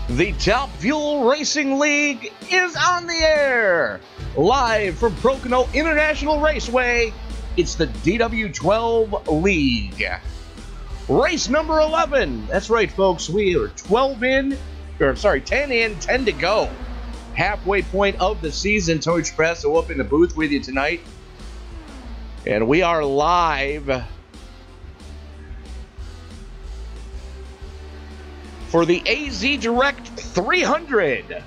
The Top Fuel Racing League is on the air! Live from Pocono International Raceway, it's the DW12 League. Race number 11. That's right, folks. We are 10 in, 10 to go. Halfway point of the season. Tony Trapasso up in the booth with you tonight. And we are live for the AZ Direct 300.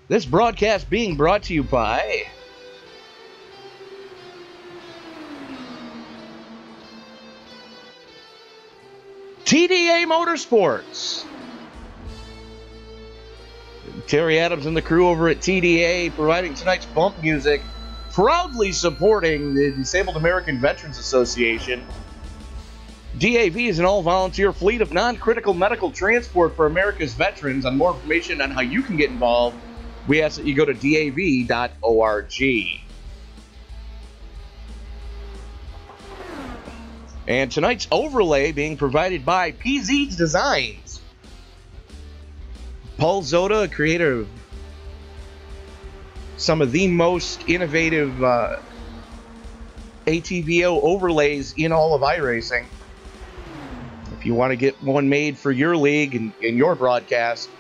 This broadcast being brought to you by TDA Motorsports. Terry Adams and the crew over at TDA providing tonight's bump music, proudly supporting the Disabled American Veterans Association. DAV is an all-volunteer fleet of non-critical medical transport for America's veterans. On more information on how you can get involved, we ask that you go to dav.org. And tonight's overlay being provided by PZ's Designs. Paul Zoda, creator of some of the most innovative ATVO overlays in all of iRacing. If you want to get one made for your league and your broadcast,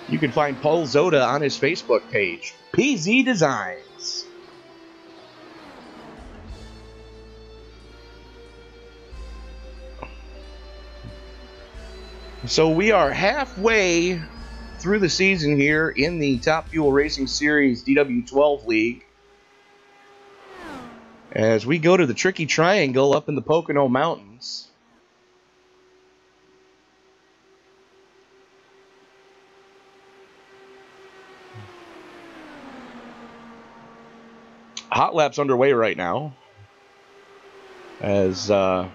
you can find Paul Zoda on his Facebook page, PZ Designs. So we are halfway through the season here in the Top Fuel Racing Series DW12 League, as we go to the Tricky Triangle up in the Pocono Mountains. Hot lap's underway right now, as you'll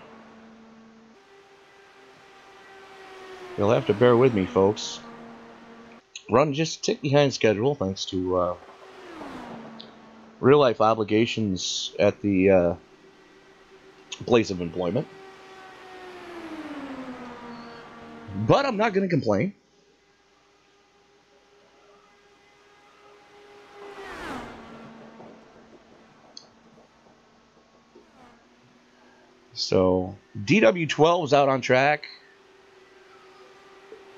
have to bear with me, folks. Run just a tick behind schedule thanks to real-life obligations at the place of employment. But I'm not going to complain. So, DW12 is out on track.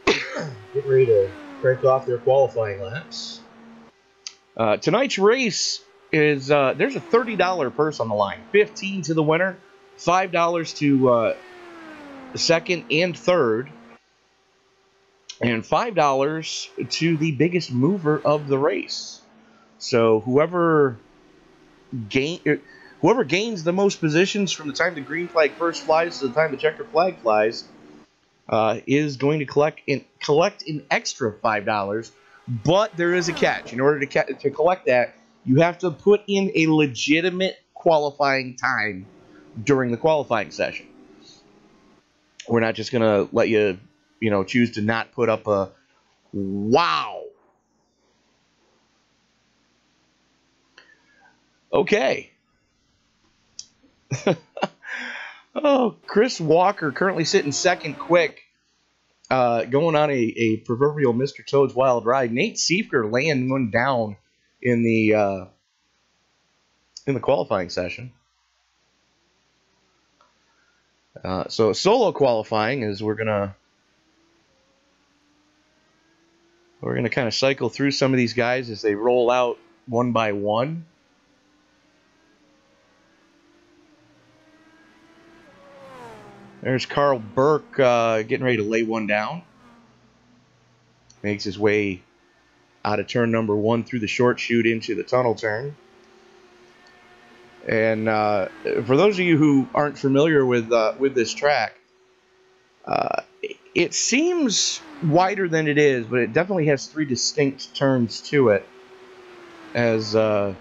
Getting ready to crank off their qualifying laps. Tonight's race is, there's a $30 purse on the line. $15 to the winner, $5 to the second and third, and $5 to the biggest mover of the race. So whoever gains the most positions from the time the green flag first flies to the time the checkered flag flies is going to collect an extra $5. But there is a catch. In order to collect that, you have to put in a legitimate qualifying time during the qualifying session. We're not just going to let you, choose to not put up a wow. Okay. Oh, Chris Walker currently sitting second quick, going on a proverbial Mr. Toad's Wild Ride. Nate Siefker laying one down in the qualifying session. So solo qualifying is we're gonna kind of cycle through some of these guys as they roll out one by one. There's Carl Burke getting ready to lay one down. Makes his way out of turn number 1 through the short chute into the tunnel turn. And for those of you who aren't familiar with this track, it seems wider than it is, but it definitely has 3 distinct turns to it. As the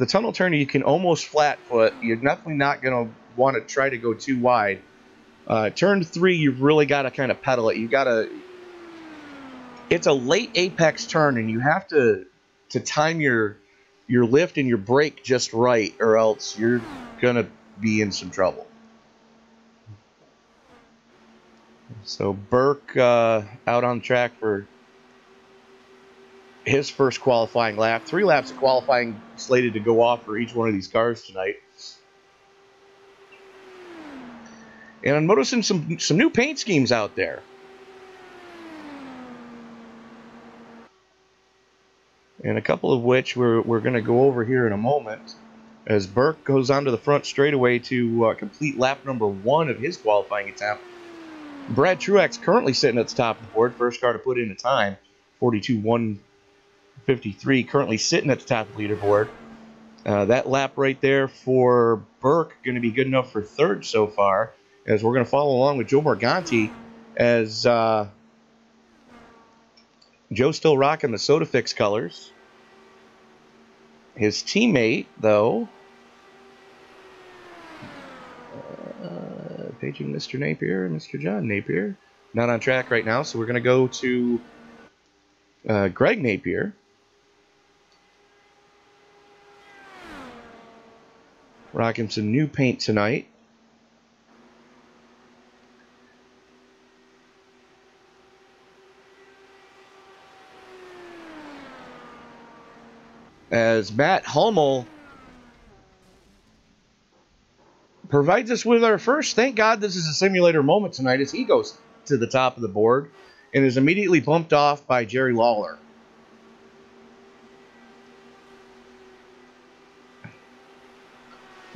tunnel turn, you can almost flat foot. You're definitely not going to want to try to go too wide. Turn 3, you've really got to kind of pedal it. It's a late apex turn, and you have to time your lift and your brake just right, or else you're going to be in some trouble. So Burke out on track for his first qualifying lap. 3 laps of qualifying slated to go off for each one of these cars tonight. And I'm noticing some new paint schemes out there. And a couple of which we're going to go over here in a moment, as Burke goes onto the front straightaway to complete lap number 1 of his qualifying attempt. Brad Truex currently sitting at the top of the board, first car to put in a time, 42.153, currently sitting at the top of the leaderboard. That lap right there for Burke going to be good enough for 3rd so far, as we're going to follow along with Joe Morganti, as Joe's still rocking the SodaFix colors. His teammate, though, paging Mr. Napier, Mr. John Napier, not on track right now, so we're going to go to Greg Napier. Rocking some new paint tonight. As Matt Hummel provides us with our first, thank God this is a simulator moment tonight, as he goes to the top of the board and is immediately bumped off by Jerry Lawler.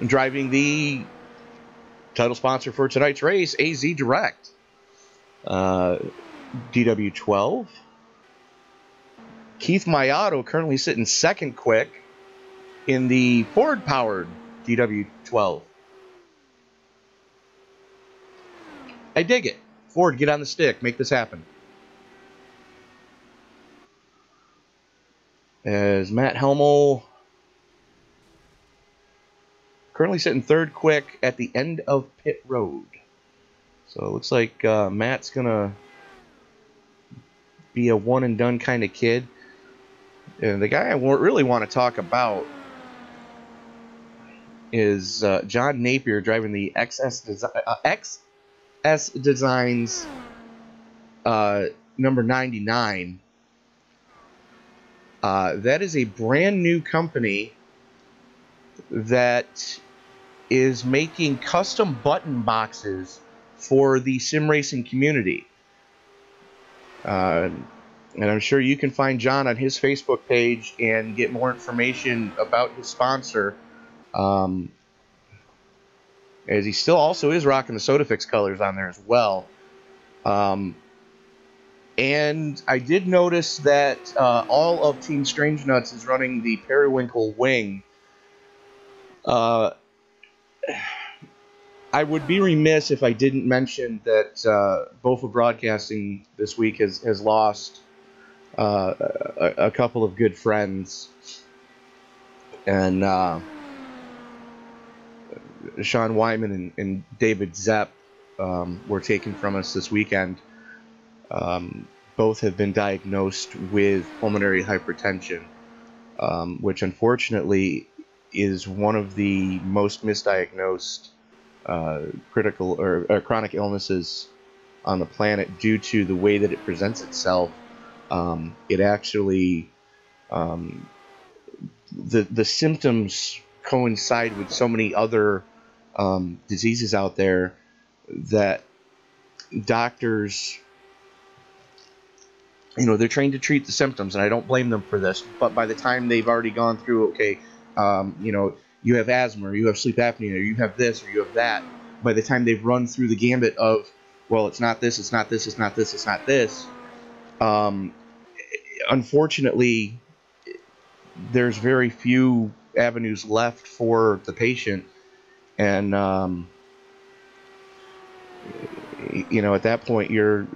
Driving the title sponsor for tonight's race, AZ Direct. DW12. Keith Mayato currently sitting second quick in the Ford-powered DW12. I dig it. Ford, get on the stick. Make this happen. As Matt Hummel currently sitting third quick at the end of pit road. So it looks like Matt's going to be a one-and-done kind of kid. And the guy I really want to talk about is John Napier driving the XS Designs number 99. That is a brand new company that is making custom button boxes for the sim racing community. And I'm sure you can find John on his Facebook page and get more information about his sponsor. As he still also is rocking the SodaFix colors on there as well. And I did notice that all of Team Strange Nuts is running the Periwinkle wing. I would be remiss if I didn't mention that Bofa Broadcasting this week has lost a couple of good friends. And Sean Wyman and David Zepp were taken from us this weekend. Both have been diagnosed with pulmonary hypertension, which unfortunately is one of the most misdiagnosed critical or chronic illnesses on the planet due to the way that it presents itself. It actually, the symptoms coincide with so many other diseases out there that doctors, they're trained to treat the symptoms, and I don't blame them for this, but by the time they've already gone through, you have asthma, or you have sleep apnea, or you have this, or you have that, by the time they've run through the gambit of, well, it's not this, it's not this, it's not this, it's not this, unfortunately, there's very few avenues left for the patient, and at that point, your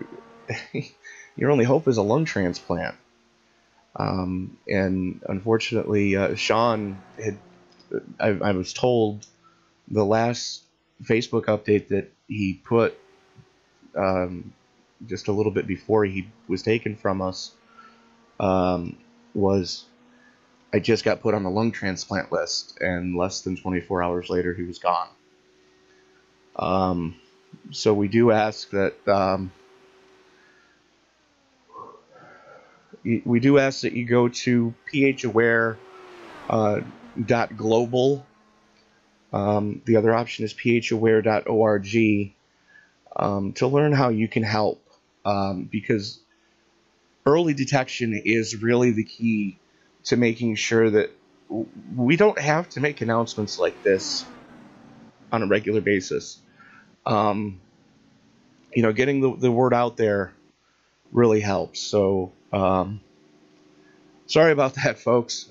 only hope is a lung transplant. And unfortunately, Sean I was told the last Facebook update that he put just a little bit before he was taken from us was, I just got put on the lung transplant list, and less than 24 hours later he was gone. So we do ask that we do ask that you go to phaware.global. The other option is phaware.org to learn how you can help, because early detection is really the key to making sure that we don't have to make announcements like this on a regular basis. Getting the word out there really helps. So, sorry about that, folks.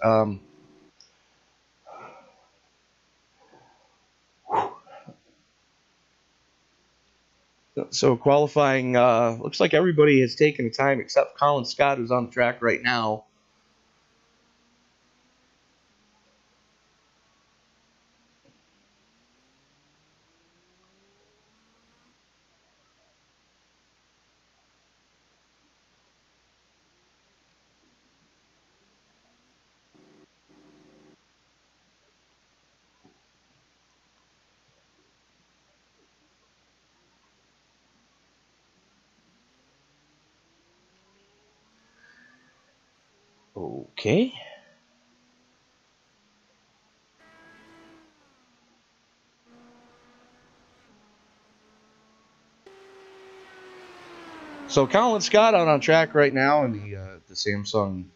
So qualifying, looks like everybody has taken the time except Colin Scott, who's on the track right now. Okay. So Colin Scott out on track right now in the Samsung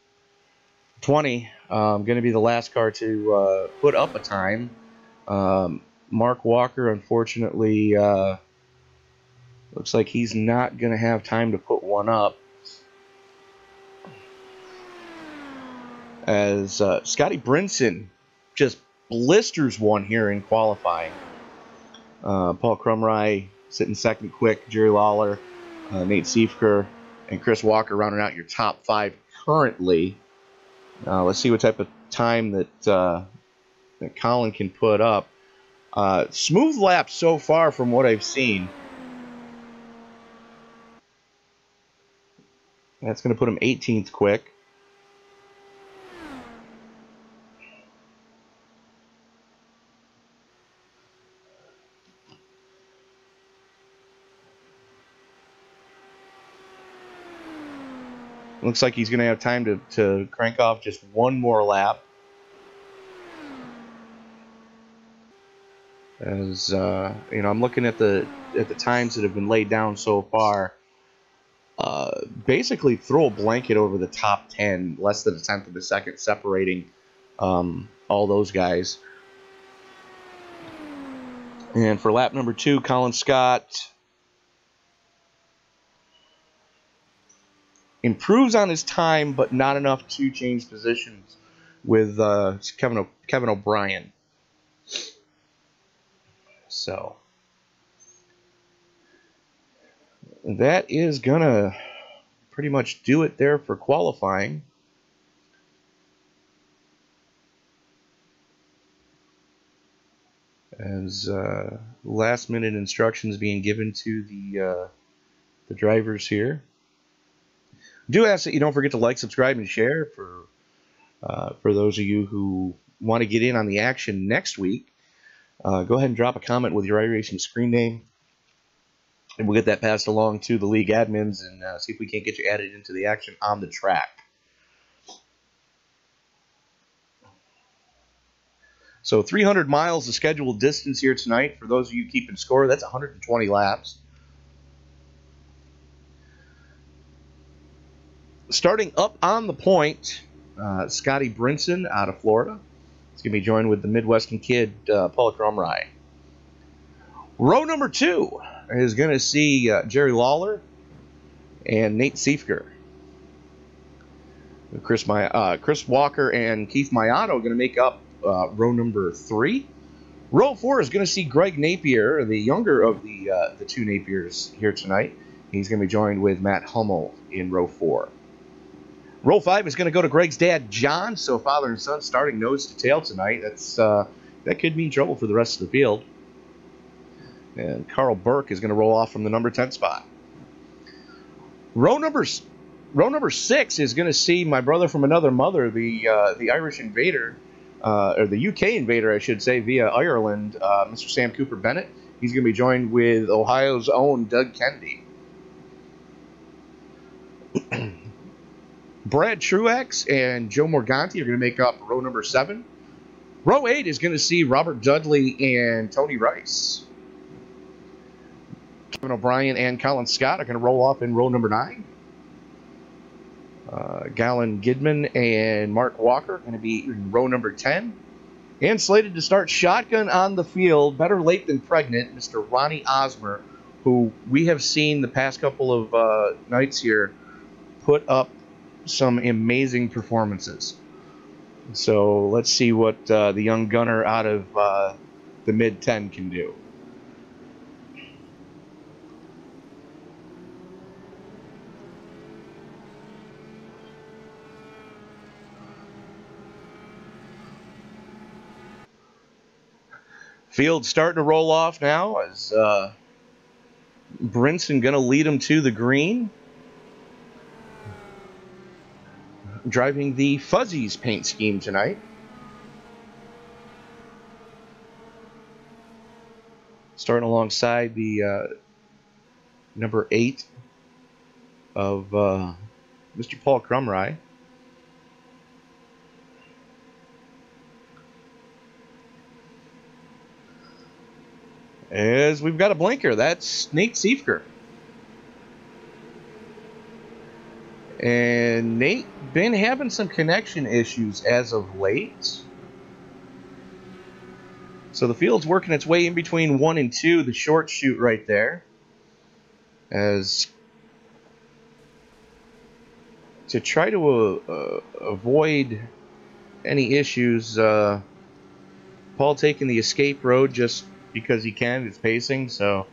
20. Going to be the last car to put up a time. Mark Walker, unfortunately, looks like he's not going to have time to put one up, as Scotty Brinson just blisters one here in qualifying. Paul Crumry sitting second quick, Jerry Lawler, Nate Siefker, and Chris Walker rounding out your top 5 currently. Let's see what type of time that Colin can put up. Smooth lap so far from what I've seen. That's going to put him 18th quick. Looks like he's going to have time to crank off just one more lap. As I'm looking at the times that have been laid down so far. Basically, throw a blanket over the top 10, less than a tenth of a second separating all those guys. And for lap number 2, Colin Scott improves on his time, but not enough to change positions with Kevin O'Brien. So that is gonna pretty much do it there for qualifying. As last minute instructions being given to the drivers here. Do ask that you don't forget to like, subscribe, and share for those of you who want to get in on the action next week. Go ahead and drop a comment with your iRacing screen name, and we'll get that passed along to the league admins and see if we can't get you added into the action on the track. So 300 miles the scheduled distance here tonight. For those of you keeping score, that's 120 laps. Starting up on the point, Scotty Brinson out of Florida. He's going to be joined with the Midwestern kid, Paul Crumry. Row number 2 is going to see Jerry Lawler and Nate Siefker. Chris Walker and Keith Mayato are going to make up row number 3. Row 4 is going to see Greg Napier, the younger of the 2 Napiers here tonight. He's going to be joined with Matt Hummel in row 4. Row 5 is going to go to Greg's dad, John. So father and son starting nose to tail tonight. That could mean trouble for the rest of the field. And Carl Burke is going to roll off from the number 10 spot. Row number 6 is going to see my brother from another mother, the Irish invader, or the UK invader, I should say, via Ireland, Mr. Sam Cooper Bennett. He's going to be joined with Ohio's own Doug Kennedy. Brad Truex and Joe Morganti are going to make up row number 7. Row 8 is going to see Robert Dudley and Tony Rice. Kevin O'Brien and Colin Scott are going to roll off in row number 9. Galen Gidman and Mark Walker are going to be in row number 10. And slated to start shotgun on the field, better late than pregnant, Mr. Ronnie Osmer, who we have seen the past couple of nights here put up some amazing performances. So let's see what the young gunner out of the mid-10 can do. Field starting to roll off now as Brinson going to lead him to the green. Driving the Fuzzies paint scheme tonight. Starting alongside the number 8 of Mr. Paul Crumry. As we've got a blinker, that's Nate Siefker. And Nate been having some connection issues as of late. So the field's working its way in between 1 and 2, the short chute right there. As to try to avoid any issues, Paul taking the escape road just because he can. It's pacing, so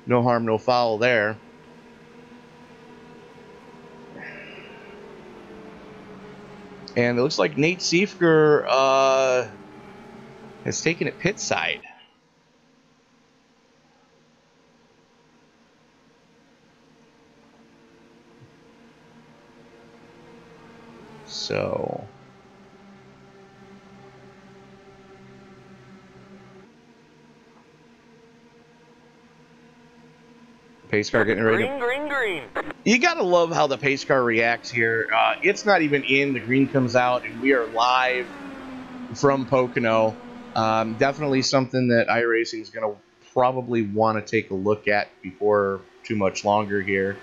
no harm, no foul there. And it looks like Nate Siefker has taken it pit side. So pace car getting ready. Green. You gotta love how the pace car reacts here. It's not even in. The green comes out, and we are live from Pocono. Definitely something that iRacing is gonna probably want to take a look at before too much longer here.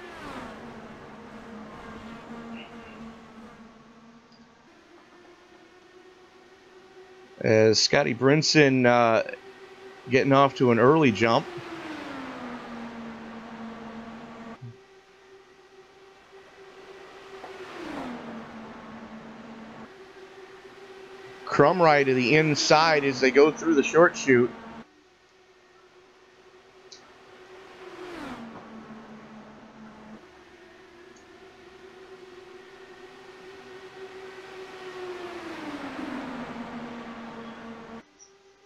As Scotty Brinson getting off to an early jump. Crumry to the inside as they go through the short chute.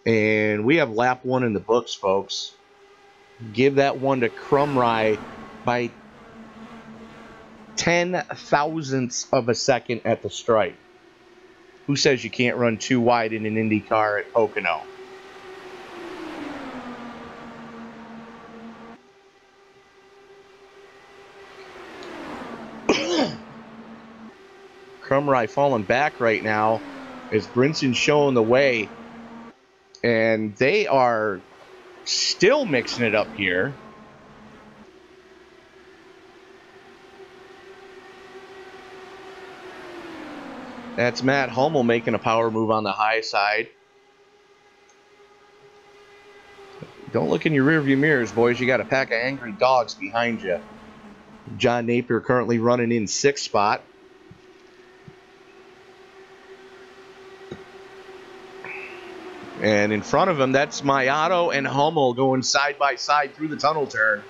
And we have lap 1 in the books, folks. Give that one to Crumry by 10 thousandths of a second at the stripe. Who says you can't run too wide in an Indy car at Pocono? Crumry falling back right now as Brinson's showing the way. And they are still mixing it up here. That's Matt Hummel making a power move on the high side. Don't look in your rearview mirrors, boys. You got a pack of angry dogs behind you. John Napier currently running in 6th spot. And in front of him, that's Mayato and Hummel going side by side through the tunnel turn.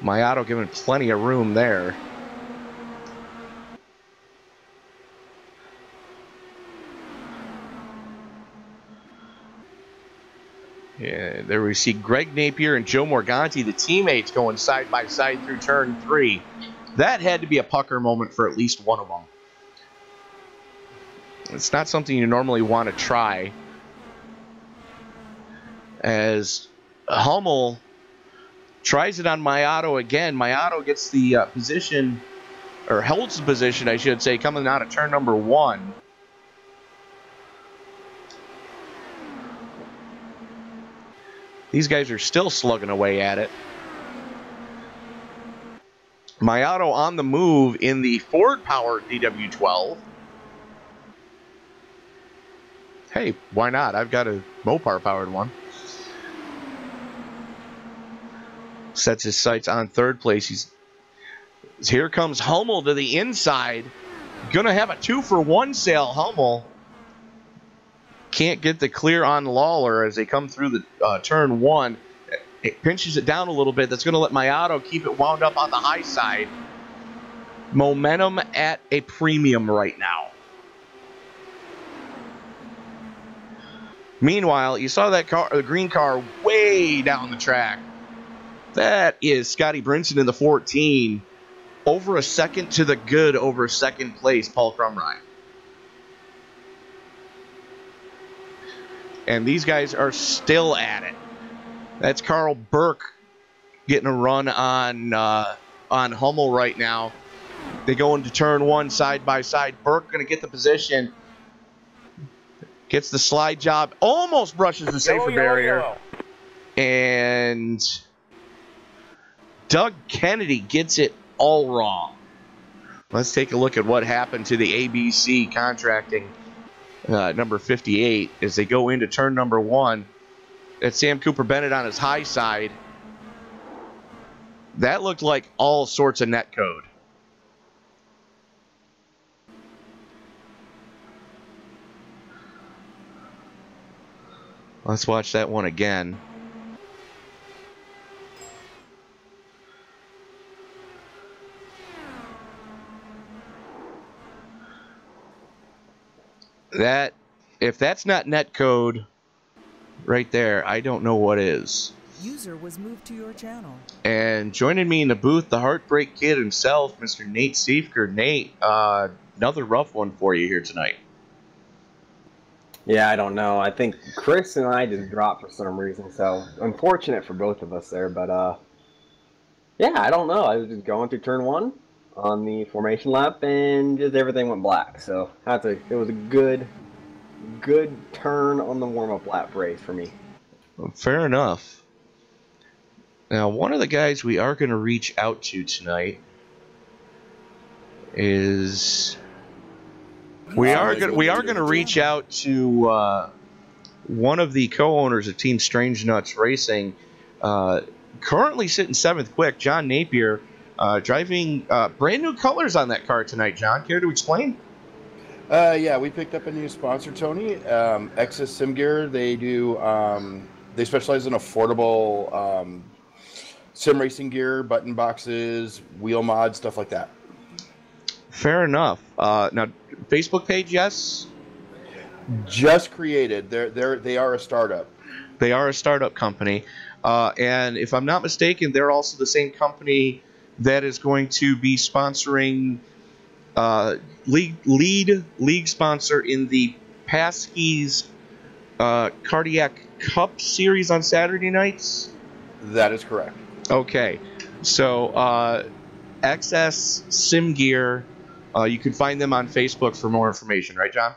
Mayato giving plenty of room there. Yeah, there we see Greg Napier and Joe Morganti, the teammates, going side by side through turn 3. That had to be a pucker moment for at least one of them. It's not something you normally want to try. As Hummel Tries it on Mayato again. Mayato gets the position, or holds the position, I should say, coming out of turn number 1. These guys are still slugging away at it. Mayato on the move in the Ford-powered DW12. Hey, why not? I've got a Mopar-powered one. Sets his sights on third place. Here comes Hummel to the inside. Gonna have a 2-for-1 sale. Hummel can't get the clear on Lawler as they come through the turn 1. It pinches it down a little bit. That's going to let Mayato keep it wound up on the high side. Momentum at a premium right now. Meanwhile, you saw that car, the green car, way down the track. That is Scotty Brinson in the 14. Over a second to the good over second place, Paul Crumrine. And these guys are still at it. That's Carl Burke getting a run on Hummel right now. They go into turn 1 side by side. Burke going to get the position. Gets the slide job. Almost brushes the safer barrier. And Doug Kennedy gets it all wrong. Let's take a look at what happened to the ABC Contracting number 58 as they go into turn number 1. It's Sam Cooper Bennett on his high side. That looked like all sorts of net code. Let's watch that one again. If that's not net code right there, I don't know what is. User was moved to your channel. And joining me in the booth, the Heartbreak Kid himself, Mr. Nate Seifker. Nate, another rough one for you here tonight. Yeah, I don't know. I think Chris and I just dropped for some reason, so unfortunate for both of us there. But yeah, I don't know. I was just going through turn 1 on the formation lap, and just everything went black. So it was a good turn on the warm-up lap race for me. Well, fair enough. Now, one of the guys we are going to reach out to tonight is we are going to reach out to one of the co-owners of Team Strange Nuts Racing, currently sitting 7th quick, John Napier, driving brand new colors on that car tonight. John, care to explain? Yeah, we picked up a new sponsor, Tony. Excess Sim Gear. They do. They specialize in affordable sim racing gear, button boxes, wheel mods, stuff like that. Fair enough. Now, Facebook page, yes. Just created. They are a startup. They are a startup company, and if I'm not mistaken, they're also the same company that is going to be sponsoring. League sponsor in the Paskey's Cardiac Cup series on Saturday nights? That is correct. Okay. So, XS Sim Gear, you can find them on Facebook for more information, right, John?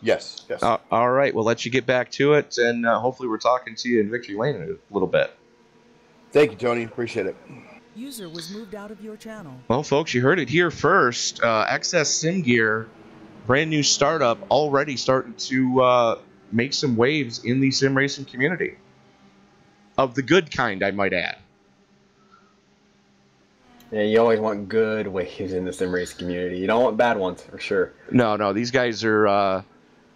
Yes. All right. We'll let you get back to it, and hopefully we're talking to you in Victory Lane in a little bit. Thank you, Tony. Appreciate it. User was moved out of your channel. Well, folks, you heard it here first. XS Sim Gear, brand new startup, already starting to make some waves in the sim racing community. Of the good kind, I might add. Yeah, you always want good waves in the sim race community. You don't want bad ones, for sure. No, these guys are.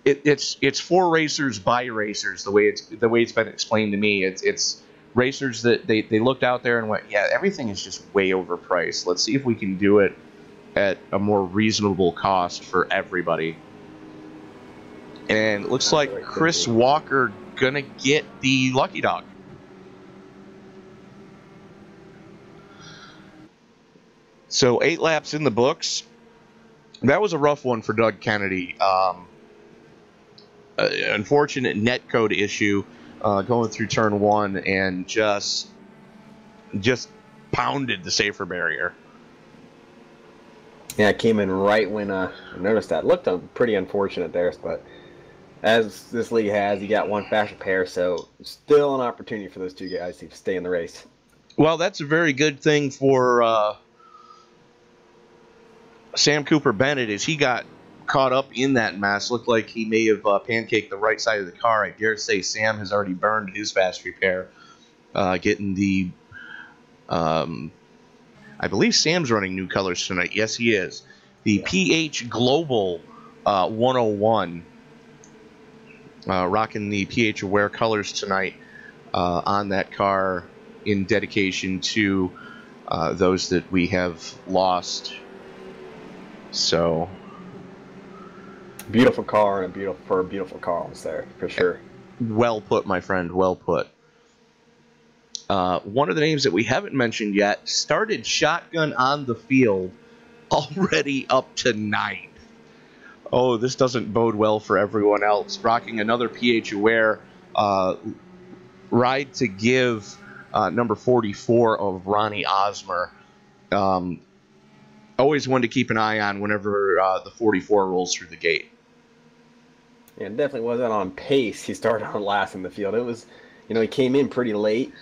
It's for racers by racers. The way it's been explained to me, it's racers that they looked out there and went, yeah, everything is just way overpriced. Let's see if we can do it at a more reasonable cost for everybody. And it looks like Chris Walker gonna get the lucky dog. So 8 laps in the books. That was a rough one for Doug Kennedy. Unfortunate netcode issue going through turn 1 and just just pounded the safer barrier. Yeah, it came in right when I noticed that. Looked pretty unfortunate there, but as this league has, you got one faster pair, so still an opportunity for those two guys to stay in the race. Well, that's a very good thing for Sam Cooper Bennett, is he got caught up in that mess. Looked like he may have pancaked the right side of the car. I dare say Sam has already burned his fast repair, getting the I believe Sam's running new colors tonight. Yes, he is. The PH Global 101, rocking the PH Aware colors tonight on that car in dedication to those that we have lost. So, beautiful car and a beautiful cause there, for sure. Well put, my friend. Well put. One of the names that we haven't mentioned yet started shotgun on the field, already up to 9th. Oh, this doesn't bode well for everyone else. Rocking another PH Aware ride to give, number 44 of Ronnie Osmer. Always one to keep an eye on whenever the 44 rolls through the gate. Yeah, it definitely wasn't on pace. He started on last in the field. It was, he came in pretty late.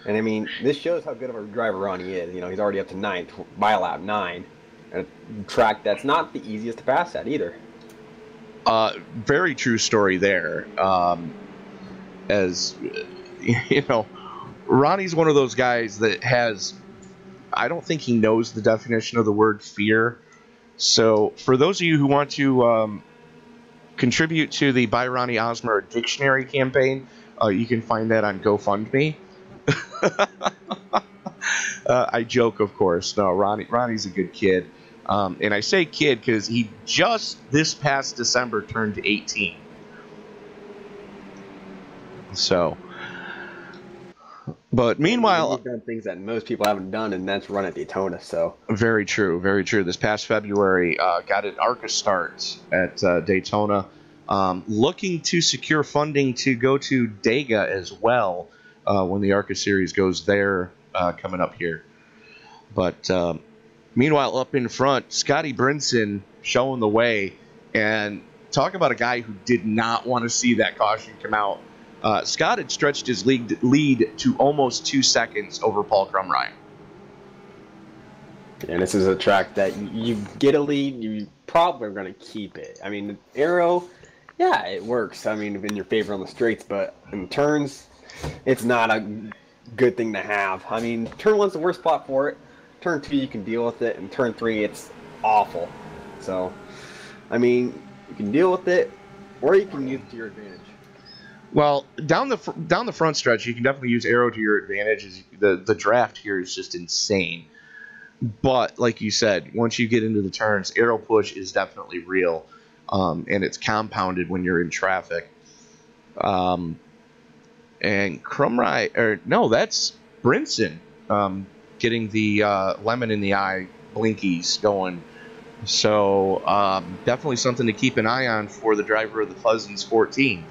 And, I mean, this shows how good of a driver Ronnie is. He's already up to 9th by lap 9. And a track that's not the easiest to pass at either. Very true story there. As, Ronnie's one of those guys that has, I don't think he knows the definition of the word fear. So for those of you who want to contribute to the Buy Ronnie Osmer Dictionary campaign, you can find that on GoFundMe. I joke, of course. No, Ronnie's a good kid. And I say kid because he just this past December turned 18. So, but meanwhile, he's done things that most people haven't done, and that's run at Daytona. So very true, very true. This past February, got an ARCA start at Daytona, looking to secure funding to go to Dega as well when the ARCA series goes there coming up here. But meanwhile, up in front, Scotty Brinson showing the way, and talk about a guy who did not want to see that caution come out. Scott had stretched his lead to almost 2 seconds over Paul Crumrye. And this is a track that you get a lead, you probably are going to keep it. I mean, Arrow, yeah, it works. I mean, in your favor on the straights, but in turns, it's not a good thing to have. I mean, turn 1's the worst spot for it. Turn 2, you can deal with it. And turn 3, it's awful. So, I mean, you can deal with it, or you can use it to your advantage. Well, down the front stretch, you can definitely use Arrow to your advantage. The draft here is just insane. But like you said, once you get into the turns, Arrow push is definitely real, and it's compounded when you're in traffic. And that's Brinson getting the lemon in the eye blinkies going. So definitely something to keep an eye on for the driver of the Fuzzies 14.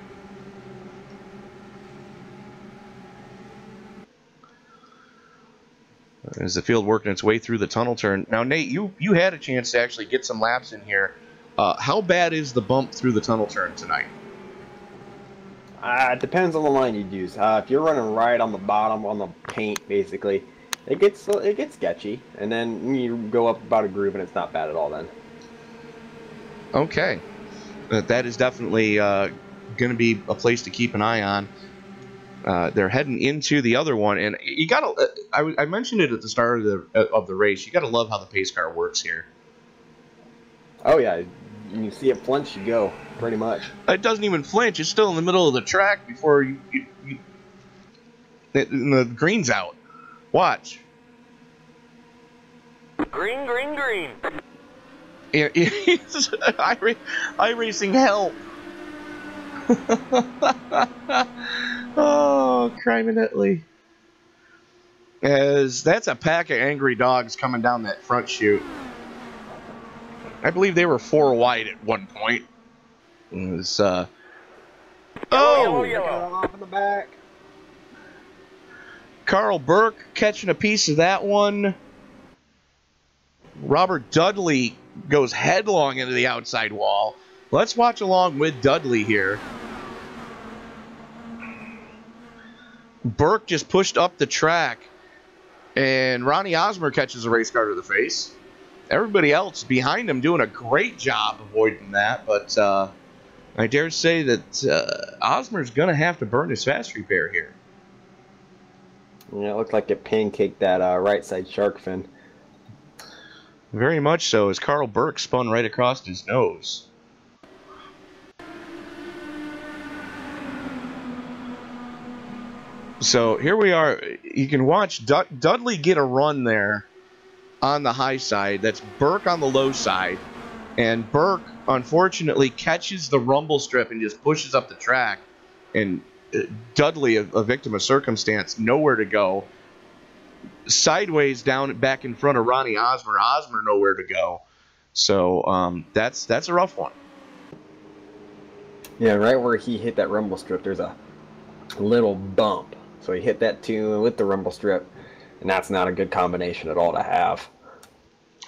As the field working its way through the tunnel turn. Now, Nate, you had a chance to actually get some laps in here. How bad is the bump through the tunnel turn tonight? It depends on the line you'd use. If you're running right on the bottom, on the paint, basically, it gets sketchy. And then you go up about a groove, and it's not bad at all then. Okay. That is definitely going to be a place to keep an eye on. They're heading into the other one, and you gotta. I mentioned it at the start of the race. You gotta love how the pace car works here. Oh yeah, you see it flinch, you go pretty much. It doesn't even flinch. It's still in the middle of the track before the green's out. Watch. Green, green, green. iRacing help. Oh, criminally. As that's a pack of angry dogs coming down that front chute. I believe they were 4 wide at one point. It was, Yellow. Off in the back. Carl Burke catching a piece of that one. Robert Dudley goes headlong into the outside wall. Let's watch along with Dudley here. Burke just pushed up the track, and Ronnie Osmer catches a race car to the face. Everybody else behind him doing a great job avoiding that, but I dare say that Osmer's going to have to burn his fast repair here. Yeah, it looked like it pancaked that right side shark fin. Very much so, as Carl Burke spun right across his nose. So here we are. You can watch Dudley get a run there on the high side. That's Burke on the low side. And Burke, unfortunately, catches the rumble strip and just pushes up the track. And Dudley, a victim of circumstance, nowhere to go. Sideways down back in front of Ronnie Osmer. Osmer nowhere to go. So that's a rough one. Yeah, right where he hit that rumble strip, there's a little bump. So he hit that too with the rumble strip, and that's not a good combination at all to have.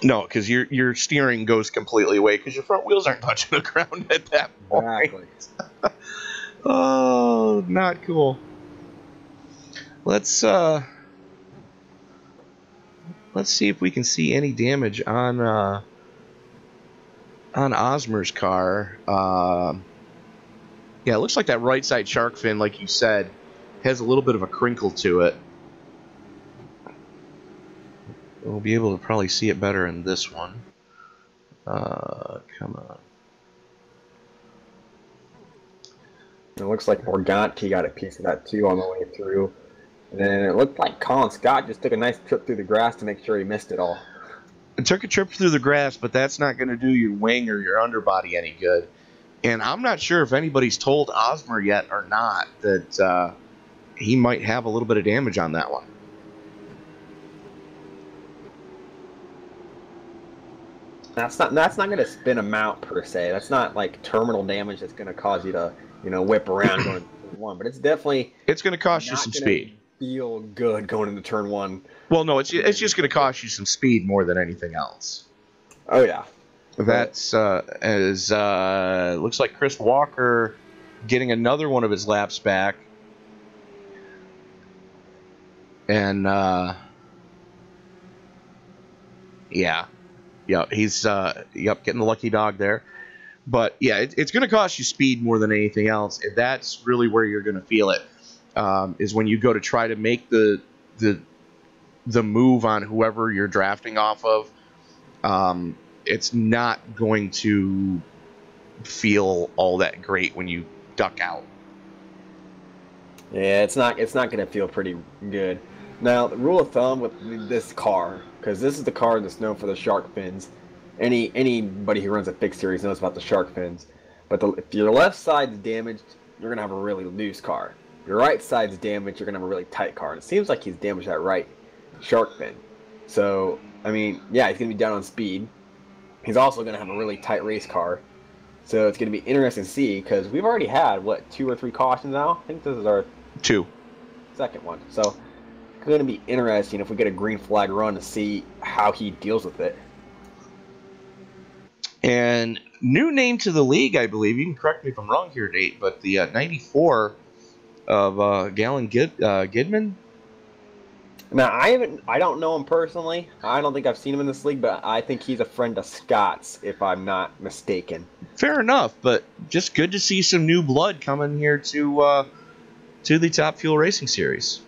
No, because your steering goes completely away because your front wheels aren't touching the ground at that point. Exactly. Oh, not cool. Let's see if we can see any damage on Osmer's car. Yeah, it looks like that right side shark fin, like you said, has a little bit of a crinkle to it. We'll be able to probably see it better in this one. Come on. It looks like Morganti got a piece of that too on the way through. And then it looked like Colin Scott just took a nice trip through the grass to make sure he missed it all. It took a trip through the grass, but that's not going to do your wing or your underbody any good. And I'm not sure if anybody's told Osmer yet or not that he might have a little bit of damage on that one. That's not going to spin him out per se. That's not like terminal damage that's going to cause you to, whip around going to turn one. But it's definitely it's going to cost you some speed. Feel good going into turn one. Well, no, it's just going to cost you some speed more than anything else. Oh yeah. That's looks like Chris Walker getting another one of his laps back. And he's getting the lucky dog there. But yeah, it's going to cost you speed more than anything else. And that's really where you're going to feel it, is when you go to try to make the move on whoever you're drafting off of. It's not going to feel all that great when you duck out. Yeah, it's not going to feel pretty good. Now, the rule of thumb with this car, because this is the car that's known for the shark fins. Anybody who runs a fixed series knows about the shark fins. But if your left side's damaged, you're going to have a really loose car. If your right side's damaged, you're going to have a really tight car. And it seems like he's damaged that right shark fin. So, I mean, yeah, he's going to be down on speed. He's also going to have a really tight race car. So it's going to be interesting to see, because we've already had, 2 or 3 cautions now? I think this is our 2. Second one. So it's going to be interesting if we get a green flag run to see how he deals with it. And new name to the league, I believe. You can correct me if I'm wrong here, Nate, but the 94 of Galen Gidman. Now, I don't know him personally. I don't think I've seen him in this league, but I think he's a friend of Scott's, if I'm not mistaken. Fair enough, but just good to see some new blood coming here to the Top Fuel Racing Series.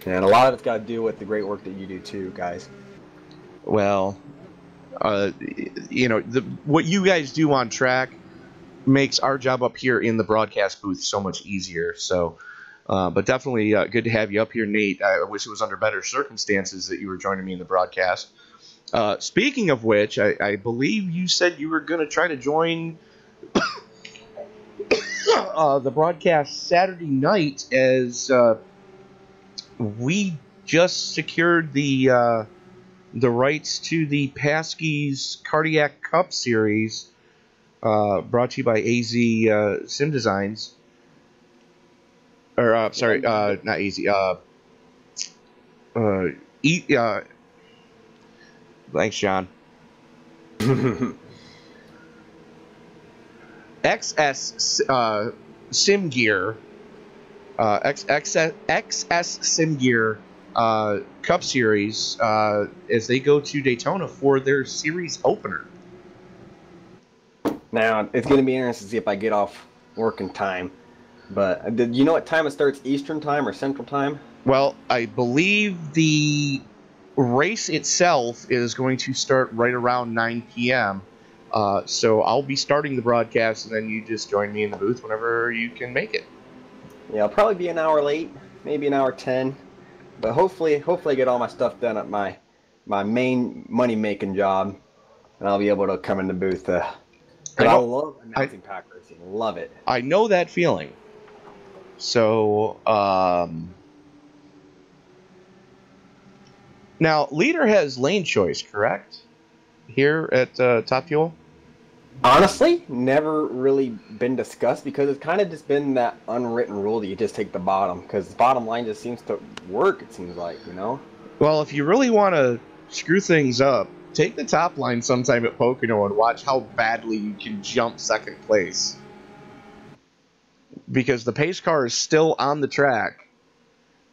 And a lot of it's got to do with the great work that you do too, guys. Well, what you guys do on track makes our job up here in the broadcast booth so much easier. So, but definitely good to have you up here, Nate. I wish it was under better circumstances that you were joining me in the broadcast. Speaking of which, I believe you said you were going to try to join the broadcast Saturday night, as we just secured the rights to the Paskey's Cardiac Cup Series, brought to you by AZ Sim Designs. Or, not AZ, Thanks, John. XS Sim Gear, XS Sim Gear Cup Series as they go to Daytona for their series opener. Now, it's going to be interesting to see if I get off work in time. But did you know what time it starts? Eastern time or Central time? Well, I believe the race itself is going to start right around 9 p.m. So I'll be starting the broadcast, and then you just join me in the booth whenever you can make it. Yeah, I'll probably be an hour late, maybe an hour 10. But hopefully I get all my stuff done at my main money-making job, and I'll be able to come in the booth. I love announcing pack racing. Love it. I know that feeling. So, now, Leader has lane choice, correct? Here at Top Fuel? Honestly, never really been discussed because it's kind of just been that unwritten rule that you just take the bottom because the bottom line just seems to work, it seems like, you know? Well, if you really want to screw things up, take the top line sometime at Pocono and watch how badly you can jump second place. Because the pace car is still on the track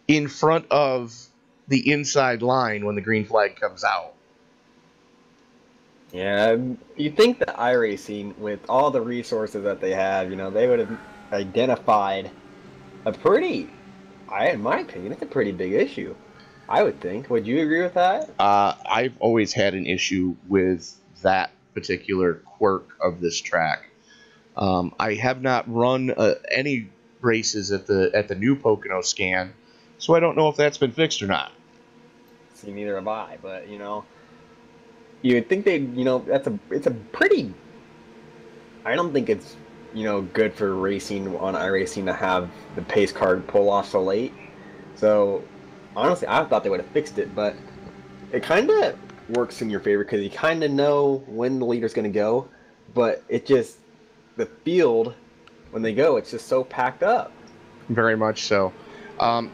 in front of the inside line when the green flag comes out. Yeah, you think that iRacing, with all the resources that they have, you know, they would have identified a pretty, in my opinion, it's a pretty big issue. I would think. Would you agree with that? I've always had an issue with that particular quirk of this track. I have not run any races at the new Pocono scan, so I don't know if that's been fixed or not. See, neither have I, but you know, you would think they, you know, it's a pretty. I don't think it's, you know, good for racing on iRacing to have the pace card pull off so late. So honestly, I thought they would have fixed it, but it kind of works in your favor because you kind of know when the leader's going to go, but it just, the field, when they go, it's just so packed up. Very much so.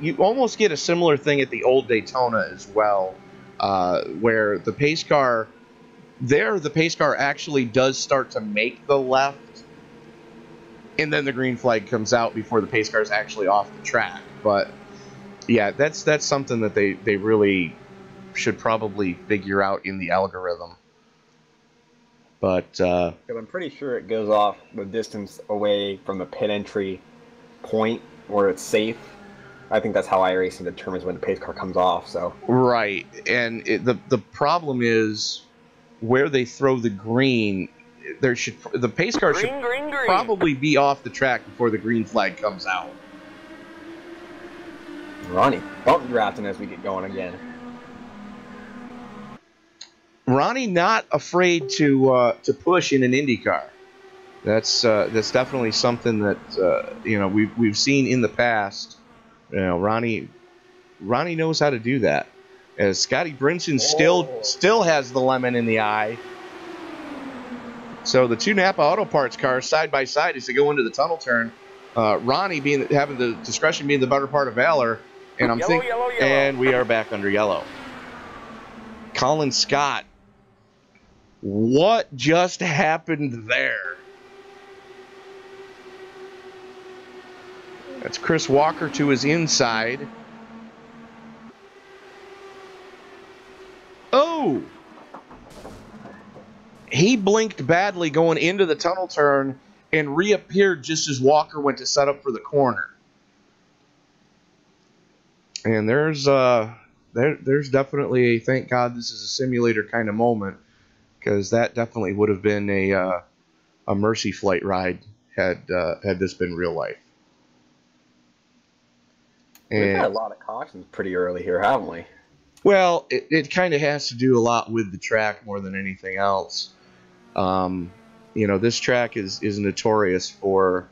You almost get a similar thing at the old Daytona as well, where the pace car actually does start to make the left, and then the green flag comes out before the pace car is actually off the track. But yeah, that's something that they really should probably figure out in the algorithm. But because I'm pretty sure it goes off the distance away from the pit entry point where it's safe. I think that's how iRacing determines when the pace car comes off. So right, and the problem is where they throw the green. The pace car should probably be off the track before the green flag comes out. Ronnie, bump drafting as we get going again. Ronnie not afraid to push in an IndyCar. That's definitely something that you know, we've seen in the past. You know, Ronnie knows how to do that. As Scotty Brinson still has the lemon in the eye. So the two Napa Auto Parts cars side by side as they go into the tunnel turn. Ronnie having the discretion being the better part of valor, and yellow. And we are back under yellow. Colin Scott. What just happened there? That's Chris Walker to his inside. Oh! He blinked badly going into the tunnel turn and reappeared just as Walker went to set up for the corner. And there's definitely a thank God this is a simulator kind of moment, because that definitely would have been a mercy flight ride had this been real life. We've had a lot of cautions pretty early here, haven't we? Well, it kind of has to do a lot with the track more than anything else. You know, this track is notorious for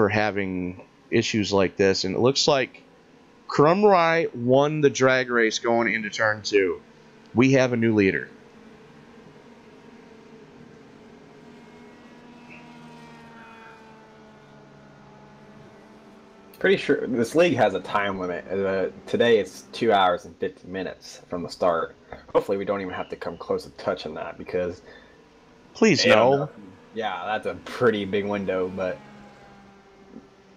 having issues like this, and it looks like Crumry won the drag race going into turn 2. We have a new leader. Pretty sure this league has a time limit. Today it's 2 hours and 50 minutes from the start. Hopefully we don't even have to come close to touching that because Please no. Yeah, that's a pretty big window, but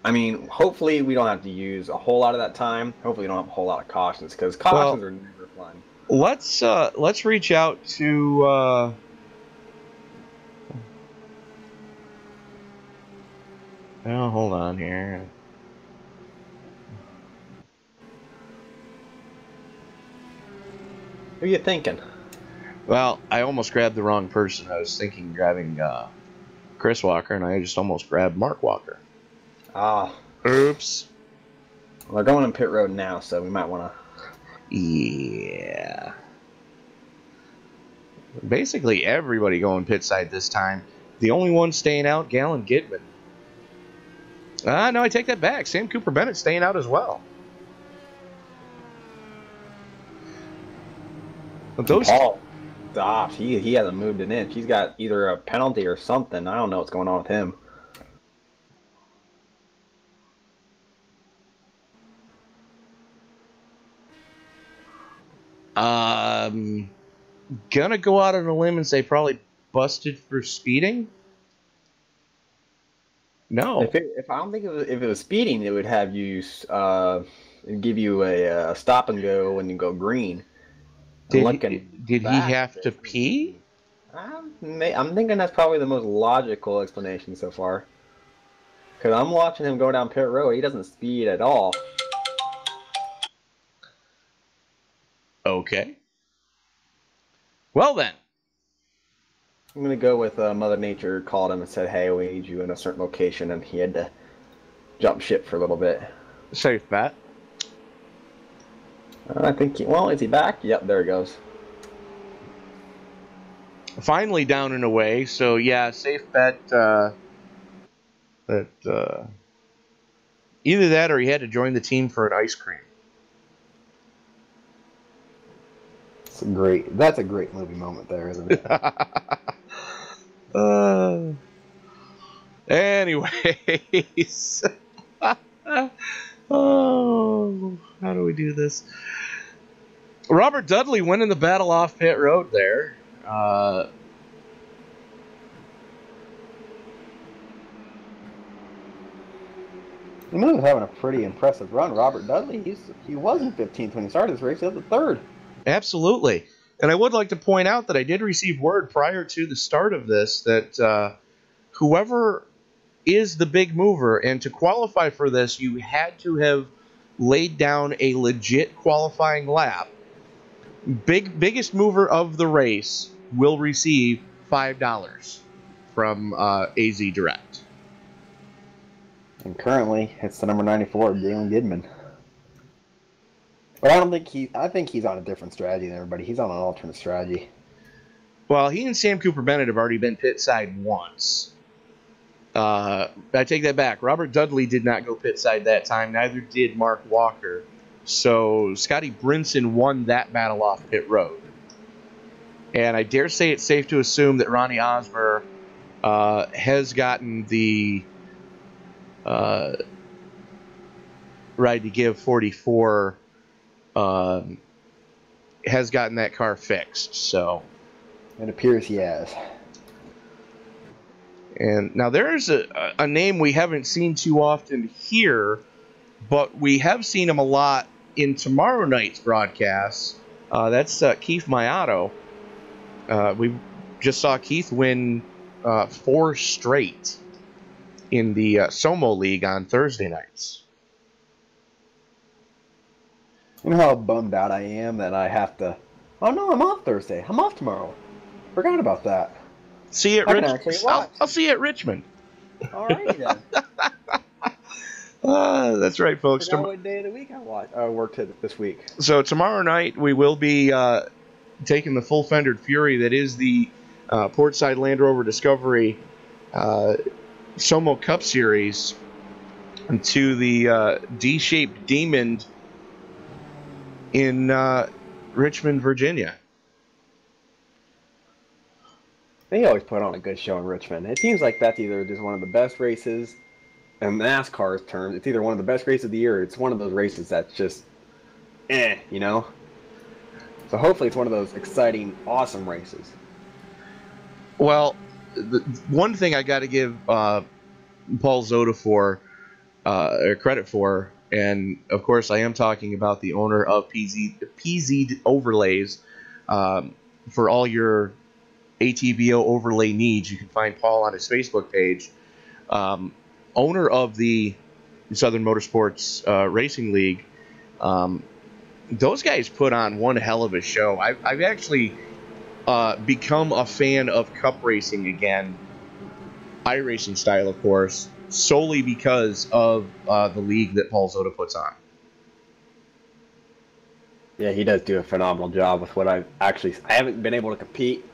I mean, hopefully we don't have to use a whole lot of that time. Hopefully we don't have a whole lot of cautions because cautions are never fun. Let's reach out to oh, hold on here. Who are you thinking? Well, I almost grabbed the wrong person. I was thinking grabbing Chris Walker, and I just almost grabbed Mark Walker. Ah. Oops. We're going on pit road now, so we might want to... Yeah. Basically everybody going pit side this time. The only one staying out, Galen Gidman. No, I take that back. Sam Cooper Bennett staying out as well. But those... Paul stopped. He hasn't moved an inch. He's got either a penalty or something. I don't know what's going on with him. Gonna go out on a limb and say probably busted for speeding. No. If I don't think if it was speeding, it would have you give you a stop and go when you go green. Did he have to pee? I'm thinking that's probably the most logical explanation so far. Because I'm watching him go down pit road. He doesn't speed at all. Okay. Well then. I'm going to go with Mother Nature called him and said, hey, we need you in a certain location, and he had to jump ship for a little bit. Safe bet. I think is he back? Yep, there he goes. Finally down and away, so yeah, safe bet that either that or he had to join the team for an ice cream. That's a great movie moment there, isn't it? Anyways. Oh, how do we do this? Robert Dudley winning the battle off pit road there. He was having a pretty impressive run. Robert Dudley, he wasn't 15th when he started this race. He was the third. Absolutely. And I would like to point out that I did receive word prior to the start of this that whoever is the big mover, and to qualify for this, you had to have laid down a legit qualifying lap. Biggest mover of the race will receive $5 from AZ Direct. And currently, it's the number 94, Galen Gidman. But I think he's on a different strategy than everybody. He's on an alternate strategy. Well, he and Sam Cooper Bennett have already been pit side once. I take that back. Robert Dudley did not go pit side that time. Neither did Mark Walker. So Scotty Brinson won that battle off pit road. And I dare say it's safe to assume that Ronnie Osmer has gotten the ride to give 44 has gotten that car fixed. So it appears he has. And now there's a name we haven't seen too often here, but we have seen him a lot in tomorrow night's broadcast. That's Keith Mayato. We just saw Keith win 4 straight in the Somo League on Thursday nights. You know how bummed out I am that I have to... Oh no, I'm off Thursday. I'm off tomorrow. Forgot about that. See you at Richmond. I'll see you at Richmond. All right then. That's right, folks. What day of the week I worked this week. So tomorrow night we will be taking the full-fendered Fury that is the Portside Land Rover Discovery Somo Cup Series to the D-shaped Demon in Richmond, Virginia. They always put on a good show in Richmond. It seems like that's either just one of the best races in NASCAR's terms, it's either one of the best races of the year, or it's one of those races that's just, you know. So hopefully, it's one of those exciting, awesome races. Well, the one thing I got to give Paul Zoda for credit for, and of course, I am talking about the owner of PZ Overlays. For all your ATVO overlay needs, you can find Paul on his Facebook page. Owner of the Southern Motorsports Racing League. Those guys put on one hell of a show. I've actually become a fan of cup racing again, iRacing style, of course, solely because of the league that Paul Zoda puts on. Yeah, he does do a phenomenal job with what I haven't been able to compete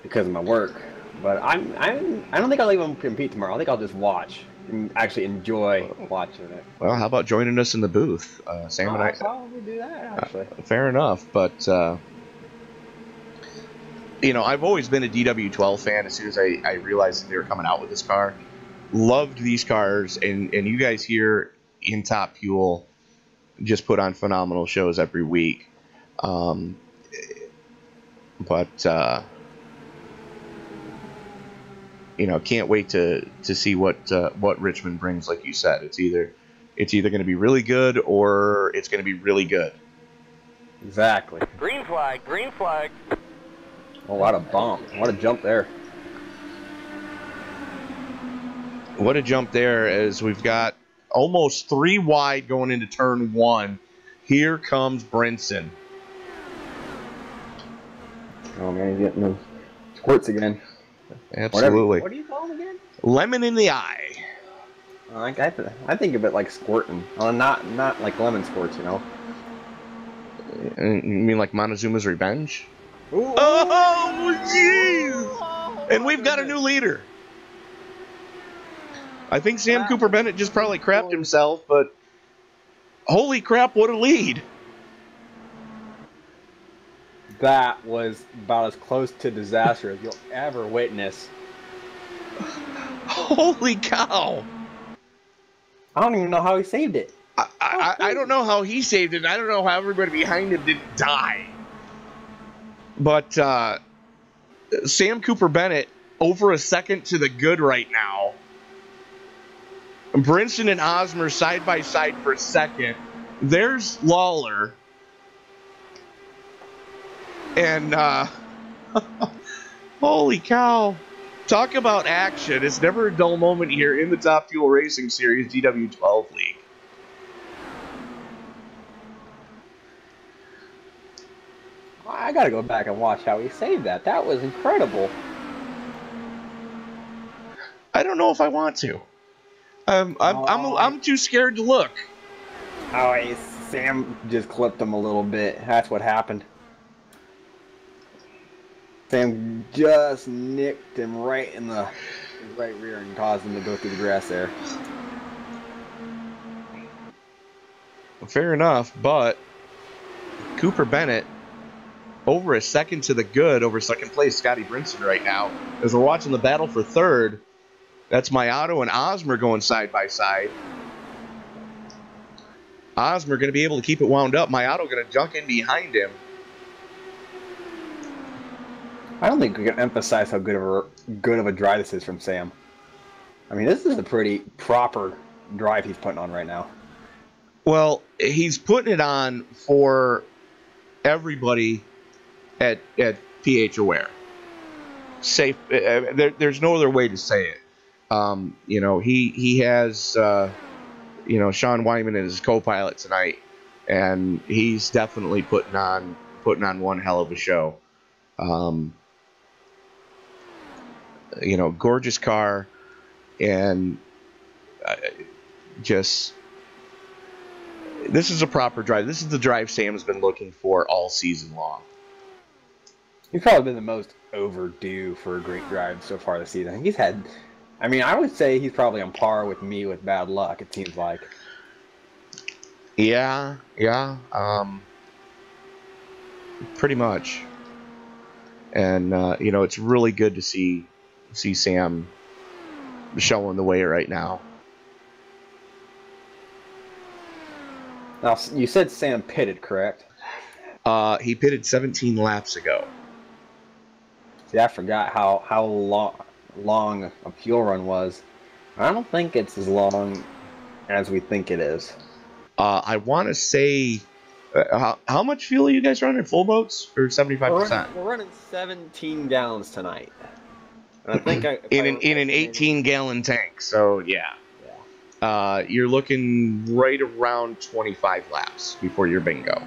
because of my work, but I don't think I'll even compete tomorrow. I think I'll just watch and actually enjoy watching it. Well, how about joining us in the booth, Sam and I? I'll probably do that, actually. Fair enough, but I've always been a DW12 fan. As soon as I realized that they were coming out with this car, loved these cars, and you guys here in Top Fuel just put on phenomenal shows every week. Can't wait to see what Richmond brings. Like you said, it's either going to be really good or it's going to be really good. Exactly. Green flag, green flag. Oh, what a bump! What a jump there! What a jump there! As we've got almost 3 wide going into turn 1. Here comes Brinson. Oh man, he's getting those squirts again. Absolutely. What do you call them again? Lemon in the eye. I think of it like squirting. Well, not like lemon squirts, you know. You mean like Montezuma's Revenge? Ooh. Oh, jeez! And we've got a new leader. I think Sam Cooper Bennett just probably crapped himself, but holy crap, what a lead. That was about as close to disaster as you'll ever witness. Holy cow. I don't even know how he saved it. I don't know how he saved it. I don't know how everybody behind him didn't die. But Sam Cooper Bennett over a second to the good right now. Brinson and Osmer side by side for second. There's Lawler. And holy cow. Talk about action. It's never a dull moment here in the Top Fuel Racing Series DW12 League. I gotta go back and watch how he saved that. That was incredible. I don't know if I want to. I'm too scared to look. Oh, Sam just clipped him a little bit. That's what happened. Sam just nicked him right in the right rear and caused him to go through the grass there. Fair enough, but Cooper Bennett over a second to the good over second place Scotty Brinson right now. As we're watching the battle for third, that's Mayato and Osmer going side by side. Osmer going to be able to keep it wound up. Mayato going to jump in behind him. I don't think we can emphasize how good of a drive this is from Sam. I mean, this is a pretty proper drive he's putting on right now. Well, he's putting it on for everybody at PH Aware. Safe. There's no other way to say it. He has Sean Wyman as his co-pilot tonight, and he's definitely putting on one hell of a show. Gorgeous car, and this is a proper drive. This is the drive Sam's been looking for all season long. He's probably been the most overdue for a great drive so far this season. I would say he's probably on par with me with bad luck, it seems like. Yeah, pretty much. And, it's really good to see Sam showing the way right now. Now, you said Sam pitted, correct? He pitted 17 laps ago. See, I forgot how long a fuel run was. I don't think it's as long as we think it is. I want to say, how much fuel are you guys running? Full boats or 75%? We're running 17 gallons tonight. And I think in an 18-gallon tank. So yeah. You're looking right around 25 laps before your bingo.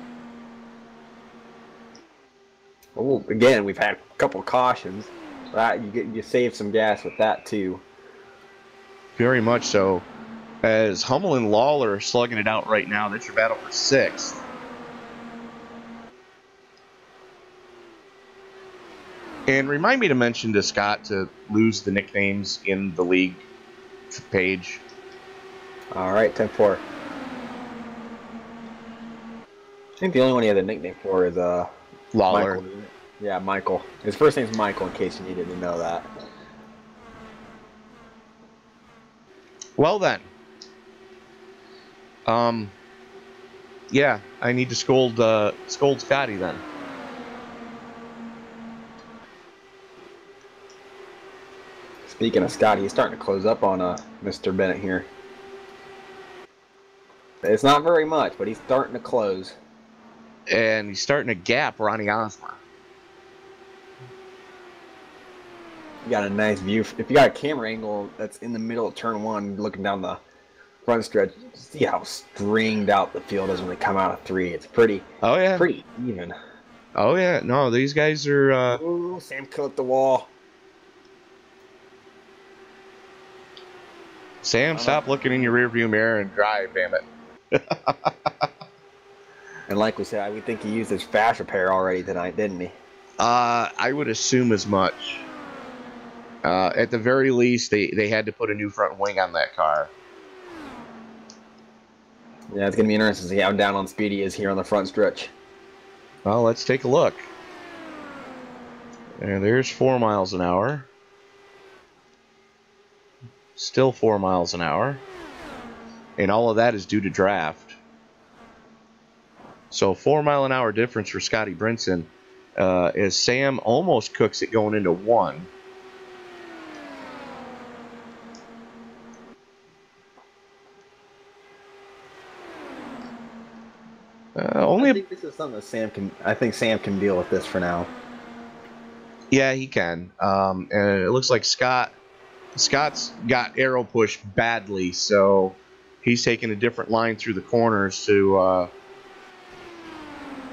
Well, again, we've had a couple cautions. You save some gas with that too. Very much so. As Hummel and Lawler are slugging it out right now, that's your battle for 6th. And remind me to mention to Scott to lose the nicknames in the league page. All right, 10-4. I think the only one he had a nickname for is Lawler. Michael. Yeah, Michael. His first name's Michael, in case you needed to know that. Well then. Yeah, I need to scold Scotty then. Speaking of Scotty, he's starting to close up on Mr. Bennett here. It's not very much, but he's starting to close. And he's starting to gap Ronnie Osmer. You got a nice view. If you got a camera angle that's in the middle of turn 1, looking down the front stretch, see how stringed out the field is when they come out of 3. It's pretty. Oh yeah. Pretty even. Oh yeah. No, these guys are. Ooh, Sam killed the wall. Sam, stop looking in your rearview mirror and drive, damn it. And like we said, we think he used his fast repair already tonight, didn't he? I would assume as much. At the very least, they had to put a new front wing on that car. Yeah, it's going to be interesting to see how down on speed he is here on the front stretch. Well, let's take a look. And there's 4 miles an hour. Still 4 miles an hour. And all of that is due to draft. So 4 mile an hour difference for Scotty Brinson. As Sam almost cooks it going into 1. I think this is something that Sam can. I think Sam can deal with this for now. Yeah, he can. And it looks like Scott's got arrow push badly, so he's taking a different line through the corners to.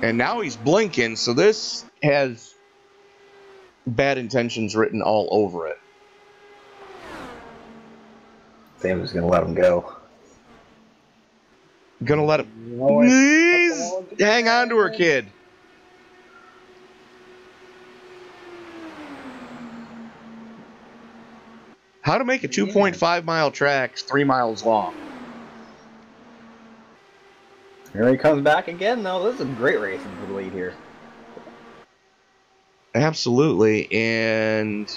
And now he's blinking, so this has bad intentions written all over it. Sam's just gonna let him go. Gonna let him. Please hang on to her, kid. How to make a 2.5 mile track 3 miles long. Here he comes back again, though. This is a great racing for the lead here. Absolutely, and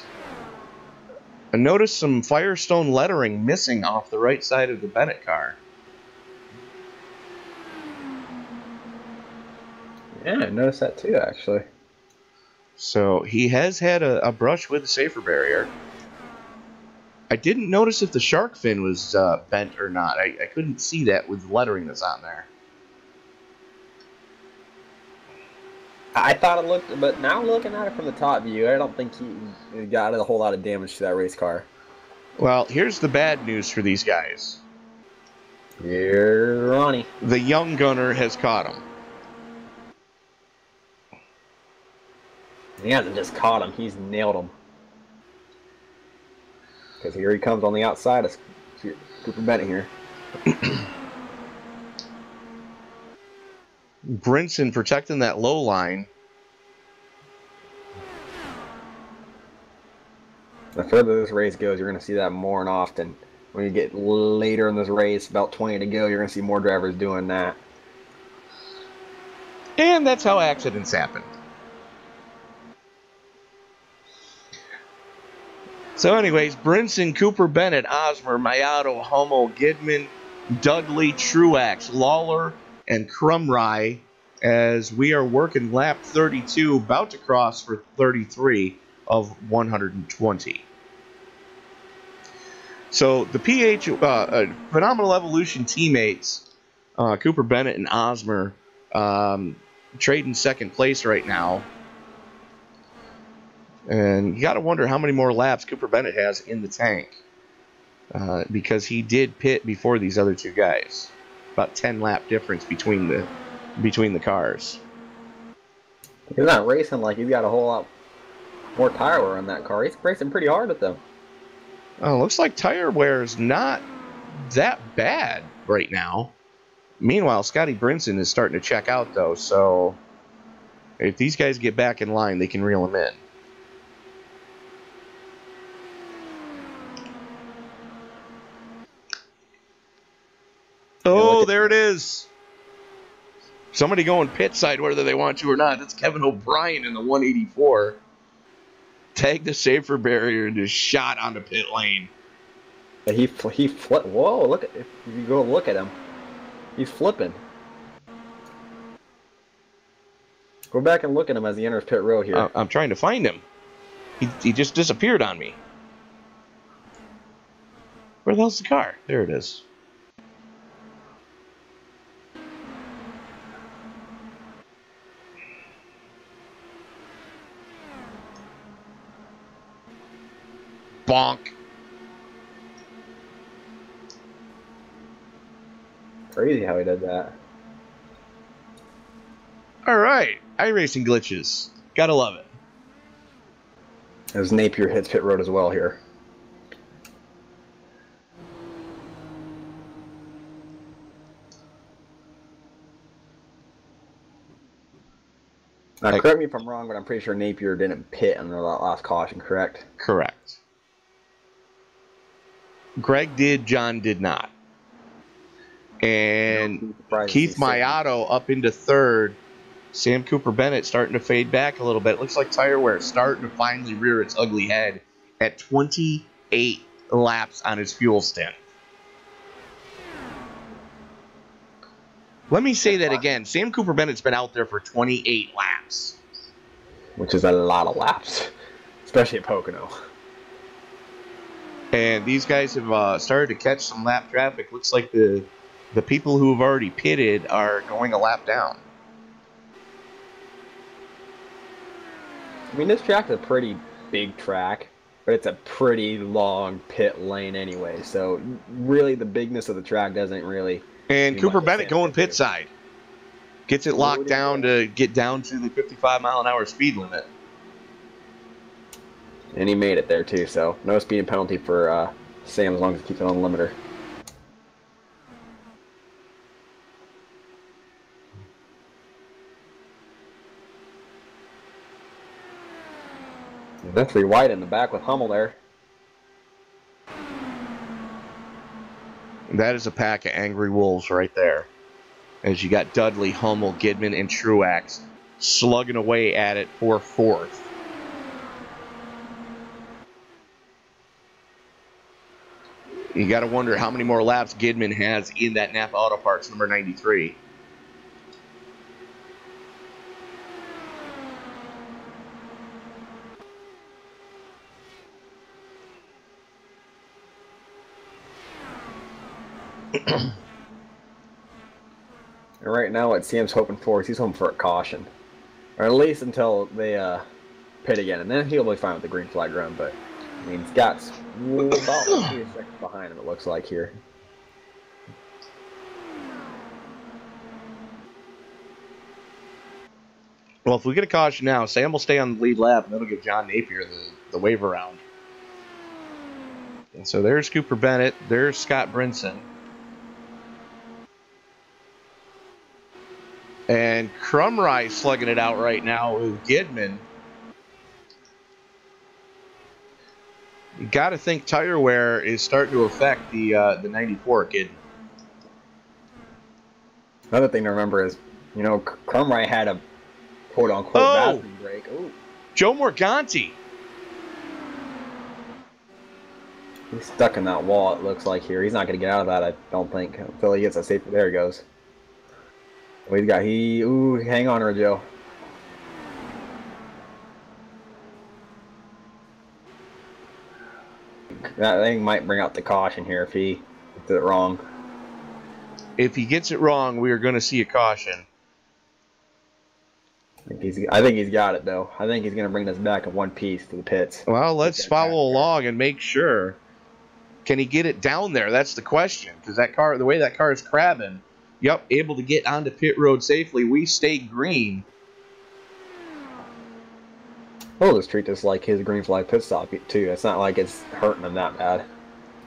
I noticed some Firestone lettering missing off the right side of the Bennett car. Yeah, I noticed that too, actually. So he has had a brush with the safer barrier. I didn't notice if the shark fin was bent or not. I couldn't see that with the lettering that's on there. I thought it looked, but now looking at it from the top view, I don't think he got a whole lot of damage to that race car. Well, here's the bad news for these guys. Here's Ronnie. The young gunner has caught him. He hasn't just caught him, he's nailed him. Because here he comes on the outside of Cooper Bennett here. Brinson protecting that low line. The further this race goes, you're going to see that more and often. When you get later in this race, about 20 to go, you're going to see more drivers doing that. And that's how accidents happen. So anyways, Brinson, Cooper Bennett, Osmer, Mayato, Hummel, Gidman, Dudley, Truax, Lawler, and Crumry as we are working lap 32, about to cross for 33 of 120. So the Phenomenal Evolution teammates, Cooper Bennett and Osmer, trading second place right now. And you got to wonder how many more laps Cooper Bennett has in the tank. Because he did pit before these other two guys. About 10 lap difference between the cars. He's not racing like he's got a whole lot more tire wear on that car. He's racing pretty hard with them. Looks like tire wear is not that bad right now. Meanwhile, Scotty Brinson is starting to check out, though, so if these guys get back in line, they can reel him in. Oh, there it is. Somebody going pit side whether they want to or not. That's Kevin O'Brien in the 184. Tagged the safer barrier and just shot onto pit lane. He flipped. Whoa, look at, if you go look at him. He's flipping. Go back and look at him as he enters pit road here. I'm trying to find him. He just disappeared on me. Where the hell's the car? There it is. Bonk. Crazy how he did that. All right, iRacing glitches. Gotta love it. As Napier hits pit road as well here. Now, correct me if I'm wrong, but I'm pretty sure Napier didn't pit under that last caution, correct? Correct. Greg did, John did not. And Keith Mayato up into third. Sam Cooper Bennett starting to fade back a little bit. Looks like tire wear is starting to finally rear its ugly head at 28 laps on his fuel stint. Let me say that again. Sam Cooper Bennett's been out there for 28 laps. Which is a lot of laps, especially at Pocono. And these guys have started to catch some lap traffic. Looks like the people who have already pitted are going a lap down. I mean, this track's a pretty big track, but it's a pretty long pit lane anyway. So really the bigness of the track doesn't really... And Cooper Bennett going pit side. Gets it locked down to get down to the 55-mile-an-hour speed limit. And he made it there too, so no speeding penalty for Sam as long as he keeps it on the limiter. That's pretty wide in the back with Hummel there. That is a pack of angry wolves right there. As you got Dudley, Hummel, Gidman, and Truax slugging away at it for fourth. You got to wonder how many more laps Gidman has in that Napa Auto Parts number 93. And right now what Sam's hoping for is he's hoping for a caution. Or at least until they pit again. And then he'll be fine with the green flag run, but I mean Scott's about 3 seconds behind him it looks like here. Well, if we get a caution now, Sam will stay on the lead lap, and that'll give John Napier the wave around. And so there's Cooper Bennett. There's Scott Brinson. And Crumry slugging it out right now with Gidman. You got to think tire wear is starting to affect the 94 Gidman. Another thing to remember is, you know, Crumry had a quote-unquote bathroom break. Ooh. Joe Morganti. He's stuck in that wall, it looks like here. He's not going to get out of that, I don't think, until he gets a safety. There he goes. Ooh, hang on there, Joe. That thing might bring out the caution here if he did it wrong. If he gets it wrong, we are going to see a caution. I think he's got it, though. I think he's going to bring this back in one piece to the pits. Well, let's follow along and make sure. Can he get it down there? That's the question. Because that car, the way that car is crabbing, yep, able to get onto pit road safely. We stay green. We'll just treat this like his green flag pit stop, too. It's not like it's hurting him that bad.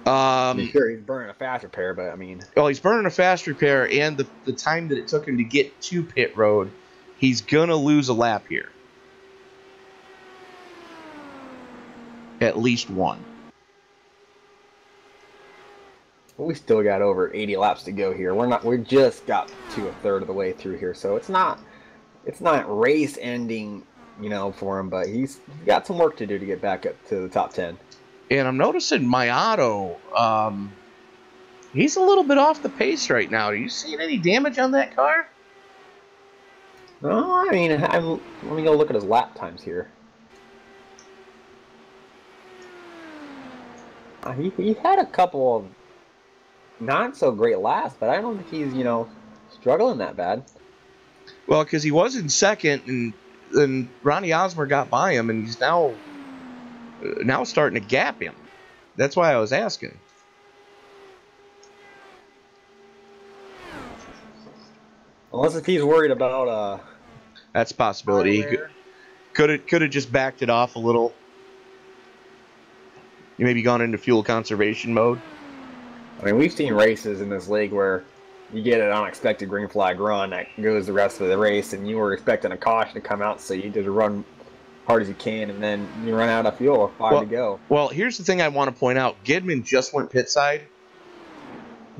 Sure, he's burning a fast repair, but I mean... Well, he's burning a fast repair, and the time that it took him to get to pit road, he's going to lose a lap here. At least one. Well, we still got over 80 laps to go here. We just got to a third of the way through here, so it's not race ending, you know, for him, but he's got some work to do to get back up to the top 10. And I'm noticing Mayato, he's a little bit off the pace right now. Are you seeing any damage on that car? No, I mean, let me go look at his lap times here. He had a couple of not so great laps, but I don't think he's, you know, struggling that bad. Well, because he was in second, and Ronnie Osmer got by him, and he's now starting to gap him. That's why I was asking. Unless if he's worried about that's a possibility. He could have just backed it off a little. You maybe gone into fuel conservation mode. I mean, we've seen races in this league where you get an unexpected green flag run that goes the rest of the race, and you were expecting a caution to come out, so you just run hard as you can, and then you run out of fuel with 5 to go. Well, here's the thing I want to point out. Gidman just went pit side.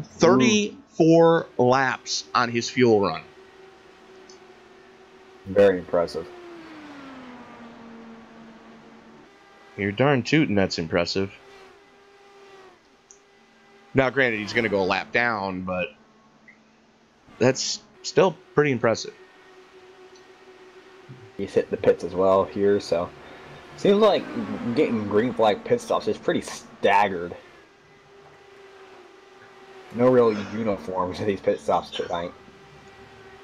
34 laps on his fuel run. Very impressive. You're darn tootin', that's impressive. Now, granted, he's going to go a lap down, but that's still pretty impressive. He's hit the pits as well here, so seems like getting green flag pit stops is pretty staggered. No real uniforms to these pit stops tonight.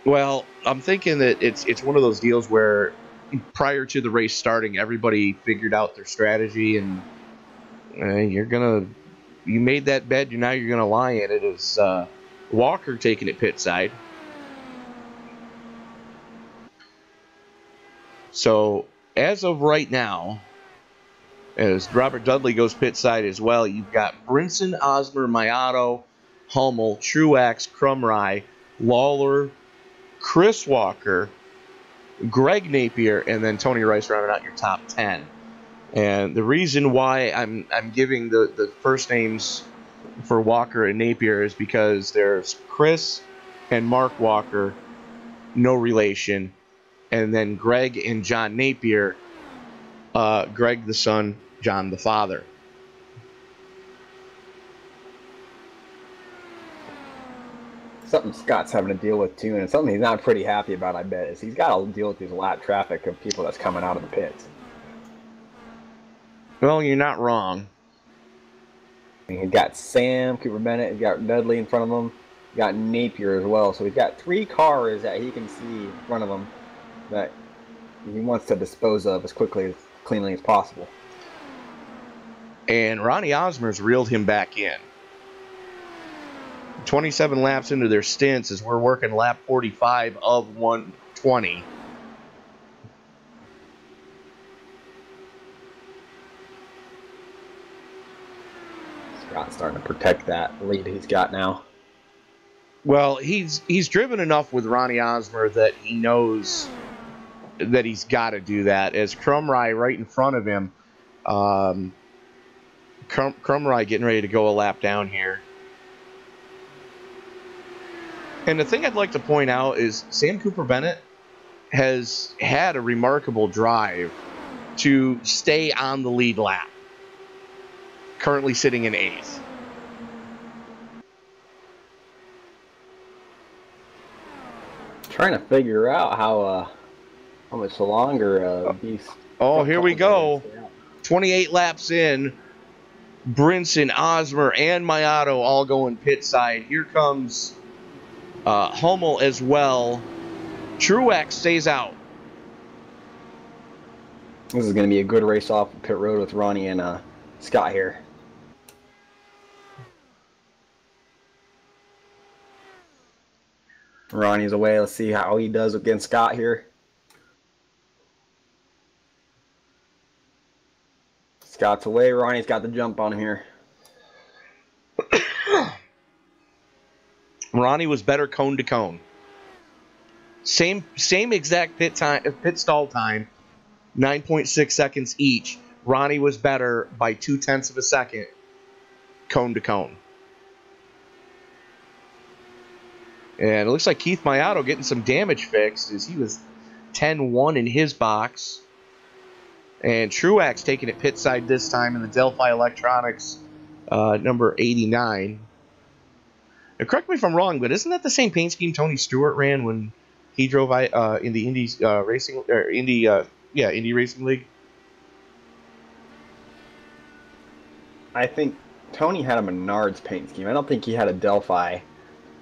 Well, I'm thinking that it's one of those deals where prior to the race starting, everybody figured out their strategy, and you made that bet. Now you're gonna lie in it. Is Walker taking it pit side? So as of right now, as Robert Dudley goes pit side as well, you've got Brinson, Osmer, Mayato, Hummel, Truax, Crumry, Lawler, Chris Walker, Greg Napier, and then Tony Rice rounding out your top 10. And the reason why I'm giving the first names for Walker and Napier is because there's Chris and Mark Walker, no relation, and then Greg and John Napier, Greg the son, John the father. Something Scott's having to deal with too, and something he's not pretty happy about, I bet, is he's got to deal with these lap traffic of people that's coming out of the pits. Well, you're not wrong. I mean, he's got Sam, Cooper Bennett, he's got Dudley in front of him, he's got Napier as well, so he's got 3 cars that he can see in front of him that he wants to dispose of as cleanly as possible. And Ronnie Osmer's reeled him back in. 27 laps into their stints as we're working lap 45 of 120. Scott's starting to protect that lead he's got now. Well, he's driven enough with Ronnie Osmer that he knows that he's got to do that. As Crumry right in front of him, Crumry getting ready to go a lap down here. And the thing I'd like to point out is Sam Cooper Bennett has had a remarkable drive to stay on the lead lap. Currently sitting in 8th. trying to figure out how much longer these. Oh, here we go. 28 laps in. Brinson, Osmer, and Mayato all going pit side. Here comes Hummel as well. Truex stays out. This is going to be a good race off pit road with Ronnie and Scott here. Ronnie's away. Let's see how he does against Scott here. Scott's away. Ronnie's got the jump on him here. Ronnie was better cone to cone. Same exact pit stall time, 9.6 seconds each. Ronnie was better by 0.2 of a second, cone to cone. And it looks like Keith Mayato getting some damage fixed as he was 10-1 in his box. And Truex taking it pit side this time in the Delphi Electronics number 89. Now, correct me if I'm wrong, but isn't that the same paint scheme Tony Stewart ran when he drove in the Indy Racing or Indy Racing League? I think Tony had a Menards paint scheme. I don't think he had a Delphi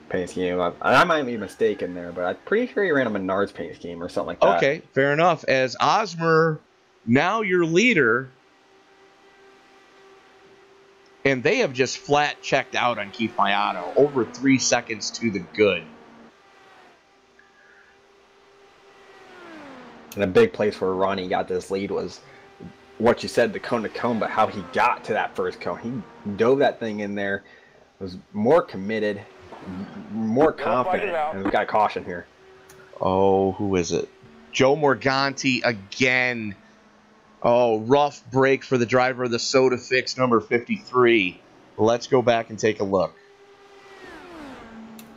paint scheme. I might be mistaken there, but I'm pretty sure he ran a Menards paint scheme or something like that. Okay, fair enough. As Osmer, now your leader, and they have just flat checked out on Keith Mayato, over 3 seconds to the good. And a big place where Ronnie got this lead was what you said, the cone to cone, but how he got to that first cone. He dove that thing in there, was more committed, more confident, and we got a caution here. Oh, who is it? Joe Morganti again. Oh, rough break for the driver of the Soda Fix number 53. Let's go back and take a look.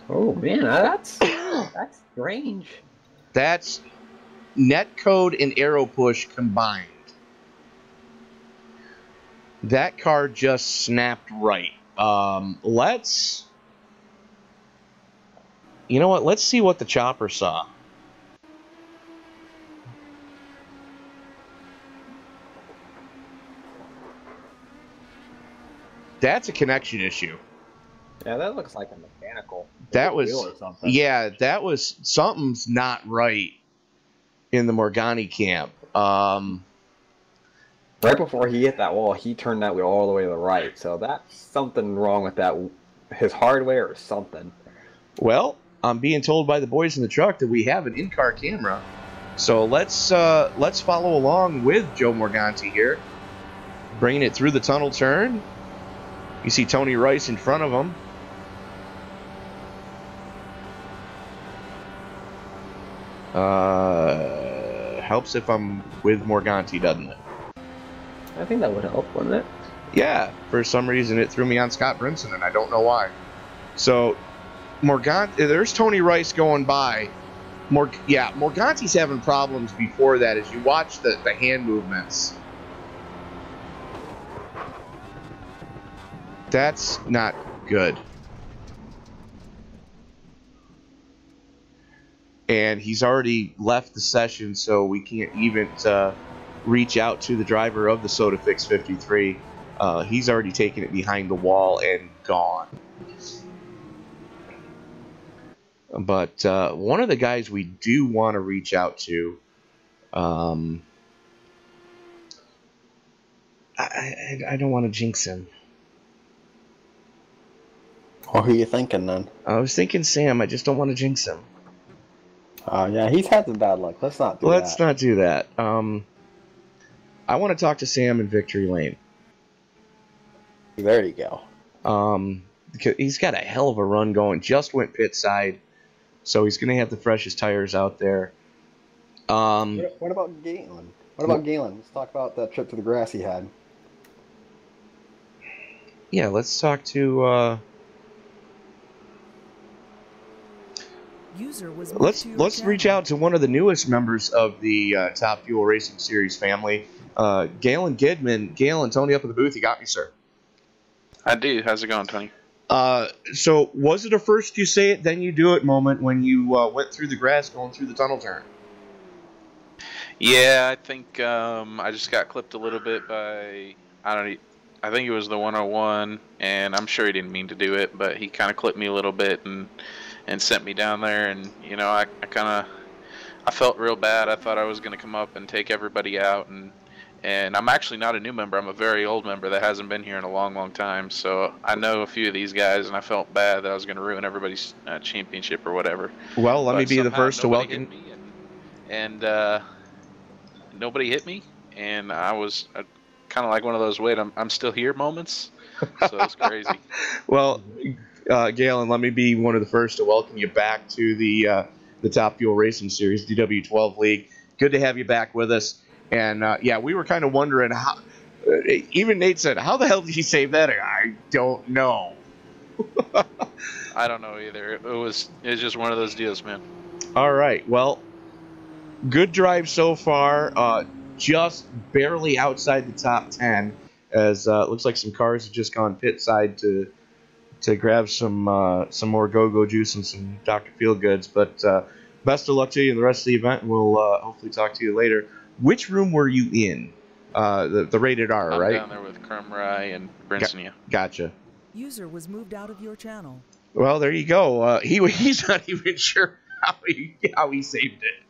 Oh man, that's strange. That's netcode and aero push combined. That car just snapped right. Let's... You know what? Let's see what the chopper saw. That's a connection issue. Yeah, that looks like a mechanical. That was... wheel or something. Yeah, that was... Something's not right in the Morgani camp. Right before he hit that wall, he turned that wheel all the way to the right. So that's something wrong with that, his hardware or something. Well, I'm being told by the boys in the truck that we have an in-car camera. So let's follow along with Joe Morganti here. Bringing it through the tunnel turn. You see Tony Rice in front of him. Helps if I'm with Morganti, doesn't it? I think that would help, wouldn't it? Yeah, for some reason it threw me on Scott Brinson, and I don't know why. So, there's Tony Rice going by. Morganti's having problems before that as you watch the hand movements. That's not good. And he's already left the session, so we can't even reach out to the driver of the Soda Fix 53. He's already taken it behind the wall and gone. But one of the guys we do want to reach out to, I don't want to jinx him. What are you thinking then? I was thinking Sam. I just don't want to jinx him. Yeah, he's had some bad luck. Let's not do that. Let's not do that. I want to talk to Sam in Victory Lane. There you go. Because he's got a hell of a run going. Just went pit side, so he's going to have to fresh his tires out there. What about Galen? Let's talk about that trip to the grass he had. Yeah, let's talk to... User was let's reach out to one of the newest members of the Top Fuel Racing Series family, Galen Gidman. Galen, Tony up in the booth. You got me, sir. I do. How's it going, Tony? So was it a first you say it, then you do it moment when you went through the grass going through the tunnel turn? Yeah, I think I just got clipped a little bit by I think it was the 101, and I'm sure he didn't mean to do it, but he kind of clipped me a little bit and sent me down there, and I felt real bad. I thought I was going to come up and take everybody out, and I'm actually not a new member. I'm a very old member that hasn't been here in a long, long time. So I know a few of these guys, and I felt bad that I was going to ruin everybody's championship or whatever. Well, let me But be the somehow first to nobody welcome. hit me, and nobody hit me, and I was kind of like one of those wait, I'm still here moments. So it's crazy. Well, Galen, let me be one of the first to welcome you back to the Top Fuel Racing Series, DW12 League. Good to have you back with us. And yeah, we were kind of wondering how. Even Nate said, "How the hell did he save that?" I don't know. I don't know either. It was just one of those deals, man. All right. Well, good drive so far. Just barely outside the top 10, as it looks like some cars have just gone pit side to grab some more go-go juice and some Dr. Feelgoods. But best of luck to you in the rest of the event, and we'll hopefully talk to you later. Which room were you in? The rated R, right? I'm down there with Crumry and Brinsonia. Gotcha. User was moved out of your channel. Well, there you go. He's not even sure how he saved it.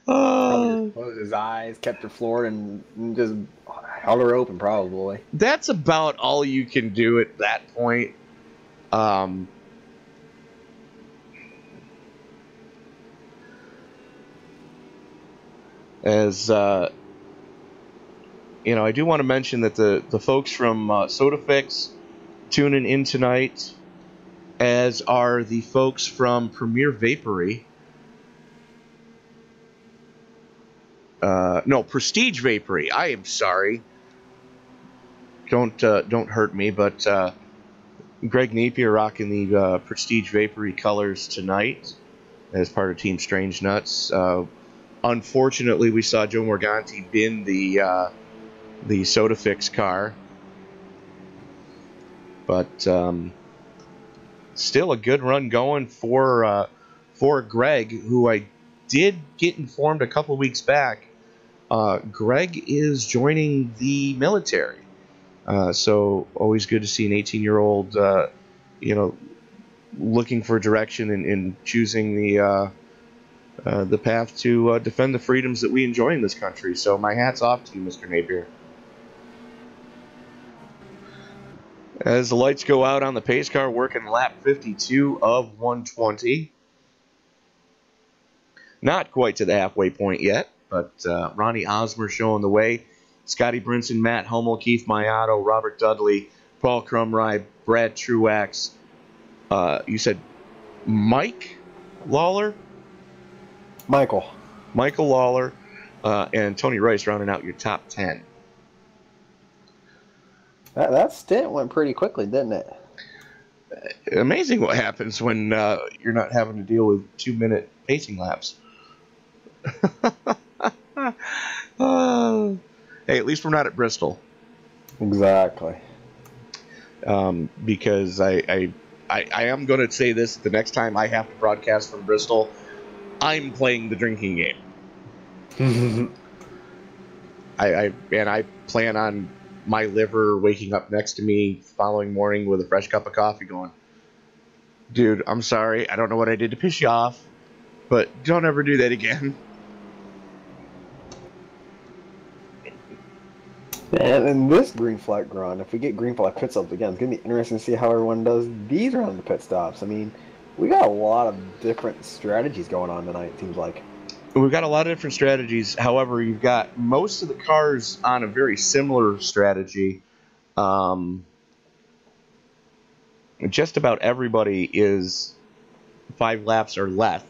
Probably just closed his eyes, kept her floored, and just held her open, probably. That's about all you can do at that point. As you know, I do want to mention that the folks from SodaFix tuning in tonight, as are the folks from Premier Vapory. No, Prestige Vapory. I am sorry. Don't hurt me, but Greg Napier rocking the Prestige Vapory colors tonight as part of Team Strange Nuts. Unfortunately, we saw Joe Morganti bin the SodaFix car, but still a good run going for Greg, who I did get informed a couple weeks back. Greg is joining the military, so always good to see an 18-year-old, looking for direction and choosing the path to defend the freedoms that we enjoy in this country. So my hat's off to you, Mr. Napier. As the lights go out on the pace car, working lap 52 of 120. Not quite to the halfway point yet, but Ronnie Osmer showing the way. Scotty Brinson, Matt Hummel, Keith Mayato, Robert Dudley, Paul Crumry, Brad Truax. You said Mike Lawler? Michael Lawler, and Tony Rice rounding out your top 10. That stint went pretty quickly, didn't it? Amazing what happens when you're not having to deal with 2-minute pacing laps. Hey, at least we're not at Bristol. Exactly. Because I am going to say this: the next time I have to broadcast from Bristol, I'm playing the drinking game. I plan on my liver waking up next to me following morning with a fresh cup of coffee going, dude, I'm sorry, I don't know what I did to piss you off, but don't ever do that again. And this green flag run, if we get green flag pit stops again, it's going to be interesting to see how everyone does these around the pit stops. I mean, we got a lot of different strategies going on tonight, it seems like. We've got a lot of different strategies. However, you've got most of the cars on a very similar strategy. Just about everybody is 5 laps or less.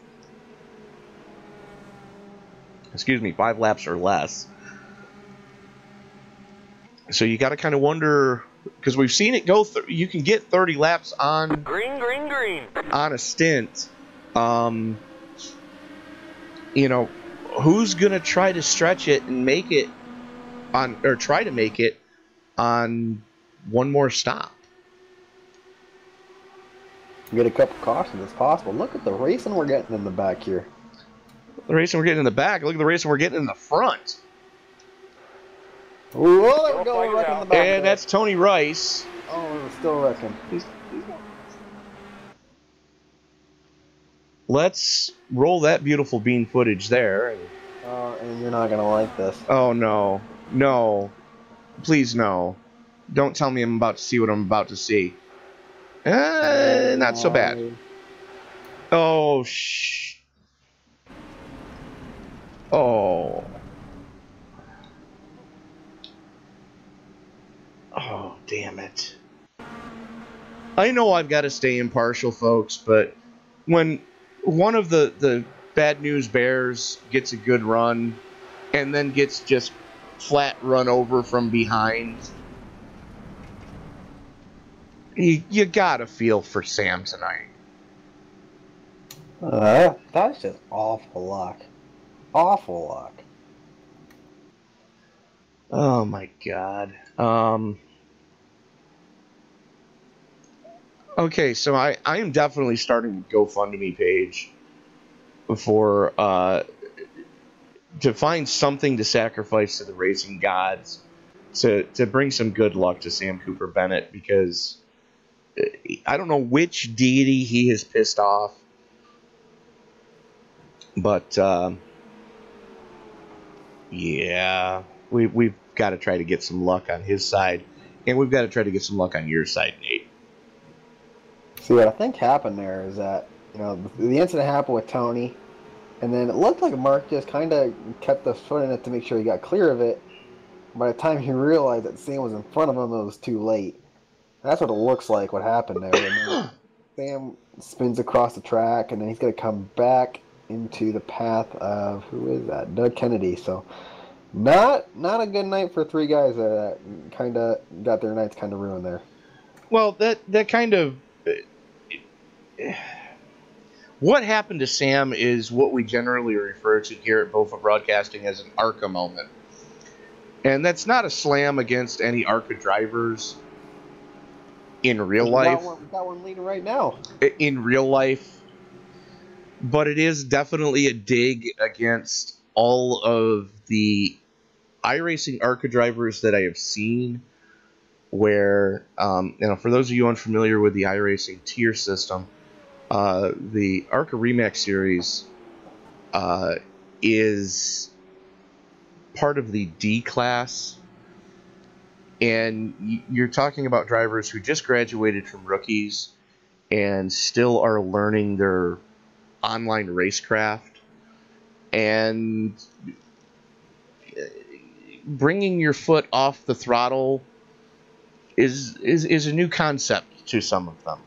5 laps or less. So you got to kind of wonder, because we've seen it go. You can get 30 laps on Green. on a stint. Who's gonna try to stretch it and make it on, or try to make it on one more stop? get a couple cautions as possible. Look at the racing we're getting in the back here. The racing we're getting in the back. Look at the racing we're getting in the front. Whoa, there we go. We're wrecking the back. And that's Tony Rice. Oh, we're still wrecking. Let's roll that beautiful bean footage there. And you're not gonna like this. Oh no, no, please no! Don't tell me I'm about to see what I'm about to see. Not so bad. Oh shh. Oh. Oh damn it! I know I've got to stay impartial, folks, but when one of the bad news bears gets a good run and then gets just flat run over from behind, you gotta feel for Sam tonight. That's just awful luck. Awful luck. Oh my god. Okay, so I am definitely starting a GoFundMe page for to find something to sacrifice to the racing gods to bring some good luck to Sam Cooper Bennett, because I don't know which deity he has pissed off, but yeah, we've got to try to get some luck on his side, and we've got to try to get some luck on your side, Nate. See, what I think happened there is that, you know, the incident happened with Tony, and then it looked like Mark just kind of kept the foot in it to make sure he got clear of it. By the time he realized that Sam was in front of him, it was too late. That's what it looks like, what happened there. And then Sam spins across the track, and then he's going to come back into the path of, who is that? Doug Kennedy. So not a good night for three guys that kind of got their nights kind of ruined there. Well, that kind of... what happened to Sam is what we generally refer to here at Bofa Broadcasting as an ARCA moment. And that's not a slam against any ARCA drivers in real life. We got one leading right now. In real life. But it is definitely a dig against all of the iRacing ARCA drivers that I have seen, where, for those of you unfamiliar with the iRacing tier system, the ARCA Remax series is part of the D class, and you're talking about drivers who just graduated from rookies and still are learning their online racecraft, and bringing your foot off the throttle is a new concept to some of them.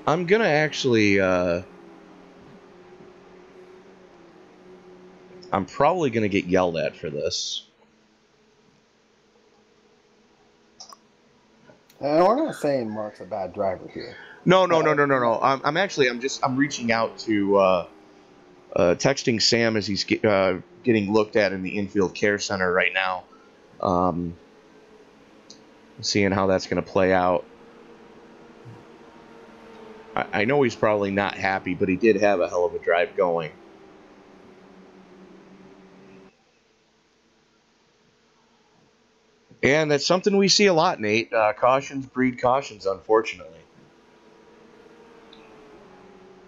I'm gonna actually I'm probably gonna get yelled at for this. And we're not saying Mark's a bad driver here. No. I'm reaching out to texting Sam as he's getting looked at in the infield care center right now. Seeing how that's going to play out. I know he's probably not happy, but he did have a hell of a drive going. And that's something we see a lot, Nate. Cautions breed cautions, unfortunately.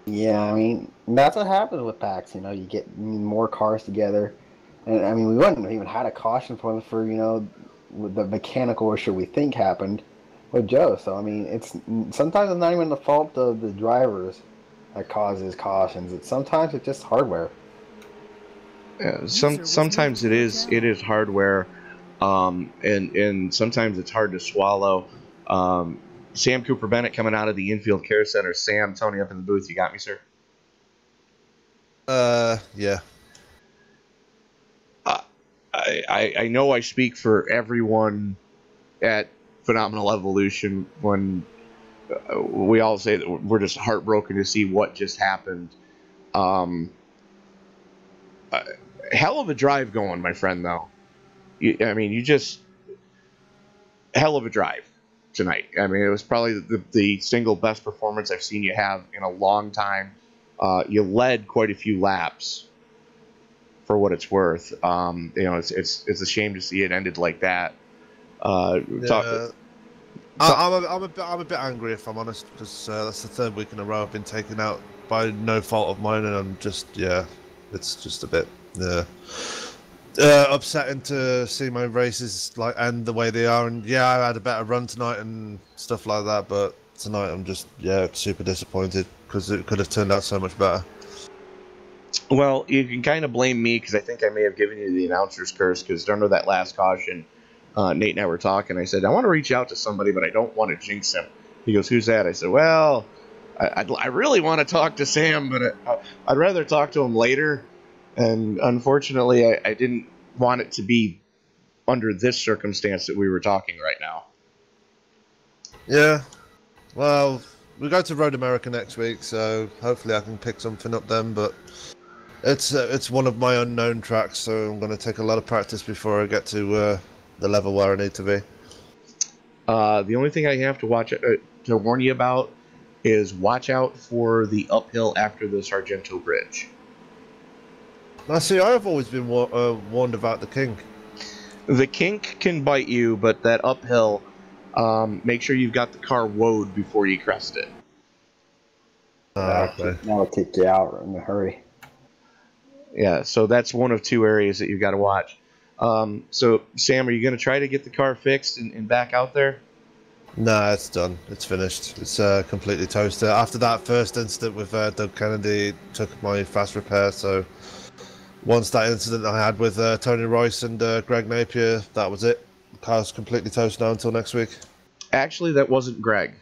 Yeah, I mean, that's what happens with packs. You know, you get more cars together. And, I mean, we wouldn't have even had a caution for the mechanical issue we think happened with Joe. So, I mean, sometimes it's not even the fault of the drivers that causes cautions. Sometimes it's just hardware. Yeah, sometimes it is hardware. And sometimes it's hard to swallow. Sam Cooper Bennett coming out of the infield care center. Sam, Tony up in the booth. You got me, sir? Yeah. I know I speak for everyone at Phenomenal Evolution when we all say that we're just heartbroken to see what just happened. Hell of a drive going, my friend, though. You hell of a drive tonight. I mean, it was probably the single best performance I've seen you have in a long time. You led quite a few laps, for what it's worth. It's a shame to see it ended like that. I'm a bit angry, if I'm honest, because that's the third week in a row I've been taken out by no fault of mine, and I'm just it's just a bit upsetting to see my races end the way they are. And I had a better run tonight and stuff like that, but tonight I'm just super disappointed because it could have turned out so much better. Well, you can kind of blame me because I think I may have given you the announcer's curse because under that last caution, Nate and I were talking. I said, I want to reach out to somebody, but I don't want to jinx him. He goes, who's that? I said, well, I really want to talk to Sam, but I'd rather talk to him later. And unfortunately, I didn't want it to be under this circumstance that we were talking right now. Yeah. Well, we go to Road America next week, so hopefully I can pick something up then, but it's one of my unknown tracks, so I'm going to take a lot of practice before I get to the level where I need to be. The only thing I have to warn you about is watch out for the uphill after the Sargento Bridge. Now, see, I have always been warned about the kink. The kink can bite you, but that uphill, make sure you've got the car woed before you crest it. Okay. That'll kick you out in a hurry. Yeah, so that's one of two areas that you've got to watch. So, Sam, are you going to try to get the car fixed and back out there? No, it's done. It's finished. It's completely toasted. After that first incident with Doug Kennedy, it took my fast repair, so once that incident I had with Tony Royce and Greg Napier, that was it. The car's completely toast now until next week. Actually, that wasn't Greg.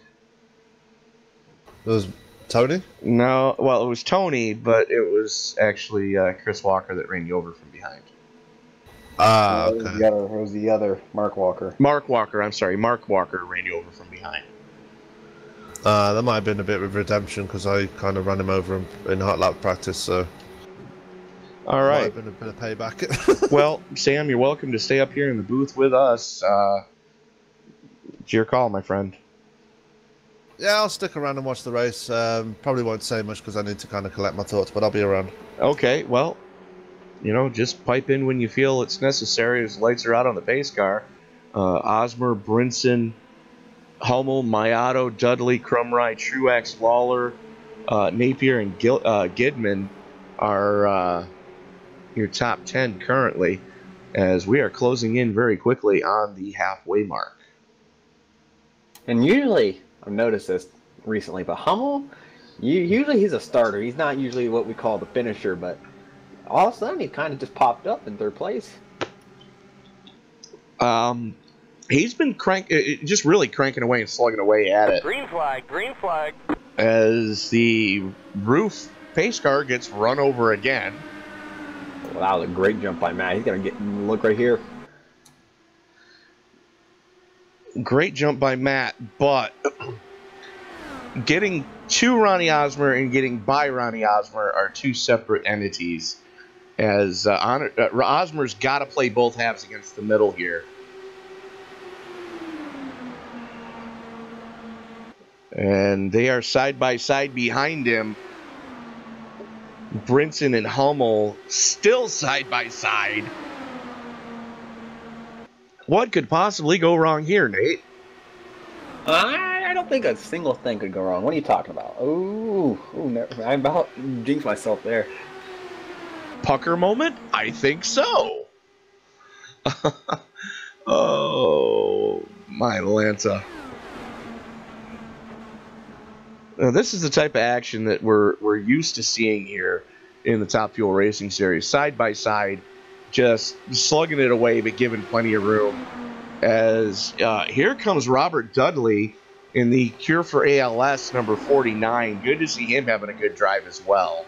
It was Tony? No, well, it was Tony, but it was actually Chris Walker that ran you over from behind. Ah, okay. It was the other Mark Walker. Mark Walker, I'm sorry. Mark Walker ran you over from behind. That might have been a bit of redemption because I kind of ran him over in hot lap practice, so... All right. Might have been a bit of payback. Well, Sam, you're welcome to stay up here in the booth with us. It's your call, my friend. Yeah, I'll stick around and watch the race. Probably won't say much because I need to kind of collect my thoughts, but I'll be around. Okay, well, just pipe in when you feel it's necessary as the lights are out on the pace car. Osmer, Brinson, Hummel, Mayato, Dudley, Crumrye, Truex, Lawler, Napier, and Gidman are your top 10 currently, as we are closing in very quickly on the halfway mark. And usually, I've noticed this recently, but Hummel, usually he's a starter. He's not usually what we call the finisher, but all of a sudden he kind of just popped up in third place. He's been just really cranking away and slugging away at it. Green flag, green flag. As the roof pace car gets run over again. Well, that was a great jump by Matt. He's going to look right here. Great jump by Matt, but getting to Ronnie Osmer and getting by Ronnie Osmer are two separate entities. As Osmer's got to play both halves against the middle here. And they are side by side behind him. Brinson and Hummel still side by side. What could possibly go wrong here, Nate? I don't think a single thing could go wrong. What are you talking about? Ooh, I about jinxed myself there. Pucker moment? I think so. Oh, my Lanta. Now, this is the type of action that we're used to seeing here in the Top Fuel Racing Series. Side by side, just slugging it away, but giving plenty of room. As here comes Robert Dudley in the Cure for ALS number 49. Good to see him having a good drive as well.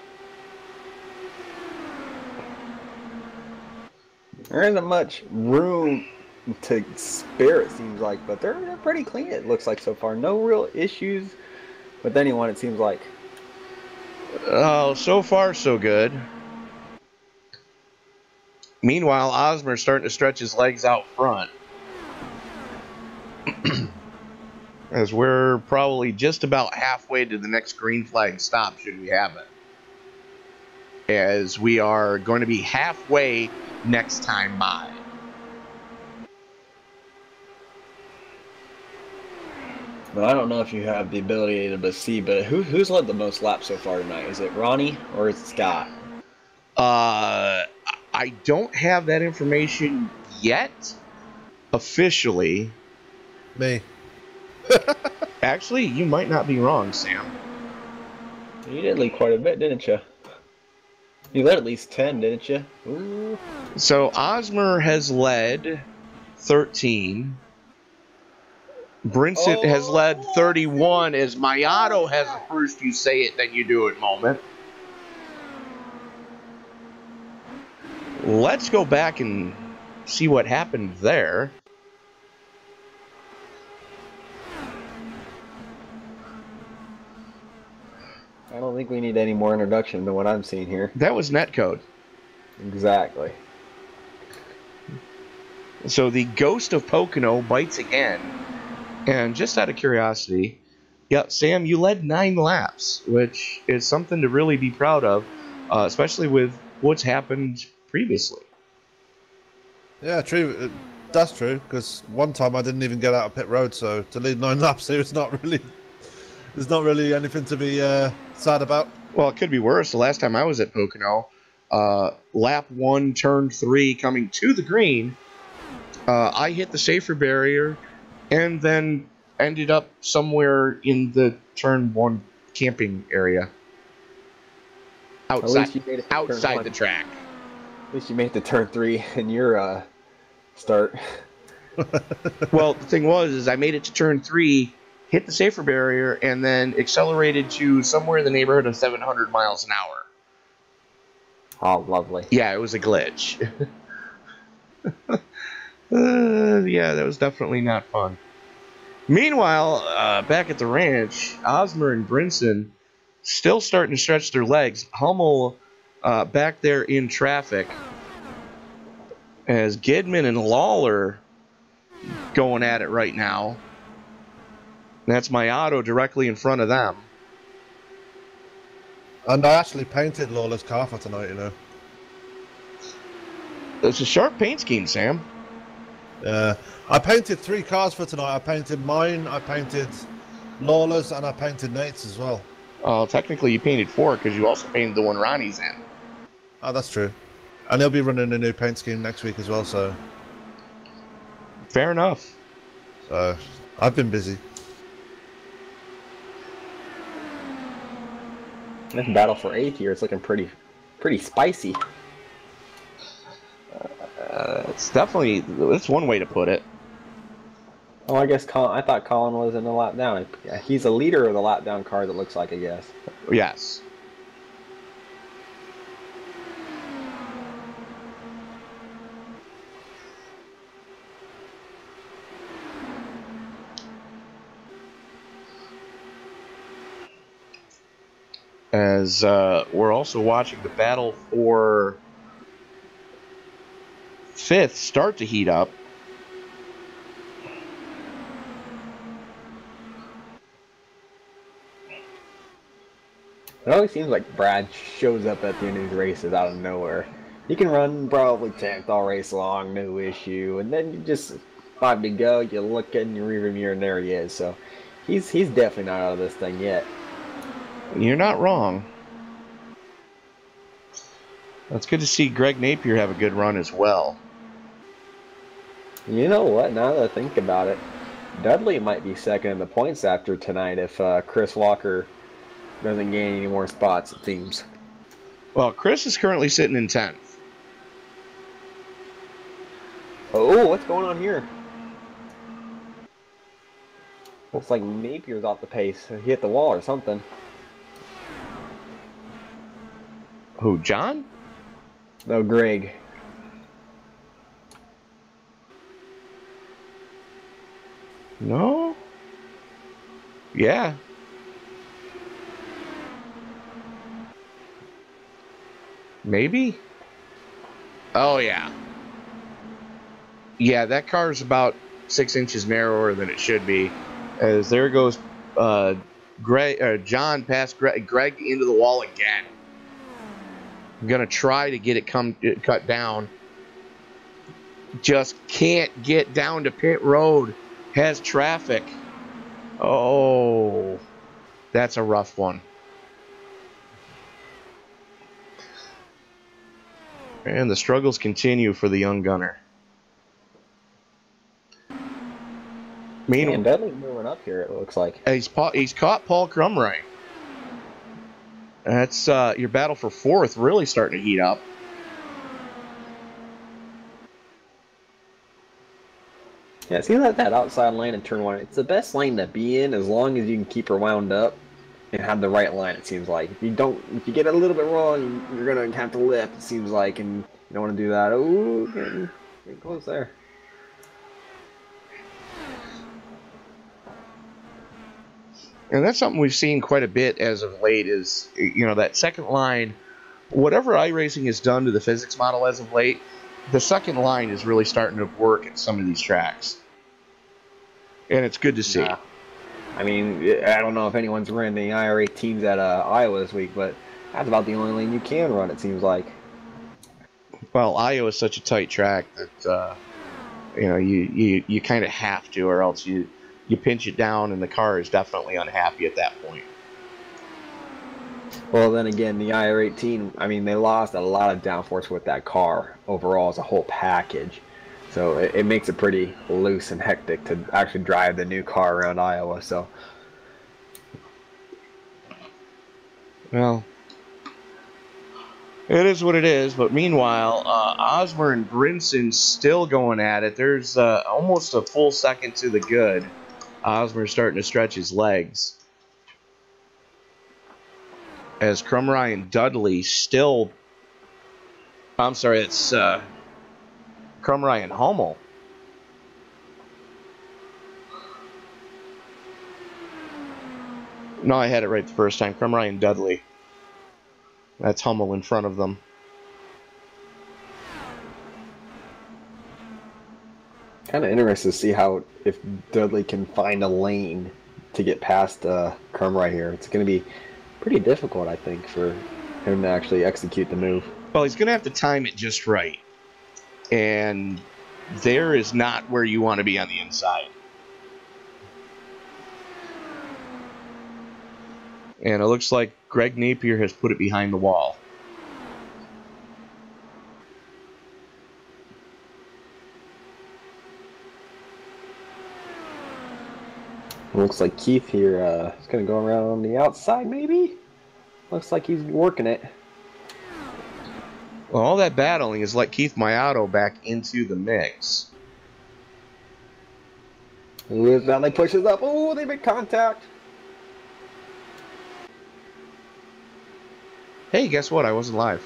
There isn't much room to spare, it seems like, but they're pretty clean, it looks like, so far. No real issues with anyone, it seems like. Oh, so far so good. Meanwhile, Osmer's starting to stretch his legs out front. as we're probably just about halfway to the next green flag stop, should we have it. As we are going to be halfway next time by. Well, I don't know if you have the ability to see, but who's led the most laps so far tonight? Is it Ronnie or is it Scott? I don't have that information yet, officially. Me. Actually, you might not be wrong, Sam. You did lead quite a bit, didn't you? You led at least 10, didn't you? Ooh. So Osmer has led 13. Brinson has led 31 as Mayato has a first you say it, then you do it moment. Let's go back and see what happened there. I don't think we need any more introduction than what I'm seeing here. That was netcode. Exactly. So the ghost of Pocono bites again. And just out of curiosity, yeah, Sam, you led 9 laps, which is something to really be proud of, especially with what's happened previously. Yeah, true. That's true, because one time I didn't even get out of pit road, so to lead 9 laps here, there's not really anything to be sad about. Well, it could be worse. The last time I was at Pocono, lap 1, turn 3, coming to the green, I hit the safer barrier and then ended up somewhere in the turn 1 camping area. Outside the track. At least you made it to turn 3 in your start. Well, the thing was, I made it to turn 3, hit the safer barrier, and then accelerated to somewhere in the neighborhood of 700 miles an hour. Oh, lovely. Yeah, it was a glitch. Yeah, that was definitely not fun. Meanwhile, back at the ranch, Osmer and Brinson still starting to stretch their legs. Hummel back there in traffic as Gidman and Lawler going at it right now. That's Mayato directly in front of them. And I actually painted Lawler's car for tonight, you know. It's a sharp paint scheme, Sam. I painted 3 cars for tonight. I painted mine, I painted Lawler's, and I painted Nate's as well. Technically you painted 4 because you also painted the one Ronnie's in. Oh, that's true. And he'll be running a new paint scheme next week as well, so... Fair enough. So, I've been busy. This battle for 8th here is looking pretty spicy. It's definitely, that's one way to put it. Oh, I guess I thought Colin was in the lap down. He's a leader of the lap down car, that looks like, I guess. Yes. As we're also watching the battle for 5th start to heat up. It always seems like Brad shows up at the end of these races out of nowhere. He can run probably 10th all race long, no issue, and then you just 5 to go, you look in your rearview mirror and there he is. So he's definitely not out of this thing yet. You're not wrong. It's good to see Greg Napier have a good run as well. You know what, now that I think about it, Dudley might be second in the points after tonight if Chris Walker doesn't gain any more spots, it seems. Well, Chris is currently sitting in 10th. Oh, what's going on here? Looks like Napier's off the pace. He hit the wall or something. Who, John? No, Greg. No? Yeah. Maybe? Oh, yeah. Yeah, that car's about 6 inches narrower than it should be. As there goes John past Greg into the wall again. I'm going to try to get it cut down. Just can't get down to pit road. Has traffic. Oh, that's a rough one. And the struggles continue for the young gunner. And Dudley's moving up here, it looks like. He's caught Paul Crumray. That's your battle for fourth really starting to heat up. Yeah, it seems like that outside lane in turn one, it's the best lane to be in as long as you can keep her wound up and have the right line, it seems like. If you get it a little bit wrong, you're going to have to lip, it seems like, and you don't want to do that. Ooh, getting close there. And that's something we've seen quite a bit as of late is, that second line, whatever iRacing has done to the physics model as of late, the second line is really starting to work at some of these tracks. And it's good to see. Yeah. I mean, I don't know if anyone's running the IRA teams at Iowa this week, but that's about the only lane you can run, it seems like. Well, Iowa is such a tight track that, you kind of have to, or else you pinch it down and the car is definitely unhappy at that point. Well, then again, the IR-18, I mean, they lost a lot of downforce with that car overall as a whole package. So it makes it pretty loose and hectic to actually drive the new car around Iowa. So, well, it is what it is. But meanwhile, Osmer and Brinson still going at it. There's almost a full second to the good. Osmer's starting to stretch his legs. As Crumry and Dudley still... I'm sorry, it's Crumry and Hummel. No, I had it right the first time. Crumry and Dudley. That's Hummel in front of them. Kind of interested to see if Dudley can find a lane to get past Crumry here. It's going to be pretty difficult, I think, for him to actually execute the move. Well, he's going to have to time it just right. And there is not where you want to be on the inside. And it looks like Greg Napier has put it behind the wall. Looks like Keith here is going to go around on the outside, maybe? Looks like he's working it. Well, all that battling has let Keith Mayato back into the mix. Now they pushes up. Oh, they make contact. Hey, guess what? I wasn't live.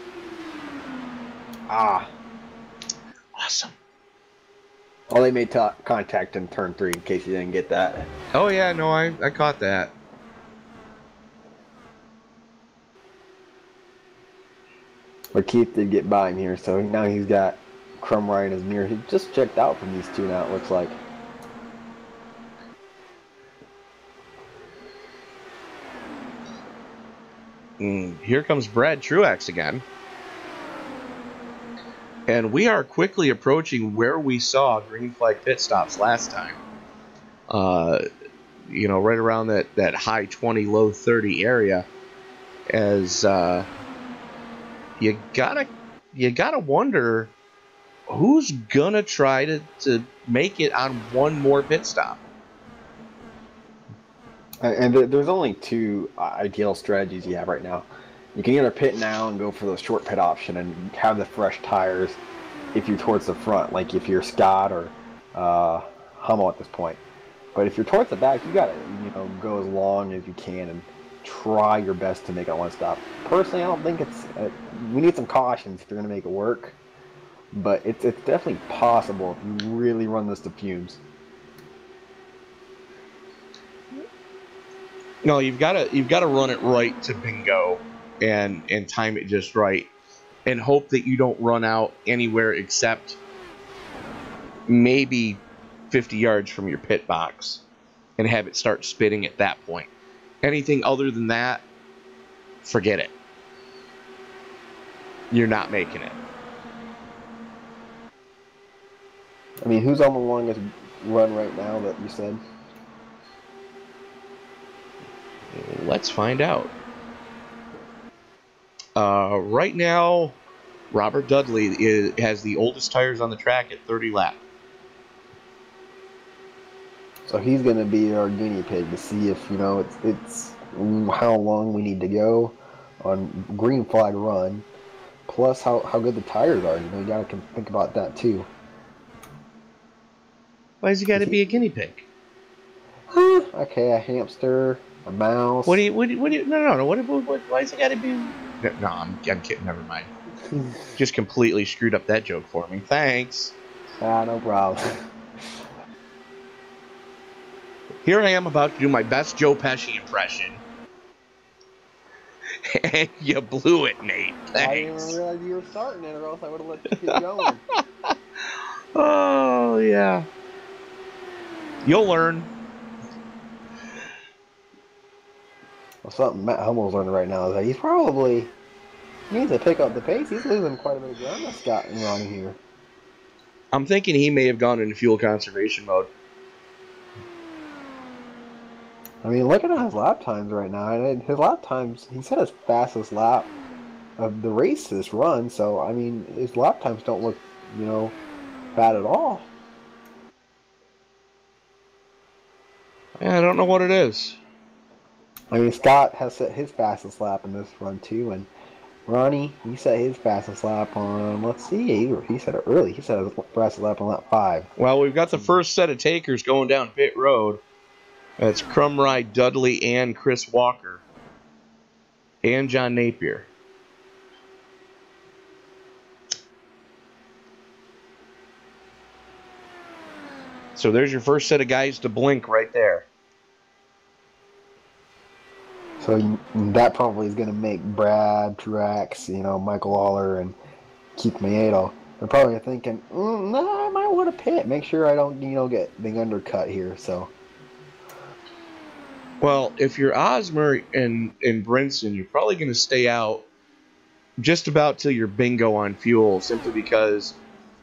Ah. Awesome. Oh, they made contact in turn 3 in case you didn't get that. Oh, yeah, no, I caught that. But Keith did get by him here, so now he's got Crumry in his mirror. He just checked out from these two now, it looks like. Here comes Brad Truex again. And we are quickly approaching where we saw green flag pit stops last time. Right around that high 20, low 30 area. As you gotta wonder who's gonna try to make it on one more pit stop. And there's only two ideal strategies you have right now. You can either pit now and go for the short pit option and have the fresh tires if you're towards the front, like if you're Scott or Hummel at this point. But if you're towards the back, you gotta go as long as you can and try your best to make it one stop. Personally, I don't think it's. We need some cautions if you're gonna make it work, but it's definitely possible if you really run this to fumes. No, you've got to run it right to bingo and time it just right and hope that you don't run out anywhere except maybe 50 yards from your pit box. and have it start spitting at that point. Anything other than that, forget it. You're not making it. I mean, who's on the longest run right now that you said? Let's find out. Right now, Robert Dudley has the oldest tires on the track at 30 laps. So he's going to be our guinea pig to see if, it's how long we need to go on green flag run, plus how good the tires are. You got to think about that too. Why's he got to be a guinea pig? Okay, a hamster, a mouse. No. Why's he got to be? No, I'm kidding. Never mind. Just completely screwed up that joke for me. Thanks. No problem. Here I am about to do my best Joe Pesci impression. And you blew it, Nate. Thanks. I didn't even realize you were starting it, or else I would have let you keep going. Oh, yeah. You'll learn. Well, something Matt Hummel's learning right now is that he needs to pick up the pace. He's losing quite a bit of ground to Scott and Ronnie here. I'm thinking he may have gone into fuel conservation mode. I mean, looking at his lap times right now, and his lap times, he set his fastest lap of the race this run, so, I mean, his lap times don't look, bad at all. I don't know what it is. I mean, Scott has set his fastest lap in this run, too, and Ronnie, he set his fastest lap on, let's see, he set it early. He set his fastest lap on lap 5. Well, we've got the first set of takers going down pit road. That's Crumride, Dudley, and Chris Walker. And John Napier. So there's your first set of guys to blink right there. So that probably is going to make Brad, Truex, Michael Lawler, and Keith Maeto. They're probably thinking, no, I might want to pit. Make sure I don't, get the undercut here. So. Well, if you're Osmer and Brinson, you're probably going to stay out just about till you're bingo on fuel, simply because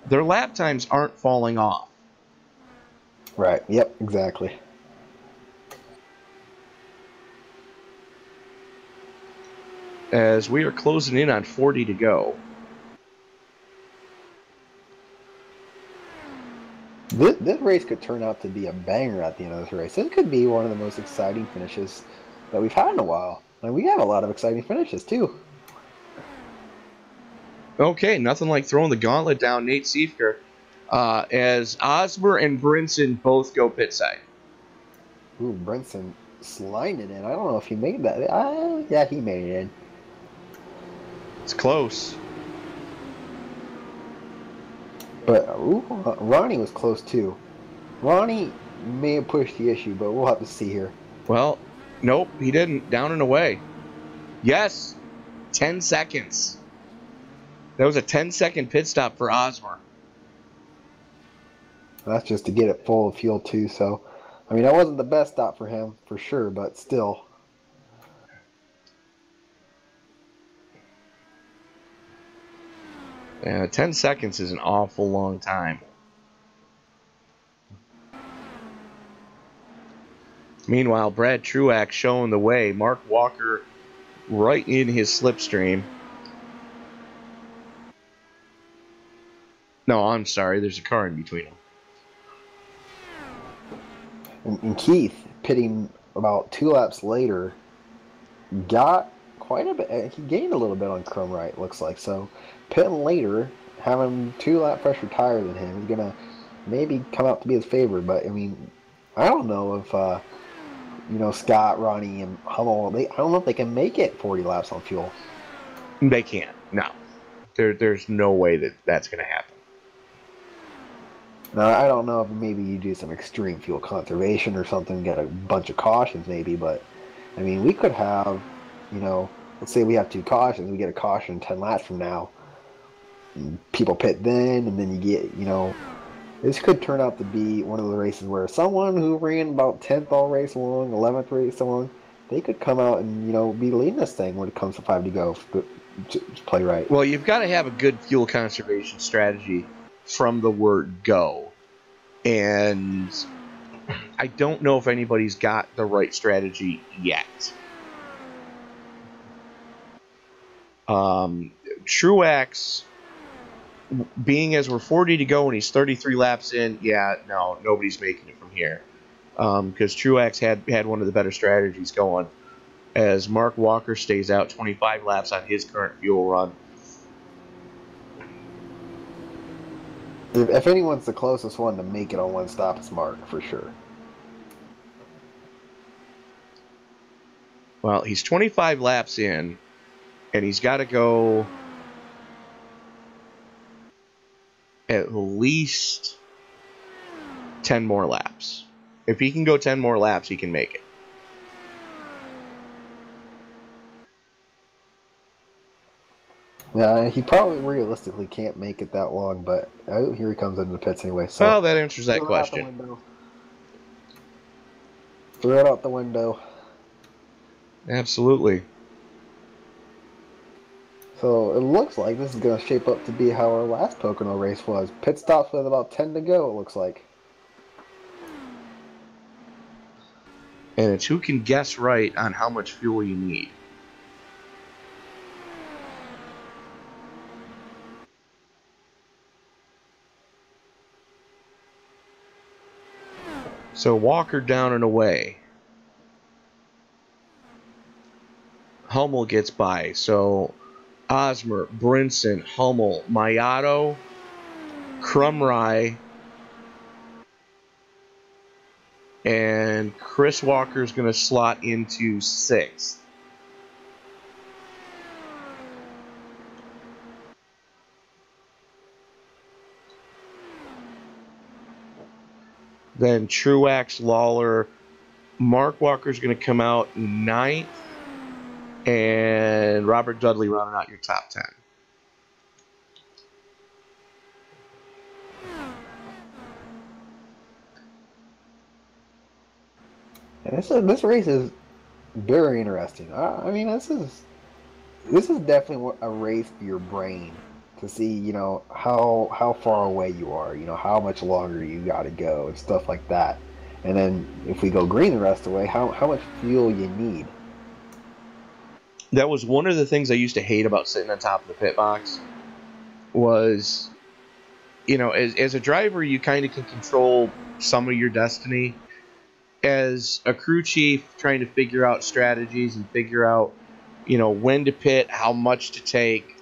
their lap times aren't falling off. Right. Yep. Exactly. As we are closing in on 40 to go. This race could turn out to be a banger at the end of this race. It could be one of the most exciting finishes that we've had in a while. And we have a lot of exciting finishes, too. Okay, nothing like throwing the gauntlet down Nate Siefker. As Osmer and Brinson both go pit side. Ooh, Brinson sliding it in. I don't know if he made that. Yeah, he made it in. It's close. But Ronnie was close too. Ronnie may have pushed the issue, but we'll have to see here. Well, nope, he didn't. Down and away. Yes, 10 seconds. That was a 10-second pit stop for Osmer. That's just to get it full of fuel too. So, I mean, that wasn't the best stop for him for sure, but still. 10 seconds is an awful long time. Meanwhile, Brad Truex showing the way. Mark Walker right in his slipstream. No, I'm sorry. There's a car in between them. And Keith, pitting about 2 laps later, got quite a bit. He gained a little bit on Crumrite, looks like. So, pitting later, having 2 lap fresher tire than him, he's going to maybe come out to be his favorite. But, I mean, I don't know if, Scott, Ronnie, and Hummel, I don't know if they can make it 40 laps on fuel. They can't. No. There's no way that's going to happen. Now, I don't know if maybe you do some extreme fuel conservation or something, get a bunch of cautions maybe, but, I mean, we could have, let's say we have 2 cautions, we get a caution 10 laps from now. People pit then, and then you get, This could turn out to be one of the races where someone who ran about 10th all race long, 11th race long, they could come out and, be leading this thing when it comes to 5 to go to play right. Well, you've got to have a good fuel conservation strategy from the word go. And I don't know if anybody's got the right strategy yet. Truex, being as we're 40 to go and he's 33 laps in, nobody's making it from here. Because Truex had one of the better strategies going, as Mark Walker stays out 25 laps on his current fuel run. If anyone's the closest one to make it on one stop, it's Mark, for sure. Well, he's 25 laps in, and he's got to go at least 10 more laps. If he can go 10 more laps, he can make it. Yeah, he probably realistically can't make it that long, but here he comes into the pits anyway. So well, that answers that question. Throw it out the window. Absolutely. So it looks like this is going to shape up to be how our last Pocono race was. Pit stops with about 10 to go, it looks like. And it's who can guess right on how much fuel you need. So Walker down and away. Hummel gets by. So Osmer, Brinson, Hummel, Mayato, Crumry, and Chris Walker's going to slot into 6th. Then Truex, Lawler, Mark Walker's going to come out 9th, and Robert Dudley rounding out your top 10. And this race is very interesting. I mean, this is definitely a race for your brain to see, how far away you are, how much longer you got to go and stuff like that. And then if we go green the rest of the way, how much fuel you need. That was one of the things I used to hate about sitting on top of the pit box was, as a driver, you kind of can control some of your destiny. As a crew chief, trying to figure out strategies and figure out, when to pit, how much to take,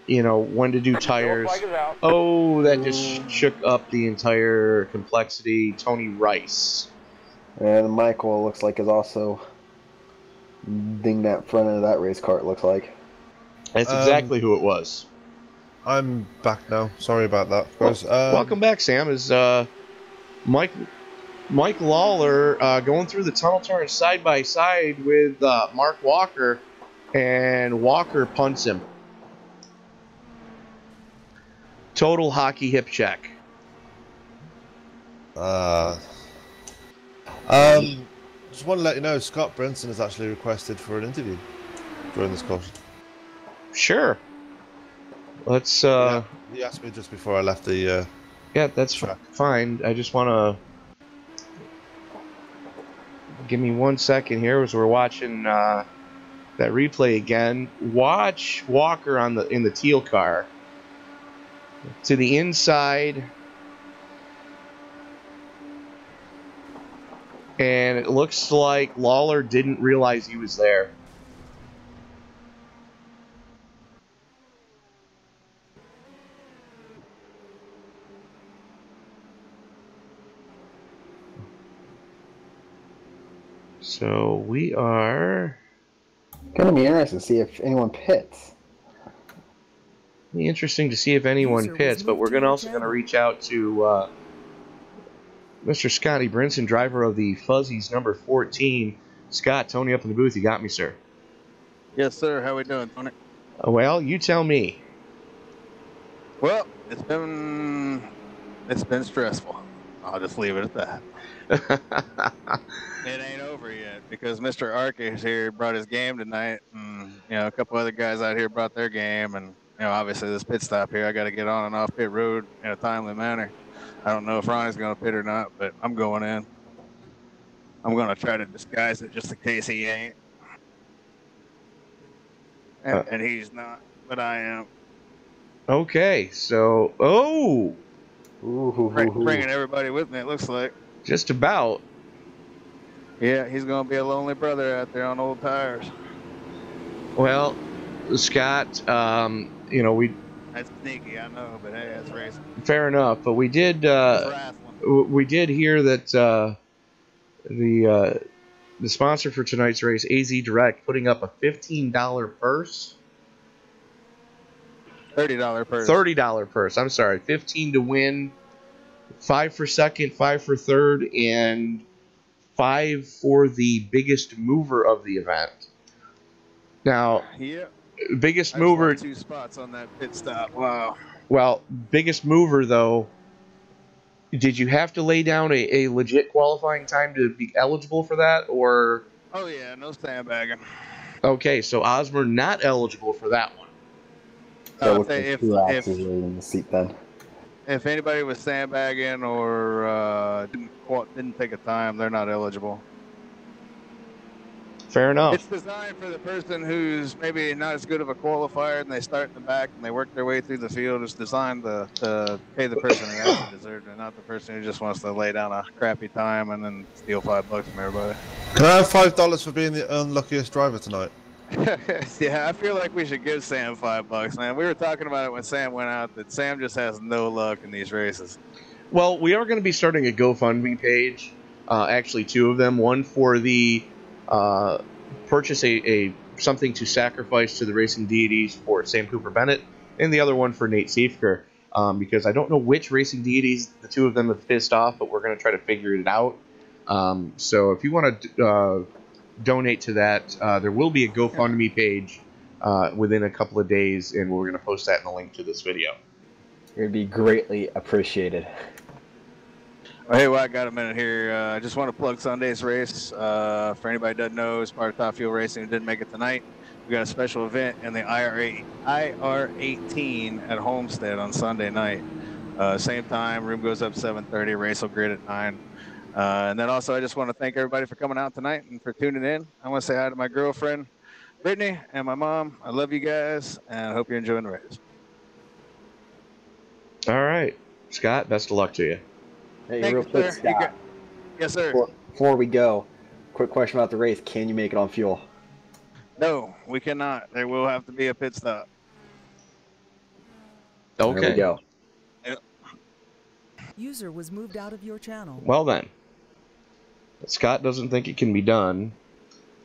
when to do tires. Oh, that just shook up the entire complexity. Tony Rice. And Michael looks like is also dinged that front end of that race car, it looks like. That's exactly who it was. I'm back now. Sorry about that, guys. Welcome back, Sam. Is Mike Lawler going through the tunnel turn side by side with Mark Walker, and Walker punts him. Total hockey hip check. Just want to let you know, Scott Brinson has actually requested for an interview during this course. Sure. Let's. He asked me just before I left the. Yeah, that's fine. I just want to. Give me 1 second here as we're watching that replay again. Watch Walker in the teal car. To the inside. And it looks like Lawler didn't realize he was there. So we are... Going to be interesting to see if anyone pits. Be interesting to see if anyone pits, but we're also going to reach out to Mr. Scotty Brinson, driver of the Fuzzies number 14. Scott, Tony up in the booth. You got me, sir. Yes, sir. How we doing, Tony? Well, you tell me. Well, it's been It's been stressful. I'll just leave it at that. It ain't over yet because Mr. Arcus here brought his game tonight, and a couple other guys out here brought their game, and obviously this pit stop here, I got to get on and off pit road in a timely manner. I don't know if Ronnie's going to pit or not, but I'm going in. I'm going to try to disguise it just in case he ain't, and he's not, but I am. Okay, so Bringing everybody with me. It looks like just about. Yeah, he's going to be a lonely brother out there on old tires. Well, Scott, we. That's sneaky, I know, but hey, that's racing. Fair enough, but we did hear that the sponsor for tonight's race, AZ Direct, putting up a $15 purse. $30 purse. $30 purse. I'm sorry, 15 to win, 5 for second, 5 for third, and 5 for the biggest mover of the event. Now, biggest mover. 2 spots on that pit stop. Wow. Well, biggest mover though. Did you have to lay down a legit qualifying time to be eligible for that, or? Oh yeah, no sandbagging. Okay, so Osmer not eligible for that one. If anybody was sandbagging or didn't take a time, they're not eligible. Fair enough. It's designed for the person who's maybe not as good of a qualifier and they start in the back and they work their way through the field. It's designed to pay the person who actually deserves it, not the person who just wants to lay down a crappy time and then steal $5 from everybody. Can I have $5 for being the unluckiest driver tonight? Yeah, I feel like we should give Sam $5, man. We were talking about it when Sam went out that Sam just has no luck in these races. Well, we are going to be starting a GoFundMe page. Actually, 2 of them. One for the purchase a something to sacrifice to the racing deities for Sam Cooper Bennett, and the other one for Nate Seifker. Because I don't know which racing deities the 2 of them have pissed off, but we're going to try to figure it out. So if you want to donate to that, there will be a GoFundMe page within a couple of days, and we're going to post that in the link to this video. It would be greatly appreciated. Well, hey, I got a minute here. I just want to plug Sunday's race. For anybody who doesn't know, as part of Top Fuel Racing who didn't make it tonight, we got a special event in the IR18 at Homestead on Sunday night. Same time, room goes up 7:30, race will grid at 9. And then also, I just want to thank everybody for coming out tonight and for tuning in. I want to say hi to my girlfriend, Brittany, and my mom. I love you guys, and I hope you're enjoying the race. All right. Scott, best of luck to you. Hey, real quick, Scott. Yes, sir. Before we go, quick question about the race. Can you make it on fuel? No, we cannot. There will have to be a pit stop. Okay. There we go. Yep. User was moved out of your channel. Well then. Scott doesn't think it can be done.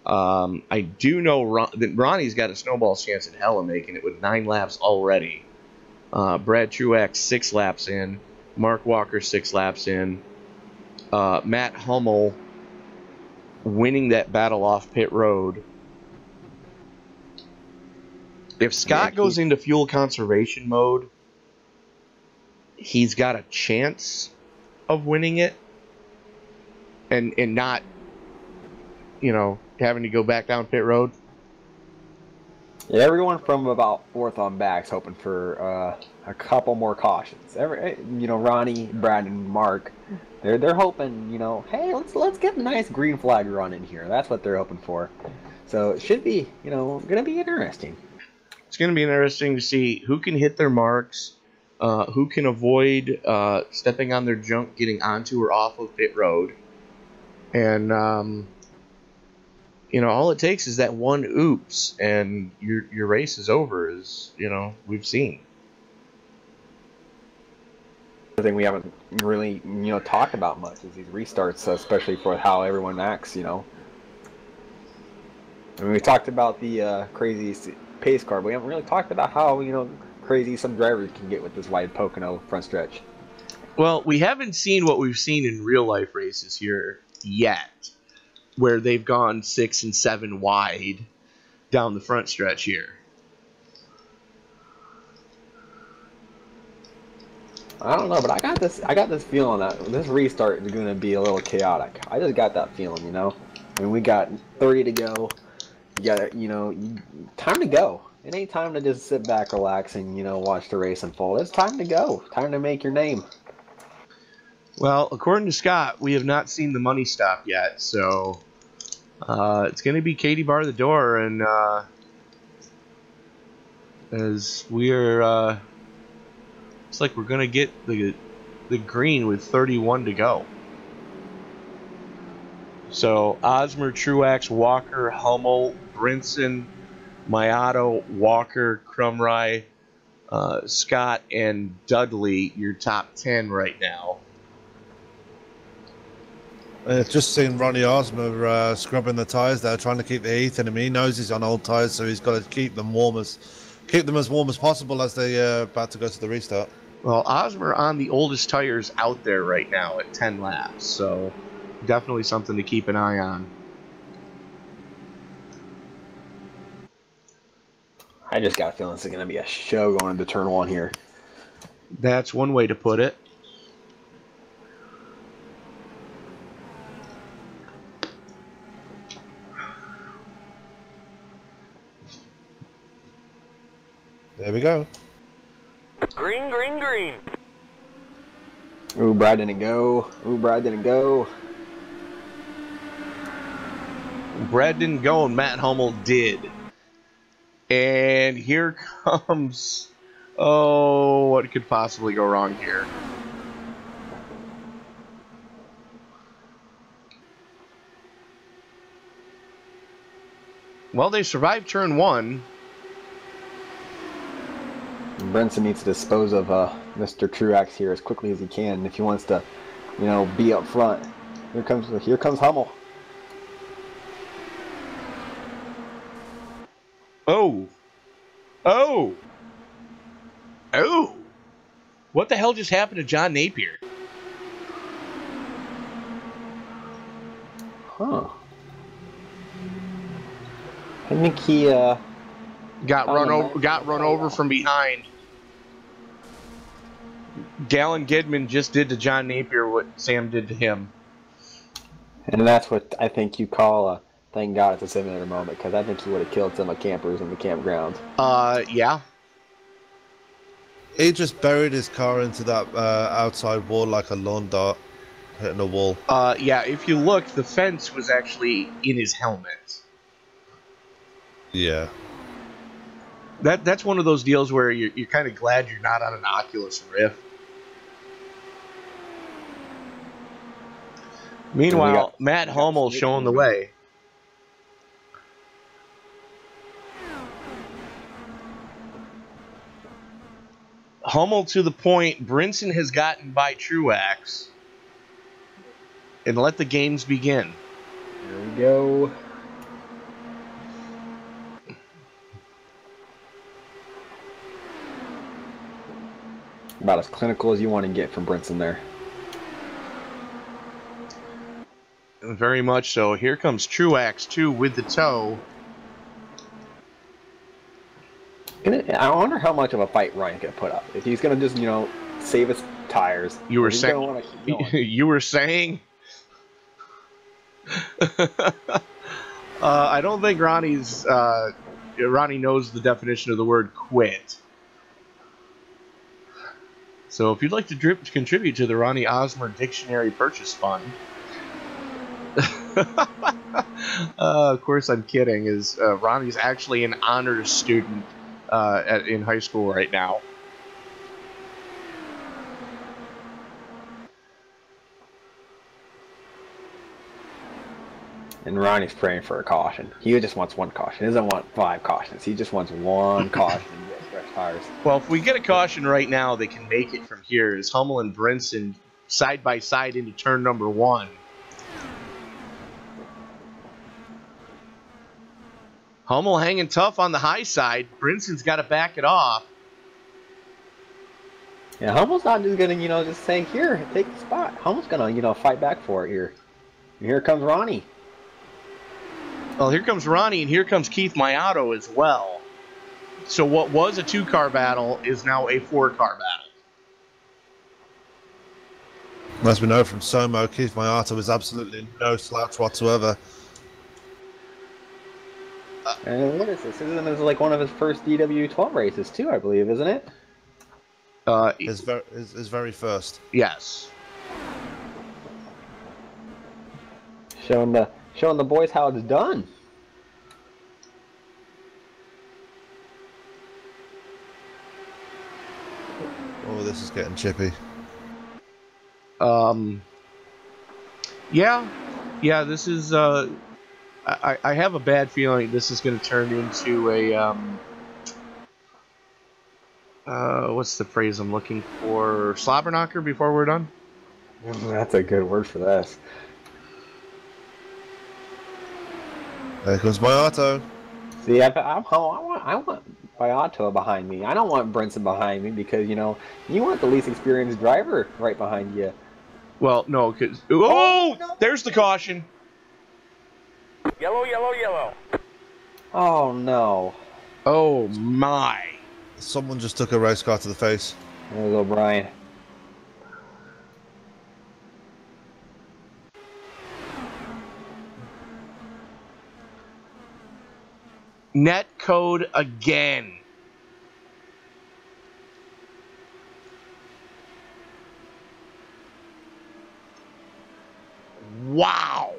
I do know that Ronnie's got a snowball's chance in hell of making it with 9 laps already. Brad Truex 6 laps in. Mark Walker 6 laps in. Matt Hummel winning that battle off pit road. If Scott goes into fuel conservation mode, he's got a chance of winning it and not, having to go back down pit road. Yeah, everyone from about 4th on back's hoping for a couple more cautions. Ronnie, Brad, and Mark, they're hoping, hey, let's get a nice green flag run in here. That's what they're hoping for. So it should be, going to be interesting. It's going to be interesting to see who can hit their marks, who can avoid stepping on their junk, getting onto or off of pit road, and all it takes is that one oops, and your race is over, as we've seen. The thing we haven't really, talked about much is these restarts, especially for how everyone acts, I mean, we talked about the crazy pace car, but we haven't really talked about how, crazy some drivers can get with this wide Pocono front stretch. Well, we haven't seen what we've seen in real life races here yet, where they've gone 6 and 7 wide down the front stretch here. I don't know, but I got this feeling that this restart is going to be a little chaotic. I just got that feeling, you know. I mean, we got 30 to go. You got time to go. It ain't time to just sit back, relax, and watch the race unfold. It's time to go. Time to make your name. Well, according to Scott, we have not seen the money stop yet, so it's going to be Katie bar the door, and as we are, it's like we're going to get the green with 31 to go. So Osmer, Truax, Walker, Hummel, Brinson, Mayato, Walker, Crumry, Scott, and Dudley, your top 10 right now. Just seen Ronnie Osmer scrubbing the tyres there, trying to keep the heat in him. He knows he's on old tyres, so he's got to keep them as warm as possible as they're about to go to the restart. Well, Osmer on the oldest tires out there right now at 10 laps, so definitely something to keep an eye on. I just got a feeling this is going to be a show going into turn one here. That's one way to put it. There we go. Green, green, green. Ooh, Brad didn't go. Ooh, Brad didn't go. Brad didn't go, and Matt Hummel did. And here comes... Oh, what could possibly go wrong here? Well, they survived turn one. Brinson needs to dispose of Mr. Truax here as quickly as he can if he wants to, be up front. Here comes Hummel. Oh. What the hell just happened to John Napier? Huh. I think he got run over from behind. Galen Gidman just did to John Napier what Sam did to him. And that's what I think you call a thank God it's a simulator moment, because I think he would have killed some of campers in the campground. Yeah. He just buried his car into that outside wall like a lawn dart hitting a wall. Yeah, if you look, the fence was actually in his helmet. Yeah. That's one of those deals where you're kind of glad you're not on an Oculus Rift. Meanwhile, Matt Hummel showing the way. Hummel to the point. Brinson has gotten by Truax. And let the games begin. Here we go. About as clinical as you want to get from Brinson there. Very much so. Here comes Truax, too, with the toe. I wonder how much of a fight Ryan could put up. If he's going to just, save his tires. You were saying... You were saying... I don't think Ronnie knows the definition of the word quit. So if you'd like to contribute to the Ronnie Osmer Dictionary Purchase Fund... of course I'm kidding. Ronnie's actually an honors student in high school right now. And Ronnie's praying for a caution. He just wants one caution. He doesn't want 5 cautions. He just wants one caution to get fresh tires. Well, if we get a caution right now, they can make it from here. As Hummel and Brinson side by side into turn number 1. Hummel hanging tough on the high side. Brinson's got to back it off. Yeah, Hummel's not just going to, just say, here, take the spot. Hummel's going to, fight back for it here. And here comes Ronnie. Well, here comes Ronnie, and here comes Keith Mayato as well. So what was a 2-car battle is now a 4-car battle. As we know from Somo, Keith Mayata was absolutely no slouch whatsoever. And what is this? Isn't this like one of his first DW12 races too? I believe, isn't it? His very first. Yes. Showing the boys how it's done. Oh, this is getting chippy. Yeah, this is, I have a bad feeling this is going to turn into a, what's the phrase I'm looking for? Slobber knocker before we're done? That's a good word for this. There comes Mayata. See, I want Bayato behind me. I don't want Brinson behind me because, you know, you want the least experienced driver right behind you. Well, no, because... Oh! No. There's the caution. Yellow, yellow, yellow. Oh, no. Oh, my. Someone just took a race car to the face. There's O'Brien. Net code again. Wow.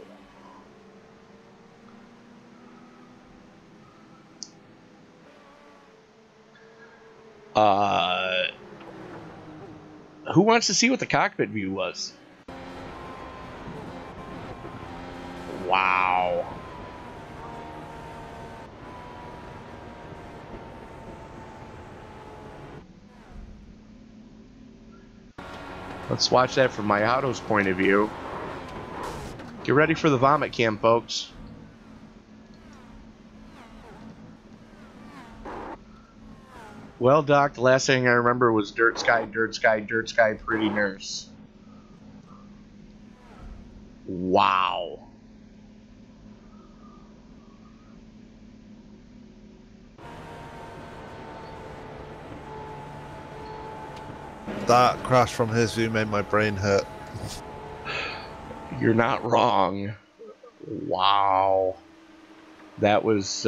Who wants to see what the cockpit view was? Wow. Let's watch that from Mayato's point of view. Get ready for the vomit cam, folks. Well, Doc, the last thing I remember was Dirt Sky, Dirt Sky, Dirt Sky, Pretty Nurse. Wow. That crash from his view made my brain hurt. You're not wrong. Wow. That was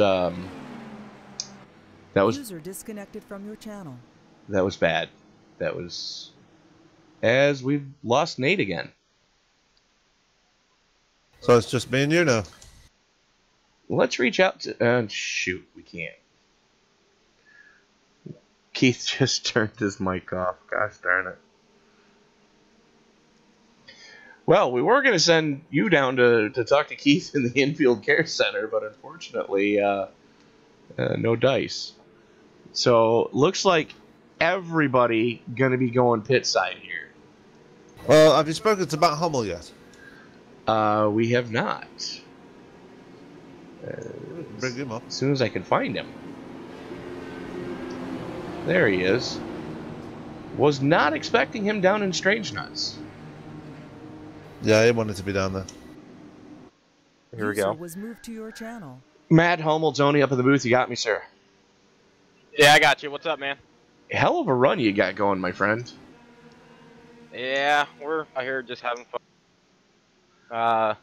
User disconnected from your channel. That was bad. That was, as we've lost Nate again. So it's just me and you now. Let's reach out to shoot, we can't. Keith just turned his mic off. Gosh darn it. Well, we were going to send you down to talk to Keith in the infield care center, but unfortunately, no dice. So, looks like everybody going to be going pit side here. Well, have you spoken to Matt Hummel yet? We have not. Bring him up. As soon as I can find him. There he is. Was not expecting him down in Strange Nuts. Yeah, he wanted to be down there. Here we go. Was moved to your channel. Matt Hummel, Tony, up in the booth. You got me, sir. Yeah, I got you. What's up, man? Hell of a run you got going, my friend. Yeah, we're out here just having fun.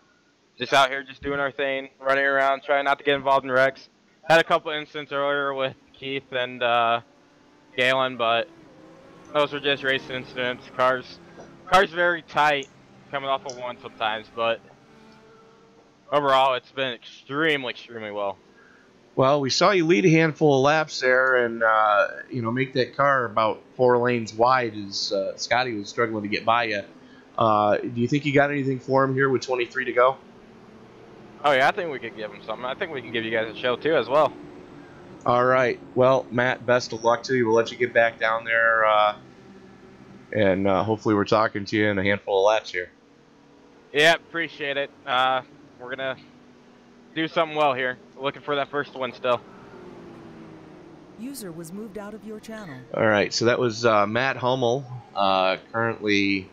Just out here just doing our thing, running around, trying not to get involved in wrecks. Had a couple incidents earlier with Keith and Galen, but those were just racing incidents. Car's very tight, coming off of one sometimes, but overall it's been extremely, extremely well. Well, we saw you lead a handful of laps there and, make that car about 4 lanes wide as Scotty was struggling to get by you. Do you think you got anything for him here with 23 to go? Oh, yeah, I think we could give him something. I think we can give you guys a show, too, as well. All right. Well, Matt, best of luck to you. We'll let you get back down there, and hopefully we're talking to you in a handful of laps here. Yeah, appreciate it. We're going to do something well here. Looking for that first win still. User was moved out of your channel. All right, so that was Matt Hummel, currently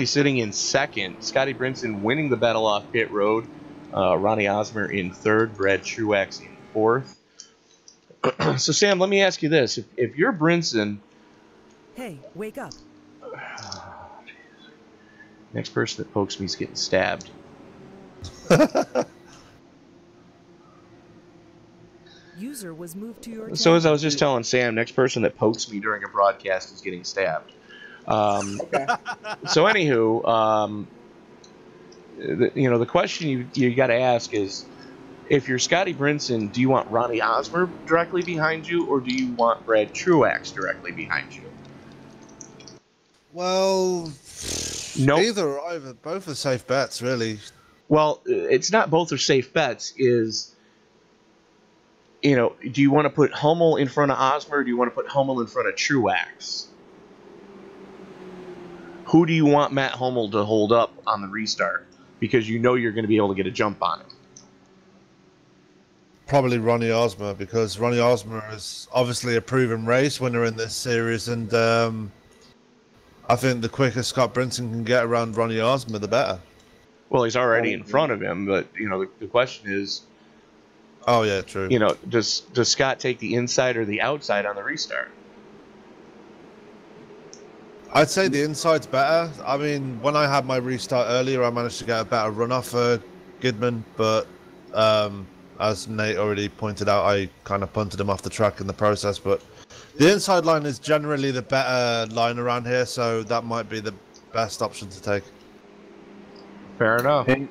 sitting in second. Scotty Brinson winning the battle off pit road. Ronnie Osmer in third. Brad Truax in fourth. So, Sam, let me ask you this. If you're Brinson... Hey, wake up. Next person that pokes me is getting stabbed. User was moved to your So, as I channel. was just telling Sam, next person that pokes me during a broadcast is getting stabbed. Okay. So, anywho, the question you got to ask is, if you're Scotty Brinson, do you want Ronnie Osmer directly behind you, or do you want Brad Truax directly behind you? Well, Nope. either or either. Both are safe bets, really. Well, it's not both are safe bets. Do you want to put Hummel in front of Osmer, or do you want to put Hummel in front of Truax? Who do you want Matt Hummel to hold up on the restart? Because you know you're going to be able to get a jump on him. Probably Ronnie Osmer, because Ronnie Osmer is obviously a proven race winner in this series, and I think the quicker Scott Brinson can get around Ronnie Osmer, the better. Well, he's already in front of him, but the question is, oh yeah, true. Does Scott take the inside or the outside on the restart? I'd say the inside's better. I mean, when I had my restart earlier, I managed to get a better run off Gidman, but as Nate already pointed out, I kind of punted him off the track in the process. But the inside line is generally the better line around here, so that might be the best option to take. Fair enough. And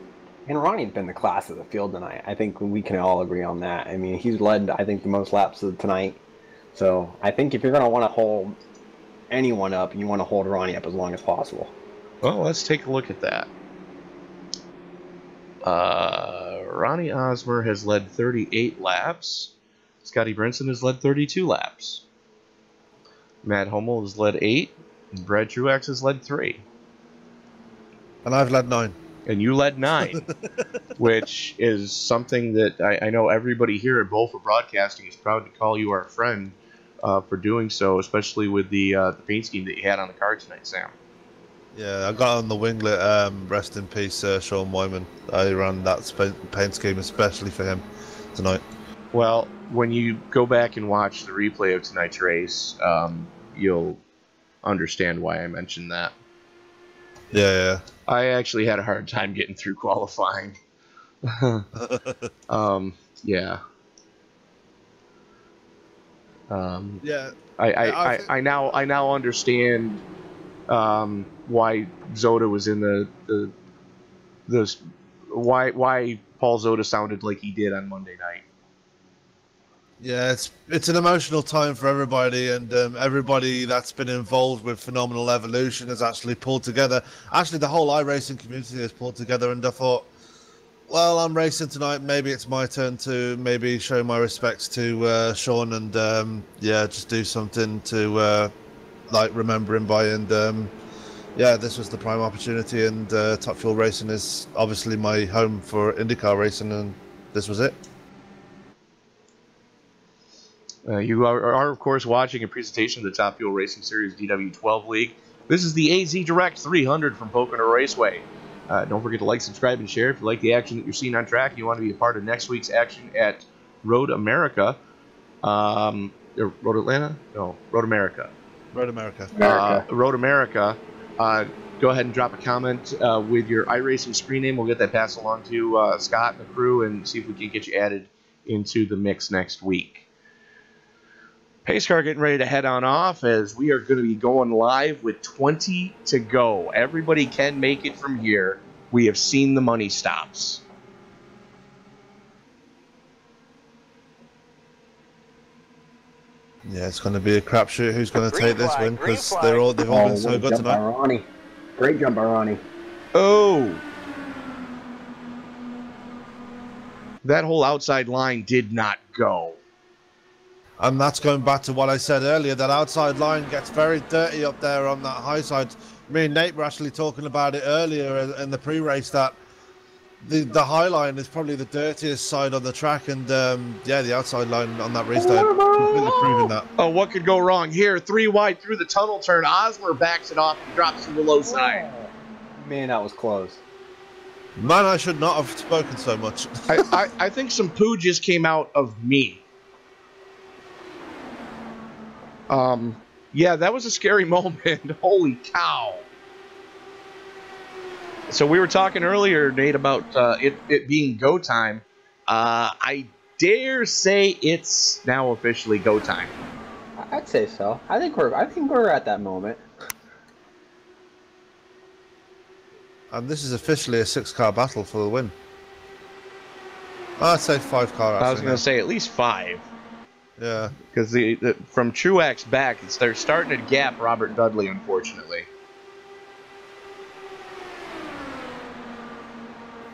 Ronnie's been the class of the field tonight. I think we can all agree on that. I mean, he's led, I think, the most laps of tonight. So I think if you're going to want to hold anyone up, you want to hold Ronnie up as long as possible. Well, let's take a look at that. Ronnie Osmer has led 38 laps. Scotty Brinson has led 32 laps. Matt Hummel has led 8. And Brad Truax has led 3. And I've led 9. And you led 9, which is something that I know everybody here at Bowl for Broadcasting is proud to call you our friend for doing so, especially with the paint scheme that you had on the car tonight, Sam. Yeah, I got on the winglet. Rest in peace, Sean Wyman. I ran that paint scheme especially for him tonight. Well, when you go back and watch the replay of tonight's race, you'll understand why I mentioned that. Yeah. I actually had a hard time getting through qualifying. Yeah. Yeah. I now understand why Zoda was in the why Paul Zoda sounded like he did on Monday night. Yeah, it's an emotional time for everybody, and everybody that's been involved with Phenomenal Evolution has actually pulled together. Actually, the whole iRacing community has pulled together, and I thought, well, I'm racing tonight. Maybe it's my turn to maybe show my respects to Sean, and just do something to remember him by. And this was the prime opportunity. And Top Fuel Racing is obviously my home for IndyCar racing, and this was it. You are, of course, watching a presentation of the Top Fuel Racing Series DW12 League. This is the AZ Direct 300 from Pocono Raceway. Don't forget to like, subscribe, and share if you like the action that you're seeing on track and you want to be a part of next week's action at Road America. Road Atlanta? No, Road America. Road America. Road America. Go ahead and drop a comment with your iRacing screen name. We'll get that passed along to Scott and the crew and see if we can get you added into the mix next week. Pace car getting ready to head on off as we are going to be going live with 20 to go. Everybody can make it from here. We have seen the money stops. Yeah, it's going to be a crapshoot who's going to take this win because they've all been so good tonight. Ronnie. Great jump by Ronnie. Oh! That whole outside line did not go. And that's going back to what I said earlier, that outside line gets very dirty up there on that high side. Me and Nate were actually talking about it earlier in the pre-race, that the high line is probably the dirtiest side on the track, and the outside line on that restart completely proving that. Oh, what could go wrong here? 3 wide through the tunnel turn. Osmer backs it off and drops to the low side. Man, that was close. Man, I should not have spoken so much. I think some poo just came out of me. Yeah, that was a scary moment. Holy cow. So we were talking earlier, Nate, about it being go time. I dare say it's now officially go time. I'd say so. I think we're at that moment. And this is officially a 6-car battle for the win. I'd say 5-car. I was going to say at least 5. Yeah. Because from Truex back, they're starting to gap Robert Dudley, unfortunately.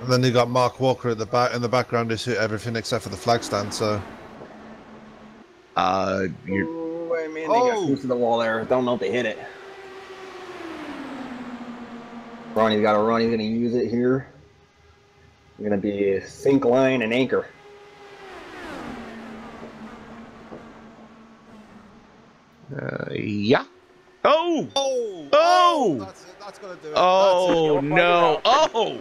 And then you got Mark Walker at the back in the background who's hit everything except for the flag stand. So. Ooh, I mean, they got close to the wall there. Don't know if they hit it. Ronnie's got a run. He's going to use it here. It's going to be a sink line and anchor. Yeah. Oh! Oh! Oh! That's going to do it. Oh, no. Oh!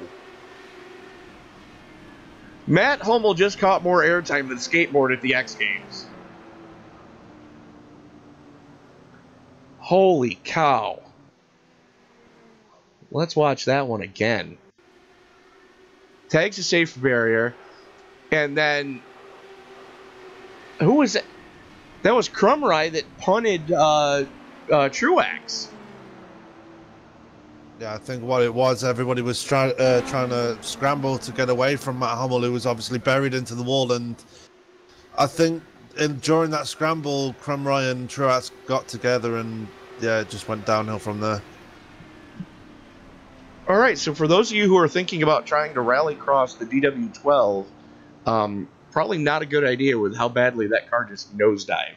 Matt Hummel just caught more airtime than skateboard at the X Games. Holy cow. Let's watch that one again. Tags a safe barrier. And then... Who was that? That was Crumry that punted Truex. Yeah, I think what it was, everybody was trying to scramble to get away from Matt Hummel, who was obviously buried into the wall. And I think during that scramble, Crumry and Truex got together and, yeah, it just went downhill from there. All right, so for those of you who are thinking about trying to rally cross the DW12, probably not a good idea with how badly that car just nosedived.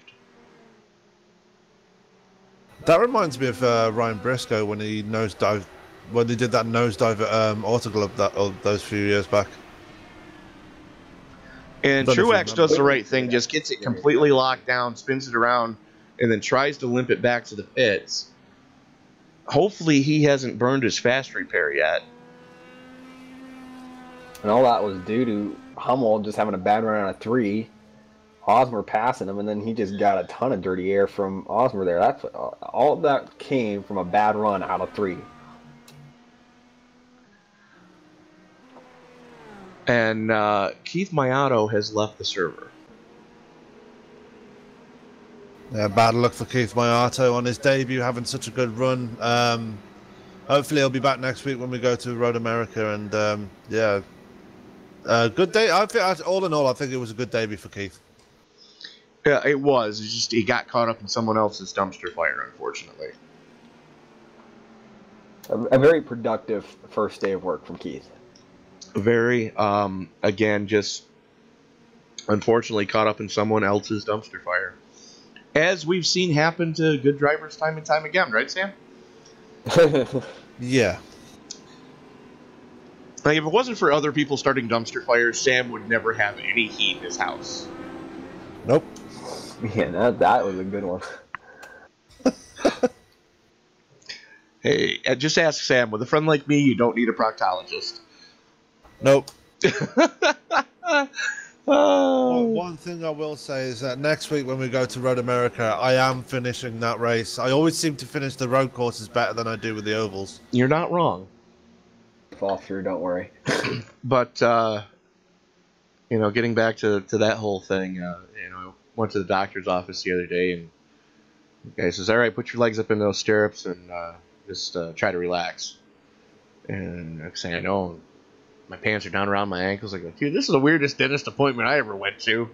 That reminds me of Ryan Briscoe when he did that nosedive at Autoglobe those few years back. And Truex does the right thing, just gets it completely locked down, spins it around, and then tries to limp it back to the pits. Hopefully he hasn't burned his fast repair yet. And all that was due to Hummel just having a bad run on a 3, Osmer passing him, and then he just got a ton of dirty air from Osmer there. That's all of that came from a bad run out of 3. And Keith Mayato has left the server. Yeah, bad luck for Keith Mayato on his debut, having such a good run. Hopefully he'll be back next week when we go to Road America, and yeah, good day. I think all in all, I think it was a good debut for Keith. Yeah, it was. It's just he got caught up in someone else's dumpster fire, unfortunately. A very productive first day of work from Keith. Very, again, just unfortunately caught up in someone else's dumpster fire. As we've seen happen to good drivers time and time again, right, Sam? Yeah. Like, if it wasn't for other people starting dumpster fires, Sam would never have any heat in his house. Nope. Yeah, that was a good one. Hey, just ask Sam. With a friend like me, you don't need a proctologist. Nope. Oh. One thing I will say is that next week when we go to Road America, I am finishing that race. I always seem to finish the road courses better than I do with the ovals. You're not wrong. Fall through, don't worry. But, getting back to that whole thing, I went to the doctor's office the other day, and the guy says, all right, put your legs up in those stirrups and just try to relax. And next thing I know, my pants are down around my ankles. I go, dude, this is the weirdest dentist appointment I ever went to.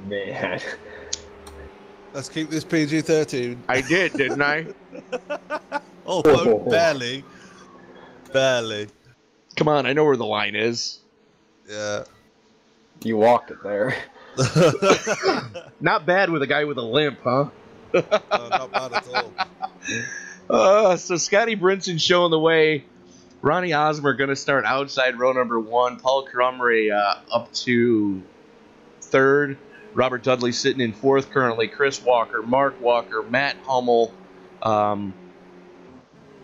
Man. Let's keep this PG-13. I did, didn't I? Although barely. Barely. Come on, I know where the line is. Yeah. You walked it there. Not bad with a guy with a limp, huh? No, not bad at all. So Scotty Brinson showing the way. Ronnie Osmer going to start outside row number 1. Paul Crumry up to 3rd. Robert Dudley sitting in 4th currently. Chris Walker, Mark Walker, Matt Hummel.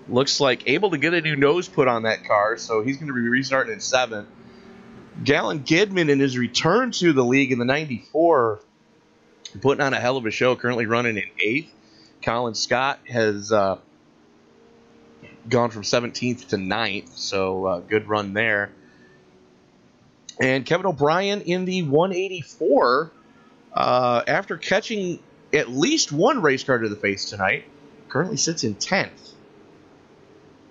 Looks like able to get a new nose put on that car, so he's going to be restarting in 7th. Galen Gidman in his return to the league in the 94 putting on a hell of a show, currently running in 8th. Colin Scott has gone from 17th to 9th, so good run there. And Kevin O'Brien in the 184, after catching at least one race car to the face tonight, currently sits in 10th.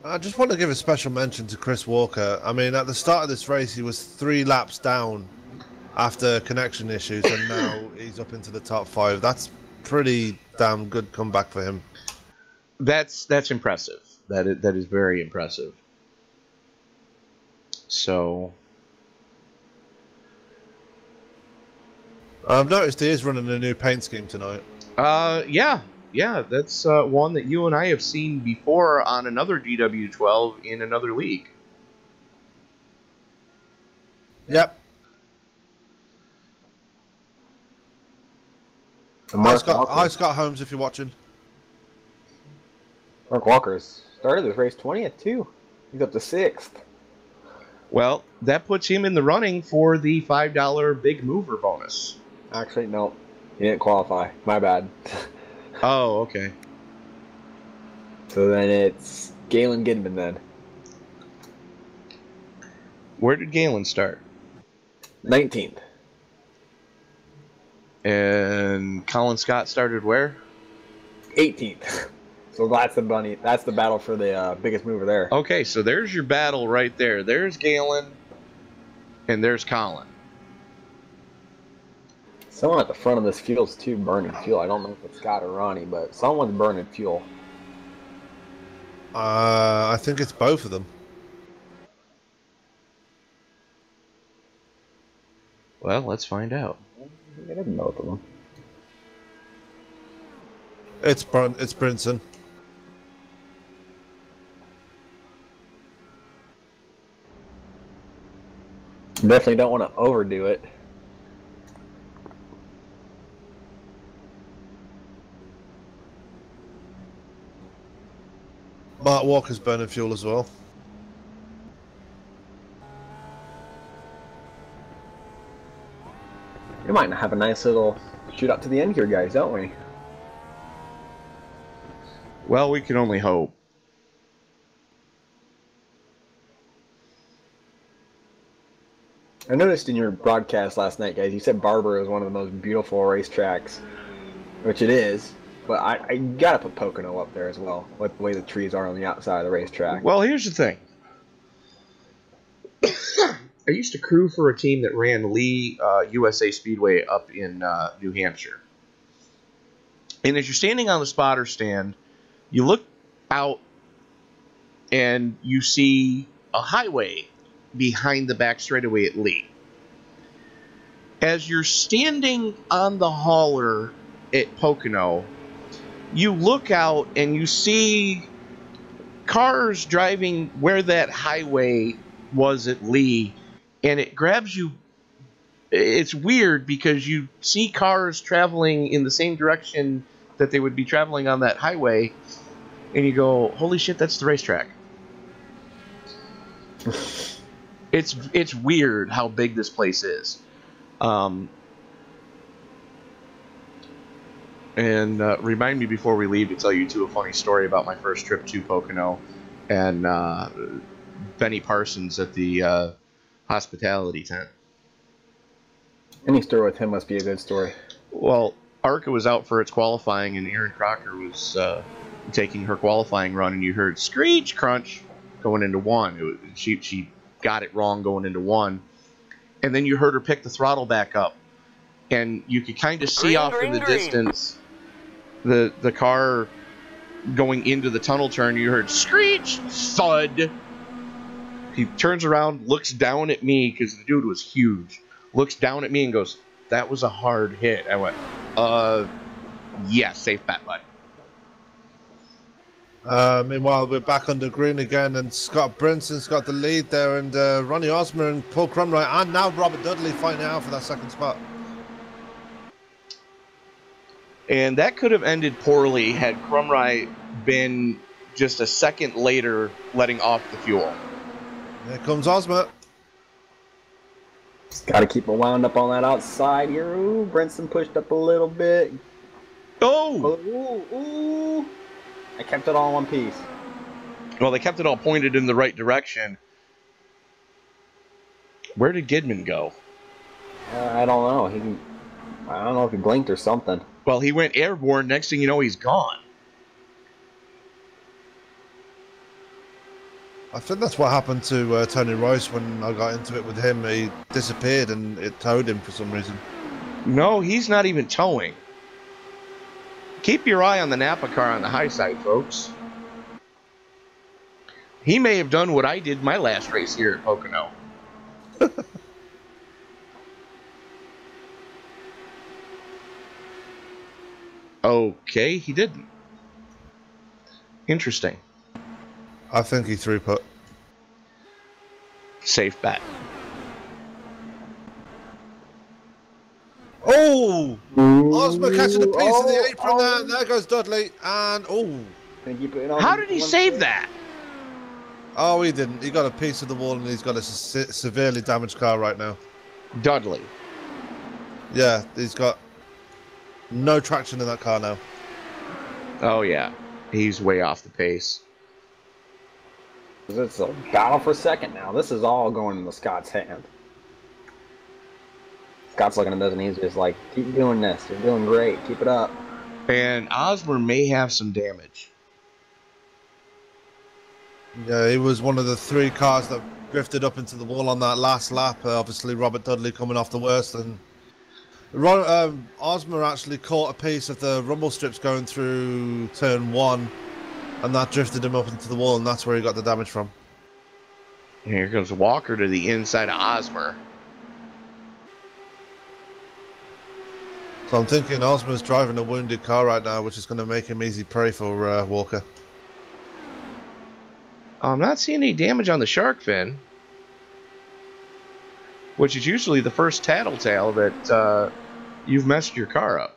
I just want to give a special mention to Chris Walker. I mean, at the start of this race, he was 3 laps down after connection issues, and now he's up into the top 5. That's pretty damn good comeback for him. That's impressive. That is very impressive. So I've noticed he is running a new paint scheme tonight. Yeah, that's one that you and I have seen before on another DW12 in another league. Yep. Hi, Scott Holmes, if you're watching. Mark Walker's started this race 20th, too. He's up to 6th. Well, that puts him in the running for the $5 big mover bonus. Actually, no. He didn't qualify. My bad. Oh, okay. So then it's Galen Gidman then. Where did Galen start? 19th. And Colin Scott started where? 18th. So that's the battle for the biggest mover there. Okay, so there's your battle right there. There's Galen, and there's Colin. Someone at the front of this field's too burning fuel. I don't know if it's Scott or Ronnie, but someone's burning fuel. I think it's both of them. Well, let's find out. It is both of them. It's Brinson. Definitely don't want to overdo it. Mark Walker's burning fuel as well. We might have a nice little shoot up to the end here, guys, don't we? Well, we can only hope. I noticed in your broadcast last night, guys, you said Barber is one of the most beautiful racetracks, which it is. But I gotta put Pocono up there as well, with the way the trees are on the outside of the racetrack. Well, here's the thing. I used to crew for a team that ran Lee USA Speedway up in New Hampshire. And as you're standing on the spotter stand, you look out and you see a highway behind the back straightaway at Lee. As you're standing on the hauler at Pocono, you look out and you see cars driving where that highway was at Lee, and it grabs you. It's weird because you see cars traveling in the same direction that they would be traveling on that highway, and you go, holy shit, that's the racetrack. It's weird how big this place is. And remind me before we leave to tell you two a funny story about my first trip to Pocono and Benny Parsons at the hospitality tent. Any story with him must be a good story. Well, ARCA was out for its qualifying, and Erin Crocker was taking her qualifying run, and you heard screech crunch going into one. She got it wrong going into one, and then you heard her pick the throttle back up, and you could kind of see off in the distance the car going into the tunnel turn. You heard screech, thud. He turns around, looks down at me, because the dude was huge, looks down at me and goes, that was a hard hit. I went, yeah, safe bet, bud. Meanwhile, we're back under green again, and Scott Brinson's got the lead there, and Ronnie Osmer and Paul Crumroy, and now Robert Dudley fighting out for that second spot. And that could have ended poorly had Crumroy been just a second later letting off the fuel. Here comes Osmer. Just got to keep it wound up on that outside here. Ooh, Brinson pushed up a little bit. Oh! Ooh. I kept it all in one piece. Well, they kept it all pointed in the right direction. Where did Gidman go? I don't know. I don't know if he blinked or something. Well, he went airborne. Next thing you know, he's gone. I think that's what happened to Tony Royce when I got into it with him. He disappeared and it towed him for some reason. No, he's not even towing. Keep your eye on the Napa car on the high side, folks. He may have done what I did my last race here at Pocono. Okay, he didn't. Interesting. I think he threw put. Safe bet. Oh! Osmer catching a piece of the apron there. Oh. There goes Dudley. And, How did he save that? Oh, he didn't. He got a piece of the wall and he's got a severely damaged car right now. Dudley. Yeah, he's got no traction in that car now. Oh, yeah. He's way off the pace. It's a battle for second now. This is all going into Scott's hand. Scott's looking at this and he's just like, keep doing this. You're doing great. Keep it up. And Osmer may have some damage. Yeah, he was one of the 3 cars that drifted up into the wall on that last lap. Obviously, Robert Dudley coming off the worst. And Osmer actually caught a piece of the rumble strips going through turn 1. And that drifted him up into the wall, and that's where he got the damage from. Here goes Walker to the inside of Osmer. So I'm thinking Osmer's driving a wounded car right now, which is going to make him easy prey for Walker. I'm not seeing any damage on the shark fin, which is usually the first tattletale that you've messed your car up.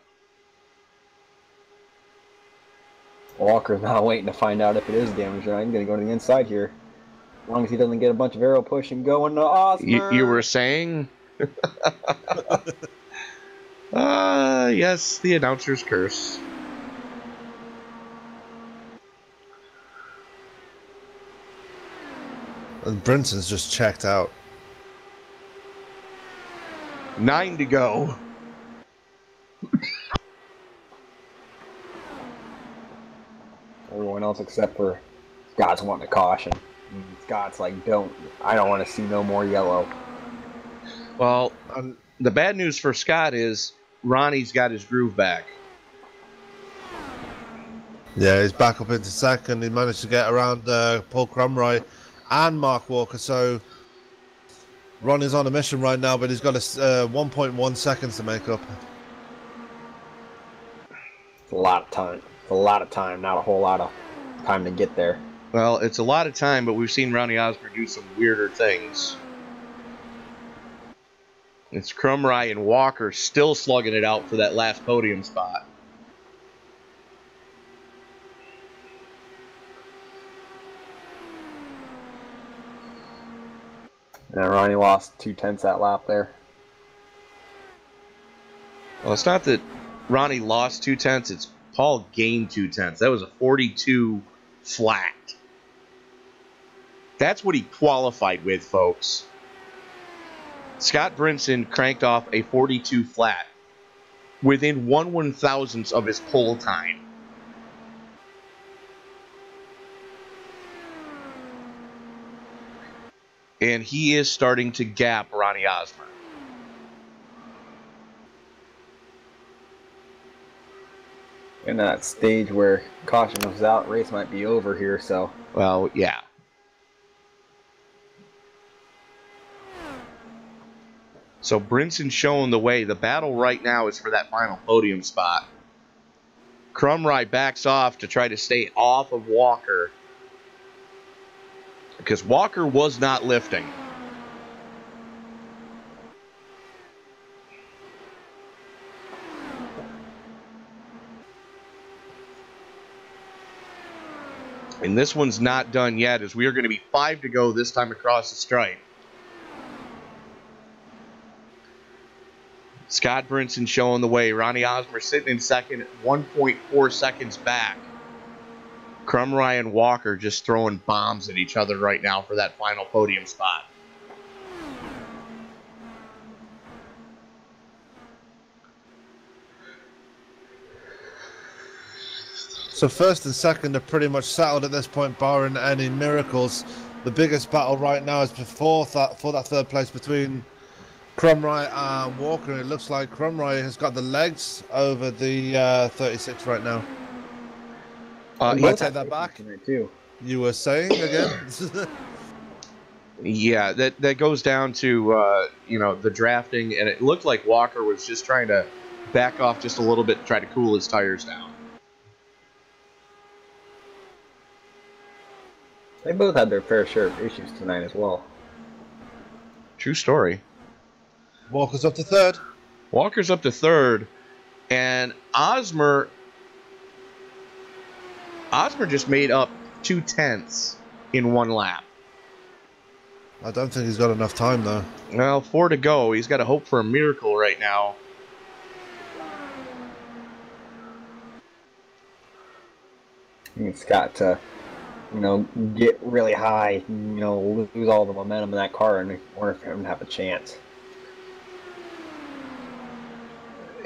Walker's now waiting to find out if it is damaged or not. I'm going to go to the inside here. As long as he doesn't get a bunch of arrow push and going to Osmer. You were saying? Yes, the announcer's curse. And Brinson's just checked out. 9 to go. Everyone else except for Scott's wanting a caution. And Scott's like, I don't want to see no more yellow. Well, the bad news for Scott is Ronnie's got his groove back. Yeah, he's back up into second. He managed to get around Paul Crumroy and Mark Walker. So Ronnie's on a mission right now, but he's got 1.1 seconds to make up. It's a lot of time. It's a lot of time, not a whole lot of time to get there. Well, it's a lot of time, but we've seen Ronnie Osmer do some weirder things. It's Crumry and Walker still slugging it out for that last podium spot. And Ronnie lost 2/10 that lap there. Well, it's not that Ronnie lost 2/10, it's Paul gained 2/10. That was a 42 flat. That's what he qualified with, folks. Scott Brinson cranked off a 42 flat within 1/1000th of his pole time. And he is starting to gap Ronnie Osmer. In that stage where caution comes out, race might be over here, so. Well, yeah. So Brinson showing the way. The battle right now is for that final podium spot. Crumry backs off to try to stay off of Walker, because Walker was not lifting. And this one's not done yet, as we are going to be 5 to go this time across the stripe. Scott Brinson showing the way. Ronnie Osmer sitting in second at 1.4 seconds back. Crumry and Walker just throwing bombs at each other right now for that final podium spot. So first and second are pretty much settled at this point, barring any miracles. The biggest battle right now is for that third place between Crumry and Walker. It looks like Crumry has got the legs over the 36 right now. I take that back. Too. You were saying again? Yeah, that goes down to the drafting, and it looked like Walker was just trying to back off just a little bit to try to cool his tires down. They both had their fair share of issues tonight as well. True story. Walker's up to third. Walker's up to third, and Osmer just made up 2/10 in one lap. I don't think he's got enough time, though. Well, 4 to go. He's got to hope for a miracle right now. He's got to, get really high, lose all the momentum in that car in order for him to have a chance.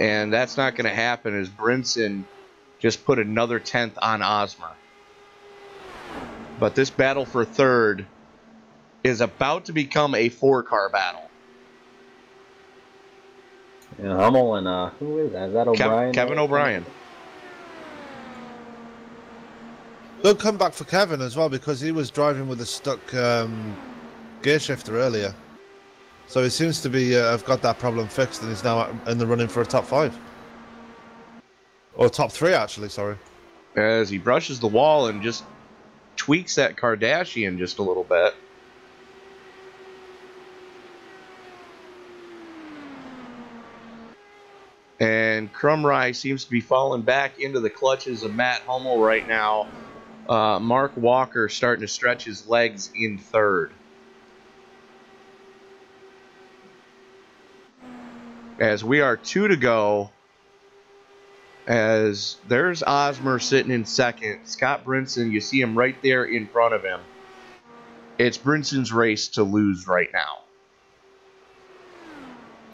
And that's not going to happen as Brinson just put another 10th on Osmer. But this battle for third is about to become a 4-car battle. Yeah, Hummel and who is that? Is that O'Brien? Kevin O'Brien. Good comeback for Kevin as well, because he was driving with a stuck gear shifter earlier. So he seems to be have got that problem fixed, and he's now in the running for a top 5. Or top 3, actually, sorry. As he brushes the wall and just tweaks that Kardashian just a little bit. And Crumry seems to be falling back into the clutches of Matt Hummel right now. Mark Walker starting to stretch his legs in third. As we are 2 to go. As there's Osmer sitting in second. Scott Brinson, you see him right there in front of him. It's Brinson's race to lose right now.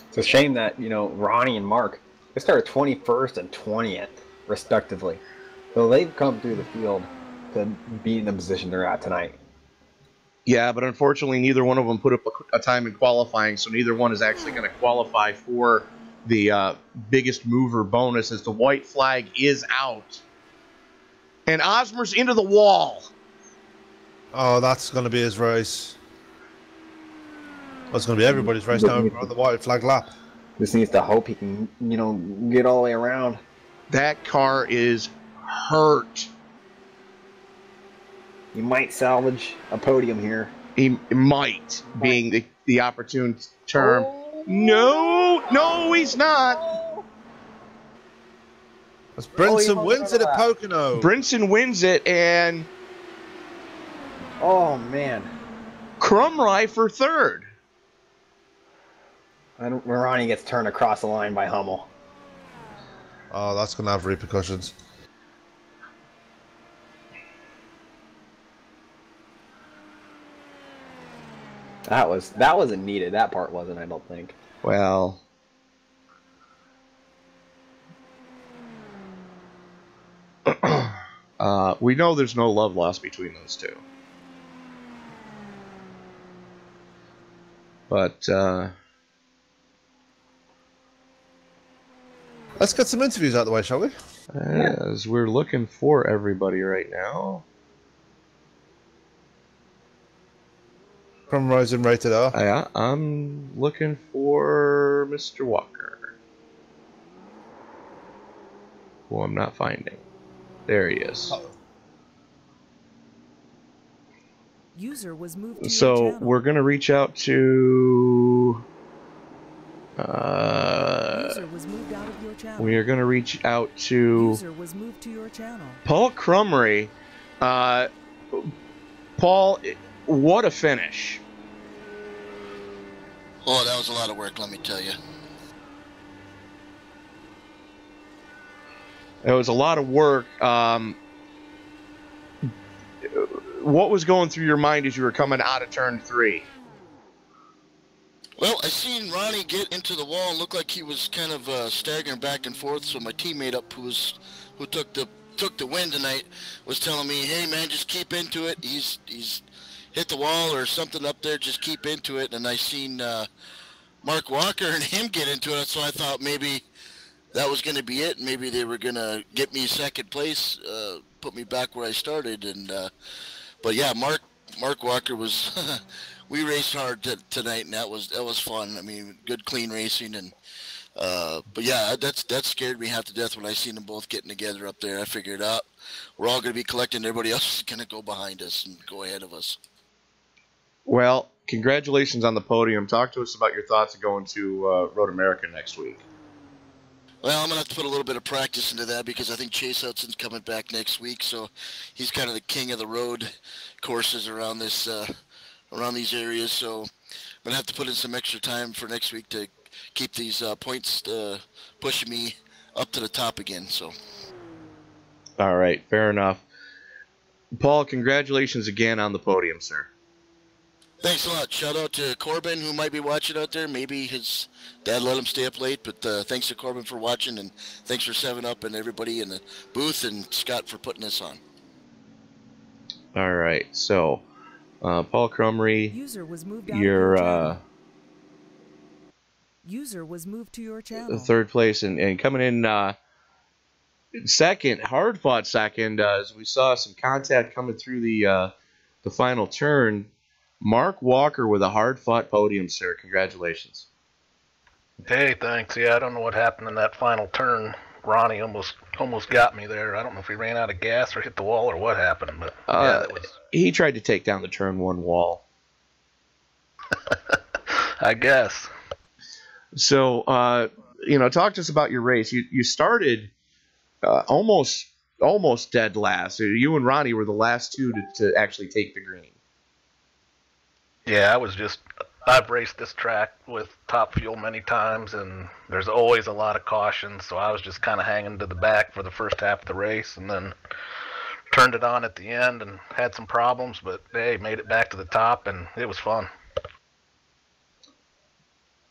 It's a shame that, Ronnie and Mark, they started 21st and 20th, respectively. So they've come through the field to be in the position they're at tonight. Yeah, but unfortunately, neither one of them put up a time in qualifying, so neither one is actually going to qualify for the biggest mover bonus as the white flag is out. And Osmer's into the wall. Oh, that's going to be his race. That's going to be everybody's race now on the white flag lap. Just needs to hope he can, get all the way around. That car is hurt. He might salvage a podium here. He might, being the opportune term. Oh. No, he's not. As Brinson wins it at Pocono. Brinson wins it, and oh man, Crumry for third. Ronnie gets turned across the line by Hummel. Oh, that's going to have repercussions. That wasn't needed. That part wasn't, I don't think. Well, we know there's no love lost between those two. But let's get some interviews out of the way, shall we? As we're looking for everybody right now. From Rising Rated R. Yeah, I'm looking for Mr. Walker, who I'm not finding. There he is. User was moved to So your channel. we're gonna reach out to. User was moved out of your channel. We are gonna reach out to. User was moved to your channel. Paul Crumry. Paul, what a finish. Oh, that was a lot of work, let me tell you. It was a lot of work. What was going through your mind as you were coming out of turn 3? Well, I seen Ronnie get into the wall and looked like he was kind of staggering back and forth. So my teammate up who took the win tonight was telling me, "Hey man, just keep into it. He's hit the wall or something up there. Just keep into it." And I seen Mark Walker and him get into it, so I thought maybe that was going to be it. Maybe they were going to get me second place, put me back where I started. And but yeah, Mark Walker was. We raced hard tonight, and that was fun. I mean, good clean racing, and but yeah, that scared me half to death when I seen them both getting together up there. I figured out we're all going to be collecting. Everybody else is going to go behind us and go ahead of us. Well, congratulations on the podium. Talk to us about your thoughts of going to Road America next week. Well, I'm going to have to put a little bit of practice into that because I think Chase Hudson's coming back next week, so he's kind of the king of the road courses around this. Around these areas, so I'm gonna have to put in some extra time for next week to keep these points pushing me up to the top again. So, all right, fair enough. Paul, congratulations again on the podium, sir. Thanks a lot. Shout out to Corbin, who might be watching out there. Maybe his dad let him stay up late, but thanks to Corbin for watching, and thanks for 7-Up and everybody in the booth, and Scott for putting this on. All right, so. Paul Crumry, User was moved out User was moved to your channel. Third place and coming in second, hard fought second, as we saw some contact coming through the final turn. Mark Walker with a hard fought podium, sir. Congratulations. Hey, thanks. Yeah, I don't know what happened in that final turn. Ronnie almost got me there. I don't know if he ran out of gas or hit the wall or what happened, but yeah, that was. He tried to take down the turn 1 wall. I guess. So, talk to us about your race. You started almost dead last. You and Ronnie were the last two to actually take the green. Yeah, I've raced this track with Top Fuel many times, and there's always a lot of cautions, so I was just kind of hanging to the back for the first half of the race, and then turned it on at the end and had some problems, but hey, made it back to the top, and it was fun.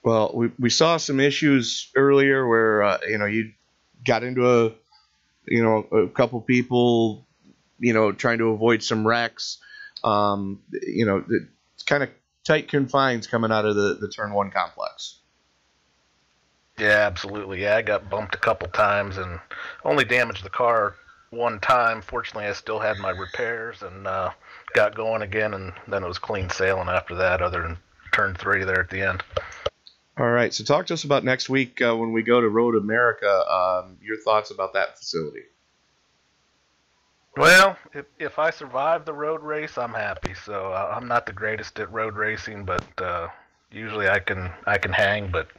Well, we saw some issues earlier where you got into a couple people trying to avoid some wrecks. It's kind of tight confines coming out of the turn 1 complex. Yeah, absolutely. Yeah, I got bumped a couple times and only damaged the car one time. Fortunately, I still had my repairs and got going again, and then it was clean sailing after that, other than turn 3 there at the end. All right, so talk to us about next week when we go to Road America, your thoughts about that facility. Well, if I survive the road race, I'm happy. So I'm not the greatest at road racing, but usually I can hang, but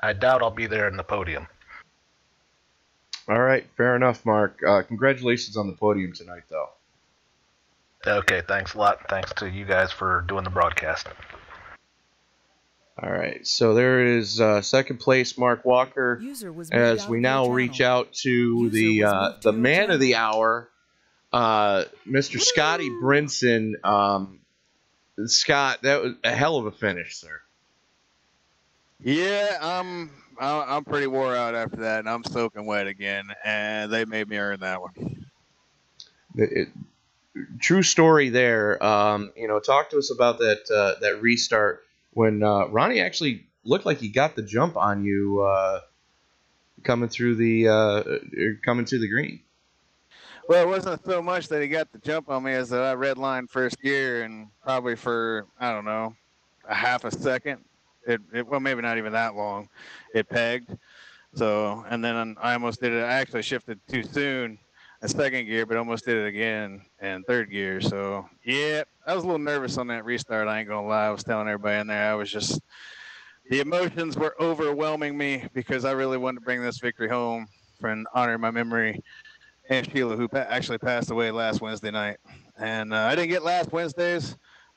I doubt I'll be there in the podium. All right, fair enough, Mark. Congratulations on the podium tonight, though. Okay, thanks a lot. Thanks to you guys for doing the broadcast. All right, so there is second place, Mark Walker, as we now reach out to the man of the hour, Mr. Scotty Brinson. Scott, that was a hell of a finish, sir. Yeah, I'm pretty wore out after that, and I'm soaking wet again, and they made me earn that one. True story there. Talk to us about that restart when Ronnie actually looked like he got the jump on you coming to the green. Well, it wasn't so much that he got the jump on me as that I redlined first gear, and probably for, I don't know, a half a second. Well, maybe not even that long. It pegged. So, and then I almost did it. I actually shifted too soon in second gear, but almost did it again in third gear. So, yeah, I was a little nervous on that restart. I ain't going to lie. I was telling everybody in there, the emotions were overwhelming me because I really wanted to bring this victory home and honor my memory. And Sheila, who actually passed away last Wednesday night. And I didn't get last Wednesdays,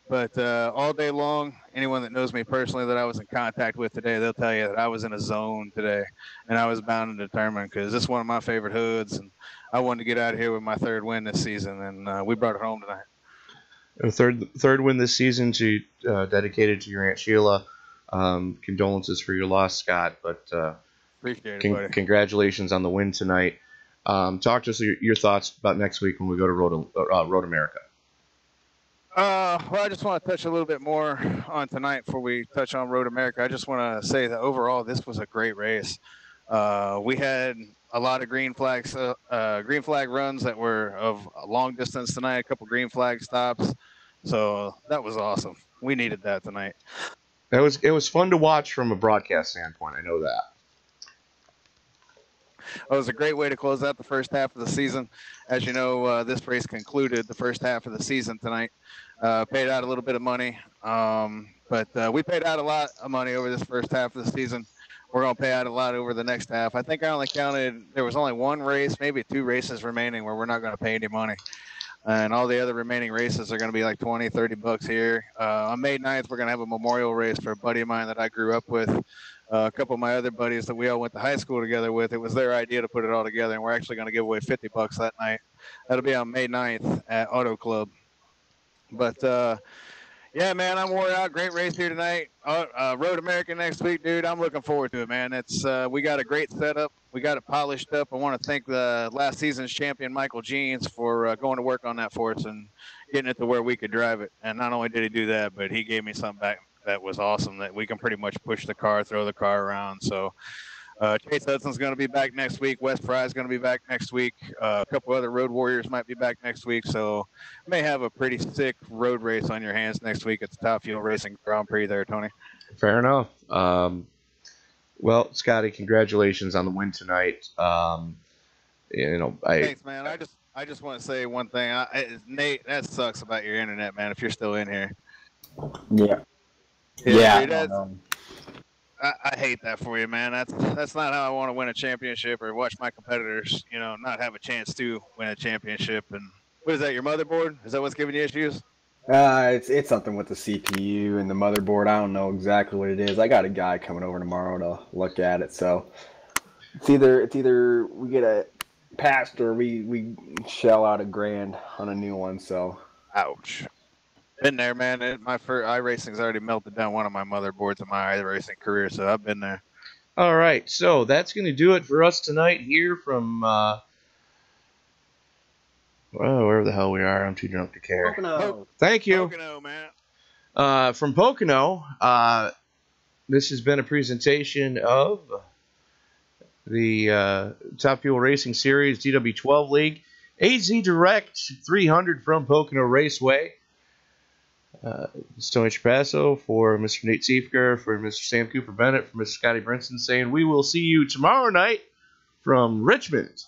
But all day long, anyone that knows me personally that I was in contact with today, they'll tell you that I was in a zone today, and I was bound and determined because this is one of my favorite hoods, and I wanted to get out of here with my third win this season, and we brought it home tonight. A third win this season to dedicated to your Aunt Sheila. Condolences for your loss, Scott, but appreciate it, buddy. Congratulations on the win tonight. Talk to us your thoughts about next week when we go to Road America. Well, I just want to touch a little bit more on tonight before we touch on Road America. I just want to say that overall, this was a great race. We had a lot of green flag runs that were of a long distance tonight, a couple green flag stops. So that was awesome. We needed that tonight. It was fun to watch from a broadcast standpoint. I know that. It was a great way to close out the first half of the season. As you know, this race concluded the first half of the season tonight. Paid out a little bit of money, but we paid out a lot of money over this first half of the season. We're going to pay out a lot over the next half. I think I only counted, there was only one race, maybe 2 races remaining where we're not going to pay any money. And all the other remaining races are going to be like $20, $30 here. On May 9th, we're going to have a memorial race for a buddy of mine that I grew up with. A couple of my other buddies that we all went to high school together with. It was their idea to put it all together, and we're actually going to give away $50 that night. That'll be on May 9th at Auto Club. But, yeah, man, I'm wore out. Great race here tonight. Road America next week, dude. I'm looking forward to it, man. It's we got a great setup. We got it polished up. I want to thank the last season's champion, Michael Jeans, for going to work on that for us and getting it to where we could drive it. And not only did he do that, but he gave me something back that was awesome, that we can pretty much push the car, throw the car around. So Chase Hudson's going to be back next week. Wes Fry's going to be back next week. A couple other Road Warriors might be back next week. So may have a pretty sick road race on your hands next week at the Top Fuel Racing Grand Prix there, Tony. Fair enough. Well, Scotty, congratulations on the win tonight. Thanks, man. I just want to say one thing. Nate, that sucks about your internet, man, if you're still in here. Yeah. Dude, I hate that for you, man. That's not how I want to win a championship or watch my competitors, not have a chance to win a championship. And what is that, your motherboard? Is that what's giving you issues? It's something with the CPU and the motherboard. I don't know exactly what it is. I got a guy coming over tomorrow to look at it. So it's either we get a patched or we shell out $1,000 on a new one. So ouch. Been there, man. My first iRacing's already melted down one of my motherboards in my iRacing career, so I've been there. All right, so that's going to do it for us tonight here from wherever the hell we are. I'm too drunk to care. Pocono. Thank you. Pocono, man. From Pocono, this has been a presentation of the Top Fuel Racing Series DW12 League AZ Direct 300 from Pocono Raceway. Tony Trapasso for Mr. Nate Siefker, for Mr. Sam Cooper Bennett, for Mr. Scotty Brinson saying we will see you tomorrow night from Richmond.